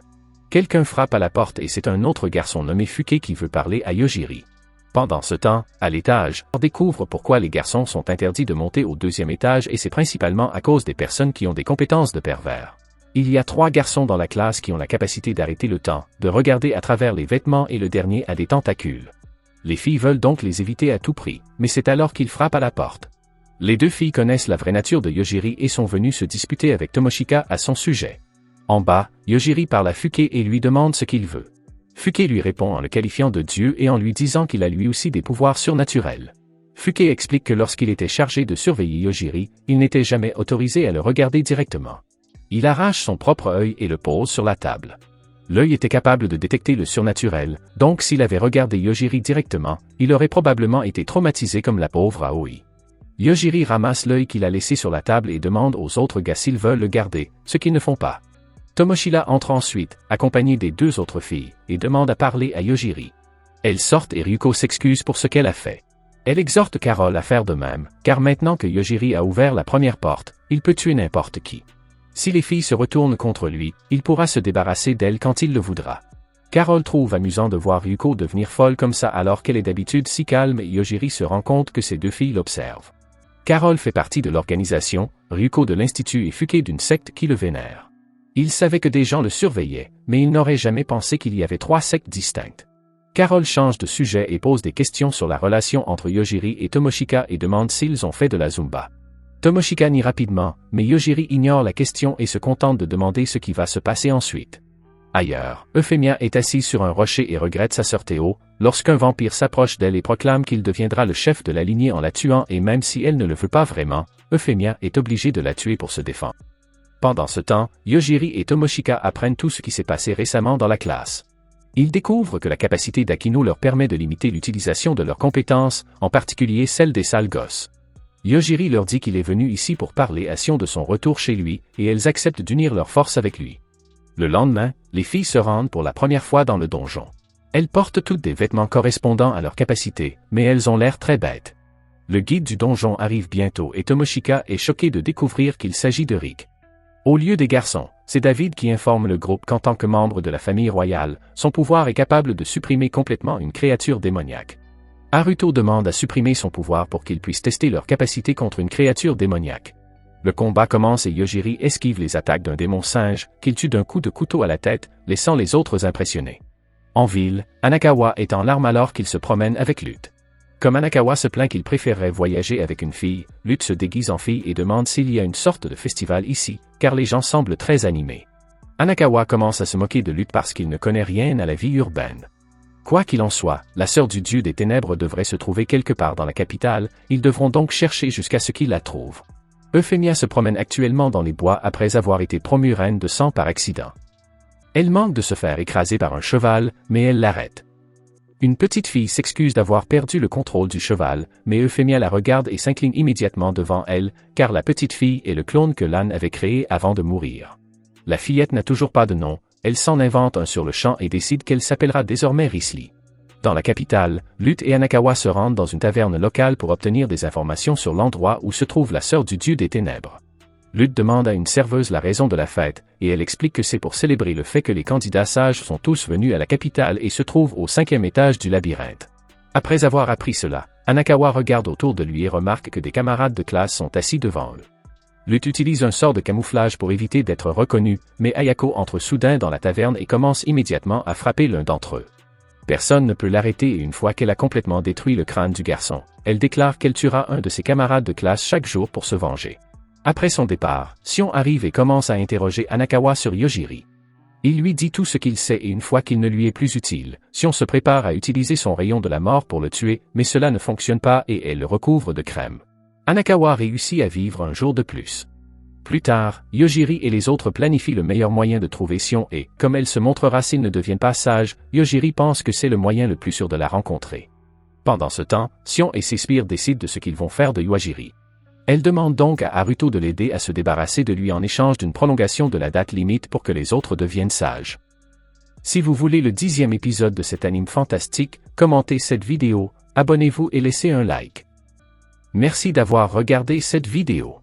Quelqu'un frappe à la porte et c'est un autre garçon nommé Fuke qui veut parler à Yojiri. Pendant ce temps, à l'étage, on découvre pourquoi les garçons sont interdits de monter au deuxième étage et c'est principalement à cause des personnes qui ont des compétences de pervers. Il y a 3 garçons dans la classe qui ont la capacité d'arrêter le temps, de regarder à travers les vêtements et le dernier a des tentacules. Les filles veulent donc les éviter à tout prix, mais c'est alors qu'ils frappent à la porte. Les 2 filles connaissent la vraie nature de Yojiri et sont venues se disputer avec Tomoshika à son sujet. En bas, Yojiri parle à Fuke et lui demande ce qu'il veut. Fuke lui répond en le qualifiant de dieu et en lui disant qu'il a lui aussi des pouvoirs surnaturels. Fuke explique que lorsqu'il était chargé de surveiller Yojiri, il n'était jamais autorisé à le regarder directement. Il arrache son propre œil et le pose sur la table. L'œil était capable de détecter le surnaturel, donc s'il avait regardé Yojiri directement, il aurait probablement été traumatisé comme la pauvre Aoi. Yojiri ramasse l'œil qu'il a laissé sur la table et demande aux autres gars s'ils veulent le garder, ce qu'ils ne font pas. Tomoshila entre ensuite, accompagnée des 2 autres filles, et demande à parler à Yojiri. Elles sortent et Ryuko s'excuse pour ce qu'elle a fait. Elle exhorte Carole à faire de même, car maintenant que Yojiri a ouvert la première porte, il peut tuer n'importe qui. Si les filles se retournent contre lui, il pourra se débarrasser d'elles quand il le voudra. Carole trouve amusant de voir Ryuko devenir folle comme ça alors qu'elle est d'habitude si calme et Yojiri se rend compte que ces 2 filles l'observent. Carole fait partie de l'organisation, Ryuko de l'Institut et Fuke d'une secte qui le vénère. Il savait que des gens le surveillaient, mais il n'aurait jamais pensé qu'il y avait 3 sectes distinctes. Carole change de sujet et pose des questions sur la relation entre Yojiri et Tomoshika et demande s'ils ont fait de la Zumba. Tomoshika nie rapidement, mais Yojiri ignore la question et se contente de demander ce qui va se passer ensuite. Ailleurs, Euphemia est assise sur un rocher et regrette sa sœur Théo, lorsqu'un vampire s'approche d'elle et proclame qu'il deviendra le chef de la lignée en la tuant et même si elle ne le veut pas vraiment, Euphemia est obligée de la tuer pour se défendre. Pendant ce temps, Yojiri et Tomoshika apprennent tout ce qui s'est passé récemment dans la classe. Ils découvrent que la capacité d'Akino leur permet de limiter l'utilisation de leurs compétences, en particulier celle des sales gosses. Yojiri leur dit qu'il est venu ici pour parler à Sion de son retour chez lui, et elles acceptent d'unir leurs forces avec lui. Le lendemain, les filles se rendent pour la première fois dans le donjon. Elles portent toutes des vêtements correspondant à leur capacité, mais elles ont l'air très bêtes. Le guide du donjon arrive bientôt et Tomoshika est choqué de découvrir qu'il s'agit de Rick. Au lieu des garçons, c'est David qui informe le groupe qu'en tant que membre de la famille royale, son pouvoir est capable de supprimer complètement une créature démoniaque. Haruto demande à supprimer son pouvoir pour qu'ils puissent tester leur capacité contre une créature démoniaque. Le combat commence et Yojiri esquive les attaques d'un démon singe, qu'il tue d'un coup de couteau à la tête, laissant les autres impressionnés. En ville, Anakawa est en larmes alors qu'il se promène avec Lutte. Comme Anakawa se plaint qu'il préférerait voyager avec une fille, Lutte se déguise en fille et demande s'il y a une sorte de festival ici, car les gens semblent très animés. Anakawa commence à se moquer de Lutte parce qu'il ne connaît rien à la vie urbaine. Quoi qu'il en soit, la sœur du dieu des ténèbres devrait se trouver quelque part dans la capitale, ils devront donc chercher jusqu'à ce qu'ils la trouvent. Euphemia se promène actuellement dans les bois après avoir été promue reine de sang par accident. Elle manque de se faire écraser par un cheval, mais elle l'arrête. Une petite fille s'excuse d'avoir perdu le contrôle du cheval, mais Euphemia la regarde et s'incline immédiatement devant elle, car la petite fille est le clone que Lan avait créé avant de mourir. La fillette n'a toujours pas de nom, elle s'en invente un sur le champ et décide qu'elle s'appellera désormais Risley. Dans la capitale, Lutte et Anakawa se rendent dans une taverne locale pour obtenir des informations sur l'endroit où se trouve la sœur du dieu des ténèbres. Lutte demande à une serveuse la raison de la fête, et elle explique que c'est pour célébrer le fait que les candidats sages sont tous venus à la capitale et se trouvent au 5e étage du labyrinthe. Après avoir appris cela, Anakawa regarde autour de lui et remarque que des camarades de classe sont assis devant eux. Lutte utilise un sort de camouflage pour éviter d'être reconnu, mais Ayako entre soudain dans la taverne et commence immédiatement à frapper l'un d'entre eux. Personne ne peut l'arrêter et une fois qu'elle a complètement détruit le crâne du garçon, elle déclare qu'elle tuera un de ses camarades de classe chaque jour pour se venger. Après son départ, Sion arrive et commence à interroger Anakawa sur Yojiri. Il lui dit tout ce qu'il sait et une fois qu'il ne lui est plus utile, Sion se prépare à utiliser son rayon de la mort pour le tuer, mais cela ne fonctionne pas et elle le recouvre de crème. Anakawa réussit à vivre un jour de plus. Plus tard, Yojiri et les autres planifient le meilleur moyen de trouver Sion et, comme elle se montrera s'ils ne deviennent pas sages, Yojiri pense que c'est le moyen le plus sûr de la rencontrer. Pendant ce temps, Sion et ses sbires décident de ce qu'ils vont faire de Yojiri. Elle demande donc à Haruto de l'aider à se débarrasser de lui en échange d'une prolongation de la date limite pour que les autres deviennent sages. Si vous voulez le 10e épisode de cet anime fantastique, commentez cette vidéo, abonnez-vous et laissez un like. Merci d'avoir regardé cette vidéo.